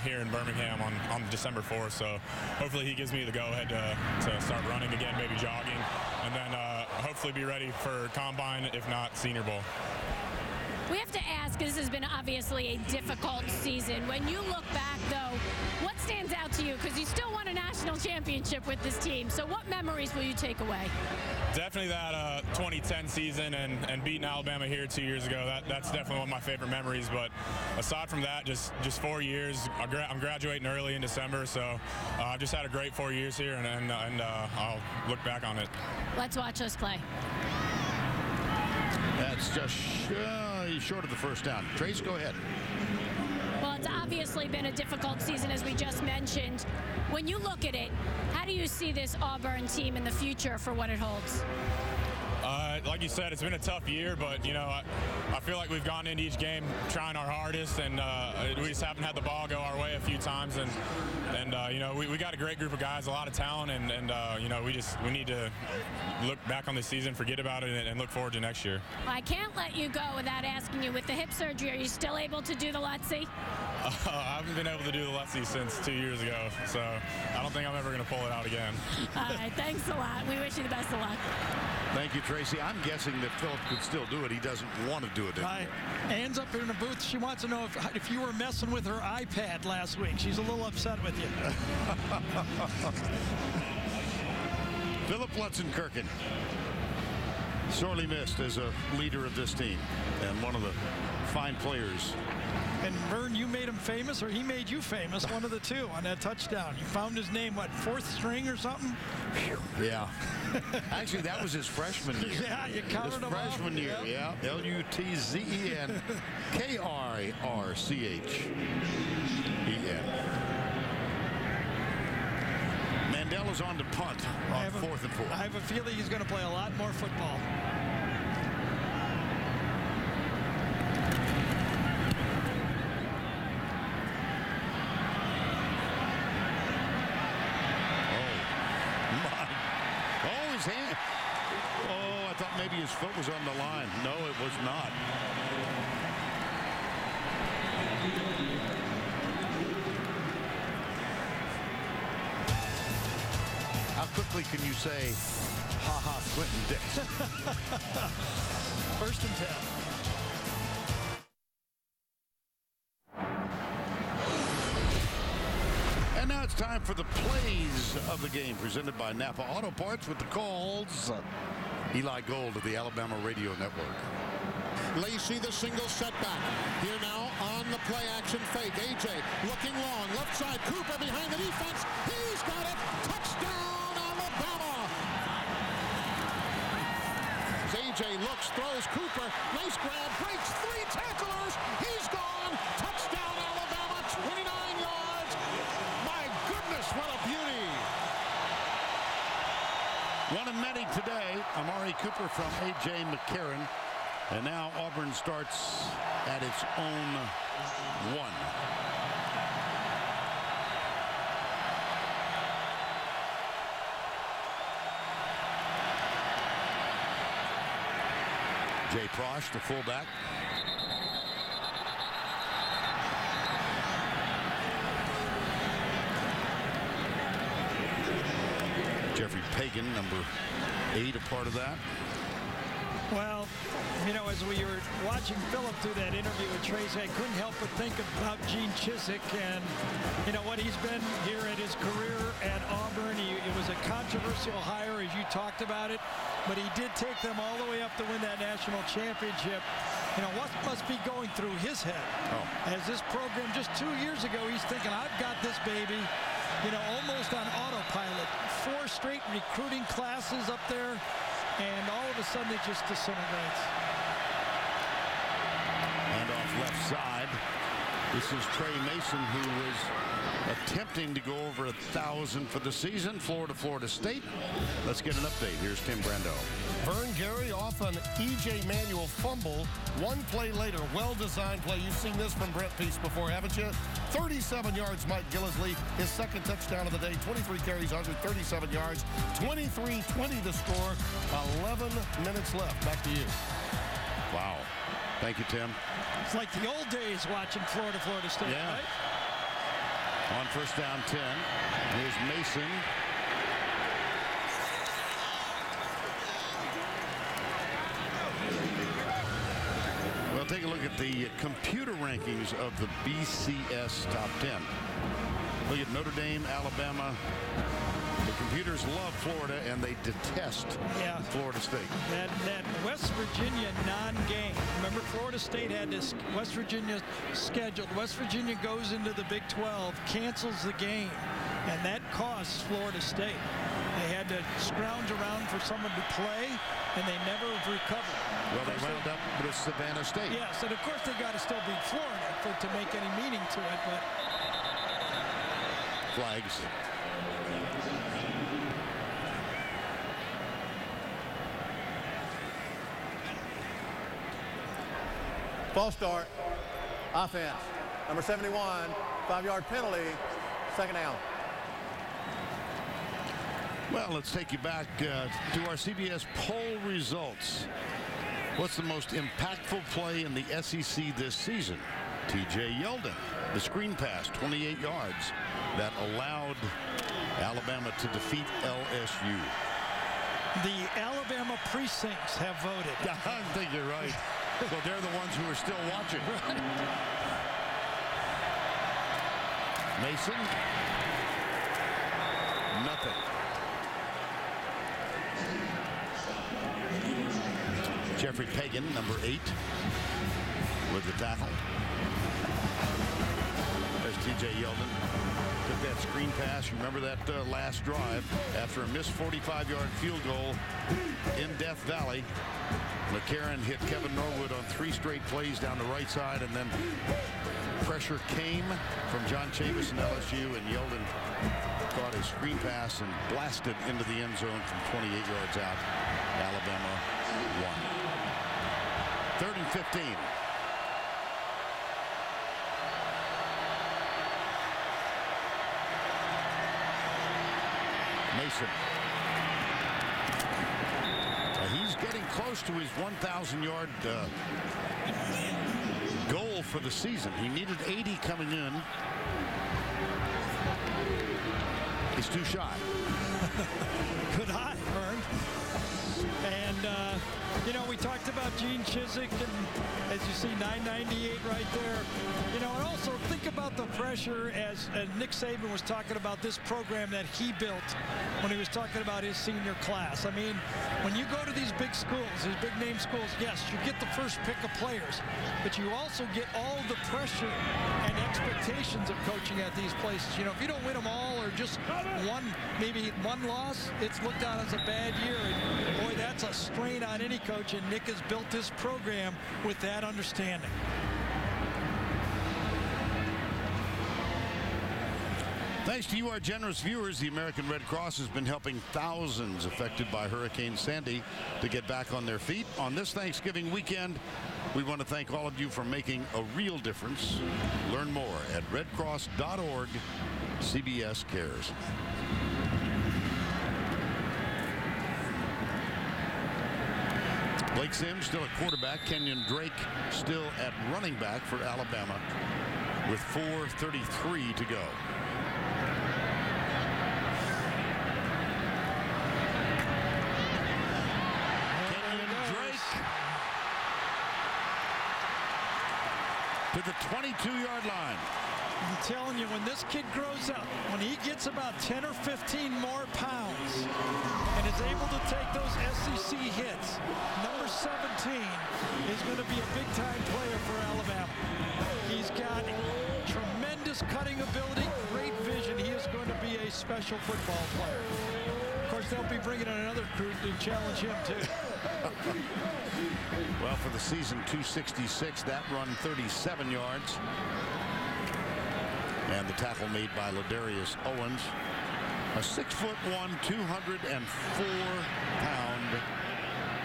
here in Birmingham on December 4th, so hopefully he gives me the go-ahead to start running again, maybe jogging, and then hopefully be ready for Combine, if not Senior Bowl. We have to ask, this has been obviously a difficult season. When you look back, though, what stands out to you? Because you still won a national championship with this team, so what memories will you take away? Definitely that 2010 season and beating Alabama here 2 years ago. That's definitely one of my favorite memories. But aside from that, just 4 years. I'm graduating early in December, so I've just had a great 4 years here, and I'll look back on it. Let's watch us play. That's just short of the first down. Trace, go ahead. Well, it's obviously been a difficult season, as we just mentioned. When you look at it, how do you see this Auburn team in the future for what it holds? Like you said, it's been a tough year, but, you know, I feel like we've gone into each game trying our hardest, and we just haven't had the ball go our way a few times. And you know, we got a great group of guys, a lot of talent, and you know, we need to look back on this season, forget about it, and look forward to next year. Well, I can't let you go without asking you, with the hip surgery, are you still able to do the Lutzy? I haven't been able to do the Lutzy since 2 years ago, so I don't think I'm ever going to pull it out again. All right, thanks a lot. We wish you the best of luck. Thank you, Tracy. I'm guessing that Philip could still do it. He doesn't want to do it anymore. Anne's up in the booth. She wants to know if you were messing with her iPad last week. She's a little upset with you. Philip Lutzenkirchen, sorely missed as a leader of this team and one of the fine players. And Vern, you made him famous, or he made you famous, one of the two, on that touchdown. You found his name, what, fourth string or something? Yeah. Actually, that was his freshman year. Yeah, you covered him up. His freshman year, yeah. Lutzenkrchen. Mandela's on to punt on 4th and 4. I have a feeling he's going to play a lot more football. Maybe his foot was on the line. No, it was not. How quickly can you say, ha-ha, Clinton Dix? 1st and 10. And now it's time for the plays of the game, presented by Napa Auto Parts with the calls. Eli Gold of the Alabama Radio Network. Lacey, the single setback. Here now on the play action fake. AJ looking long. Left side. Cooper behind the defense. He's got it. Touchdown, Alabama. As AJ looks, throws Cooper. Nice grab. Breaks 3 tacklers. He's gone. Touchdown, Alabama. 29 yards. My goodness, what a beauty. One of many today, Amari Cooper from A.J. McCarron. And now Auburn starts at its own 1. Jay Prosch, the fullback. Jeffrey Pagan, number 8, a part of that. Well, you know, as we were watching Philip do that interview with Tracy, I couldn't help but think about Gene Chizik and, you know, what he's been here in his career at Auburn. It was a controversial hire, as you talked about it, but he did take them all the way up to win that national championship. You know, what must be going through his head? As this program, just 2 years ago, he's thinking, I've got this baby, you know, almost on autopilot. 4 straight recruiting classes up there. And all of a sudden it just disintegrates. And off left side, this is Trey Mason, who was attempting to go over 1,000 for the season. Florida State. Let's get an update. Here's Tim Brando. Vern Gary off an E.J. Manuel fumble. 1 play later, well-designed play. You've seen this from Brent Peace before, haven't you? 37 yards, Mike Gillisley, his 2nd touchdown of the day. 23 carries, 137 yards. 23-20 to score. 11 minutes left. Back to you. Wow. Thank you, Tim. It's like the old days watching Florida State, right? On 1st down 10, here's Mason. Well, take a look at the computer rankings of the BCS top 10. Look at Notre Dame, Alabama. Look computers love Florida, and they detest Florida State. That West Virginia non-game. Remember, Florida State had this West Virginia scheduled. West Virginia goes into the Big 12, cancels the game, and that costs Florida State. They had to scrounge around for someone to play, and they never recovered. Well, they wound up with Savannah State. Yes, and of course they got to still beat Florida to make any meaning to it, but... Flags. False start. Offense. Number 71, 5-yard penalty. Second down. Well, let's take you back to our CBS poll results. What's the most impactful play in the SEC this season? T.J. Yeldon, the screen pass, 28 yards, that allowed Alabama to defeat LSU. The Alabama precincts have voted. I think you're right. Well, they're the ones who are still watching. Mason. Nothing. Jeffrey Pagan, number 8, with the tackle. There's T.J. Yeldon. Took that screen pass. Remember that last drive after a missed 45-yard field goal in Death Valley. McCarron hit Kevin Norwood on 3 straight plays down the right side, and then pressure came from John Chavis and LSU, and Yeldon caught a screen pass and blasted into the end zone from 28 yards out. Alabama won. 3rd and 15. Mason. He's getting close to his 1,000-yard goal for the season. He needed 80 coming in. He's too shy. Good eye, Vern. And, you know, we talked about Gene Chizik, and as you see, 998 right there. You know, and also think about the pressure as Nick Saban was talking about this program that he built when he was talking about his senior class. I mean, when you go to these big schools, these big name schools, yes, you get the first pick of players, but you also get all the pressure and expectations of coaching at these places. You know, if you don't win them all or just maybe one loss, it's looked at as a bad year. And boy, that's a strain on any coach, and Nick has built this program with that understanding. Thanks to you, our generous viewers, the American Red Cross has been helping thousands affected by Hurricane Sandy to get back on their feet. On this Thanksgiving weekend, we want to thank all of you for making a real difference. Learn more at redcross.org. CBS Cares. Blake Sims still at quarterback. Kenyon Drake still at running back for Alabama with 4:33 to go. To the 22-yard line. I'm telling you, when this kid grows up, when he gets about 10 or 15 more pounds and is able to take those SEC hits, number 17 is going to be a big-time player for Alabama. He's got tremendous cutting ability, great vision. He is going to be a special football player. Of course, they'll be bringing in another crew to challenge him, too. Well, for the season, 266. That run, 37 yards. And the tackle made by Ladarius Owens. A 6'1", 204-pound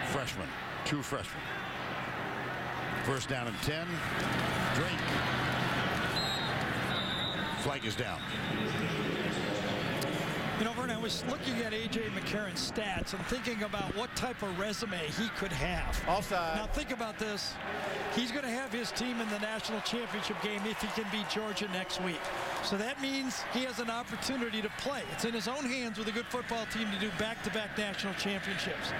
freshman. True freshman. First down and 10. Drake. Flag is down. You know, Vern, I was looking at A.J. McCarron's stats and thinking about what type of resume he could have. Offside. Now, think about this. He's going to have his team in the national championship game if he can beat Georgia next week. So that means he has an opportunity to play. It's in his own hands with a good football team to do back-to-back national championships.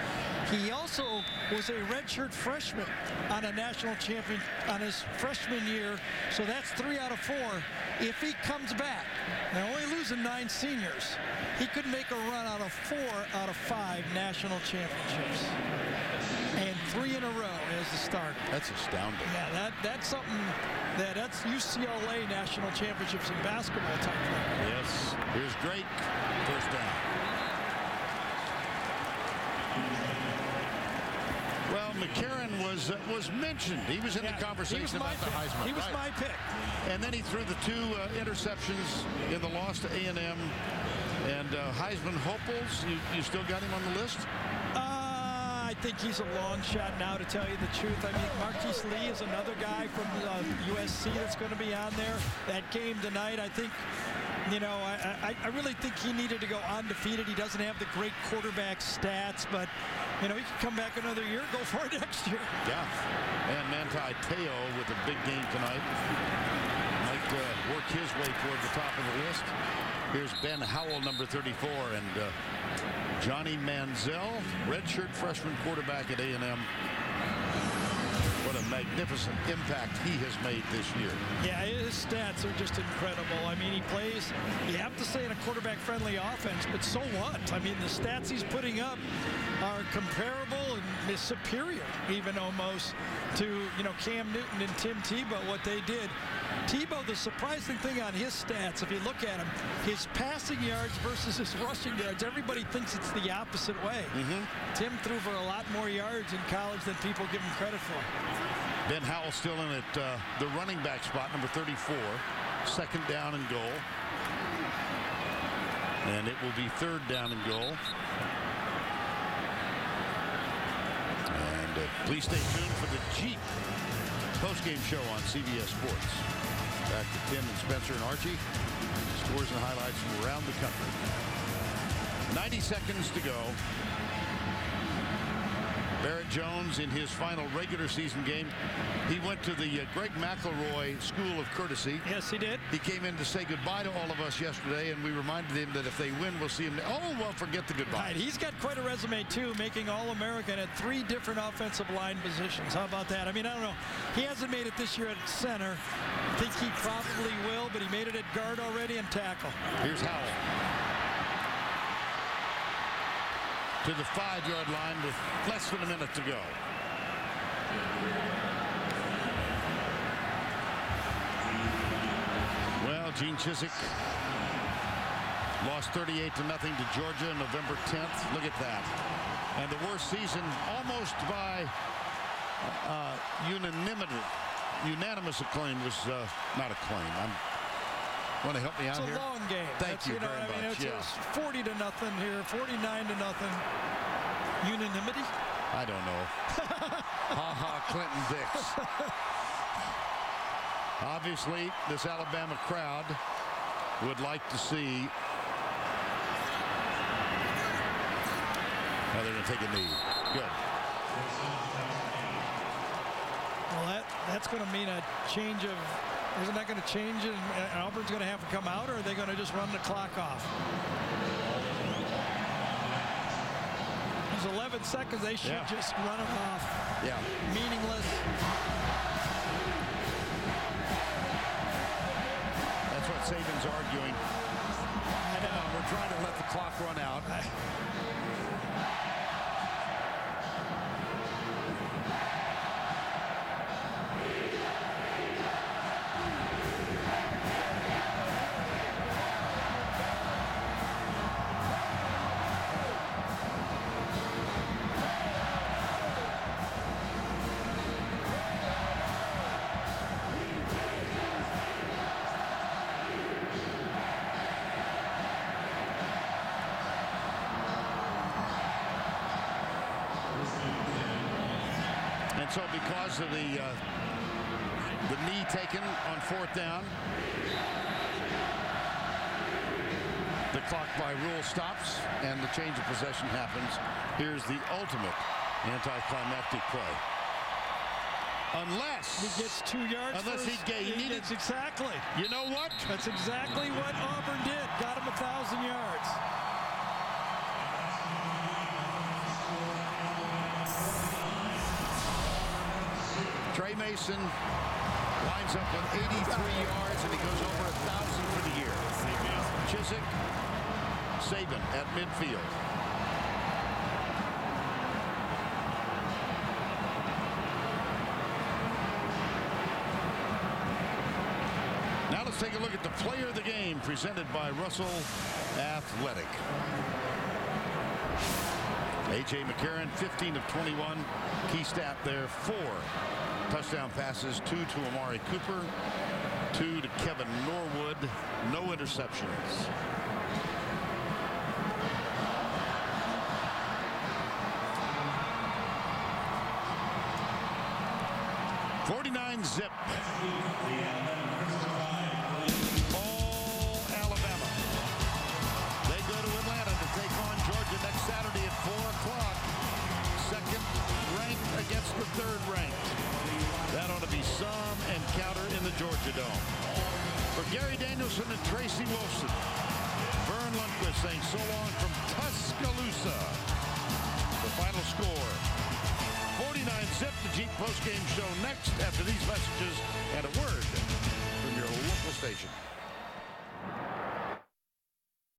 He also was a redshirt freshman on a national champion on his freshman year. So that's 3 out of 4. If he comes back, they're only losing 9 seniors. he could make a run out of 4 out of 5 national championships. And 3 in a row as the starter. That's astounding. Yeah, that's something that's UCLA national championships in basketball type thing. Yes. Here's Drake. First down. Well, McCarron was mentioned. He was in the conversation about the Heisman. He was my pick. And then he threw the 2 interceptions in the loss to A&M. And Heisman hopefuls, you still got him on the list? I think he's a long shot now, to tell you the truth. I mean, Marquise Lee is another guy from USC that's going to be on there. That game tonight, I think, you know, I really think he needed to go undefeated. He doesn't have the great quarterback stats, but, you know, he can come back another year, go for it next year. Yeah. And Manti Te'o with a big game tonight. Might work his way toward the top of the list. Here's Ben Howell, number 34, and Johnny Manziel, redshirt freshman quarterback at A&M. What a magnificent impact he has made this year. Yeah, his stats are just incredible. I mean, he plays, you have to say, in a quarterback-friendly offense, but so what? I mean, the stats he's putting up are comparable and is superior, even almost, to, you know, Cam Newton and Tim Tebow, what they did. Tebow, the surprising thing on his stats, if you look at him, his passing yards versus his rushing yards, everybody thinks it's the opposite way. Tim threw for a lot more yards in college than people give him credit for. Ben Howell still in at the running back spot, number 34. Second down and goal. And it will be third down and goal. And please stay tuned for the Jeep post-game show on CBS Sports. Back to Tim and Spencer and Archie. Scores and highlights from around the country. 90 seconds to go. Barrett Jones in his final regular season game. He went to the Greg McElroy School of Courtesy. Yes, he did. He came in to say goodbye to all of us yesterday, and we reminded him that if they win, we'll see him. Oh, well, forget the goodbye. Right. He's got quite a resume, too, making All-American at 3 different offensive line positions. How about that? I mean, I don't know. He hasn't made it this year at center. I think he probably will, but he made it at guard already and tackle. Here's Howell. To the 5-yard line with less than a minute to go. Well, Gene Chizik lost 38-0 to Georgia November 10th. Look at that. And the worst season almost by unanimous acclaim was not a claim. Want to help me out here? It's a long game. Thank you very much. I mean, it's 40-0 here, 49-0. Unanimity? I don't know. Ha-ha, Clinton Dix. Obviously, this Alabama crowd would like to see. Now they're going to take a knee. Good. Well, that's going to mean a change of. Isn't that going to change it? And Auburn's going to have to come out, or are they going to just run the clock off? There's 11 seconds. They should just run it off. Yeah. Meaningless. That's what Saban's arguing. I know. We're trying to let the clock run out. So because of the knee taken on 4th down, the clock by rule stops and the change of possession happens. Here's the ultimate anticlimactic play. Unless he gets 2 yards. Unless he needed exactly. You know what? That's exactly what Auburn did. Got him 1,000 yards. Trey Mason winds up with 83 yards, and he goes over 1,000 for the year. Chizik, Saban at midfield. Now let's take a look at the player of the game presented by Russell Athletic. A.J. McCarron, 15 of 21. Key stat there, 4 touchdown passes, 2 to Amari Cooper, 2 to Kevin Norwood, no interceptions. Zip. All Alabama. They go to Atlanta to take on Georgia next Saturday at 4 o'clock. Second ranked against the third ranked. That ought to be some encounter in the Georgia Dome. For Gary Danielson and Tracy Wolfson, Vern Lundquist saying so long from Tuscaloosa. The final score. 49-zip, the Jeep postgame show next after these messages and a word from your local station.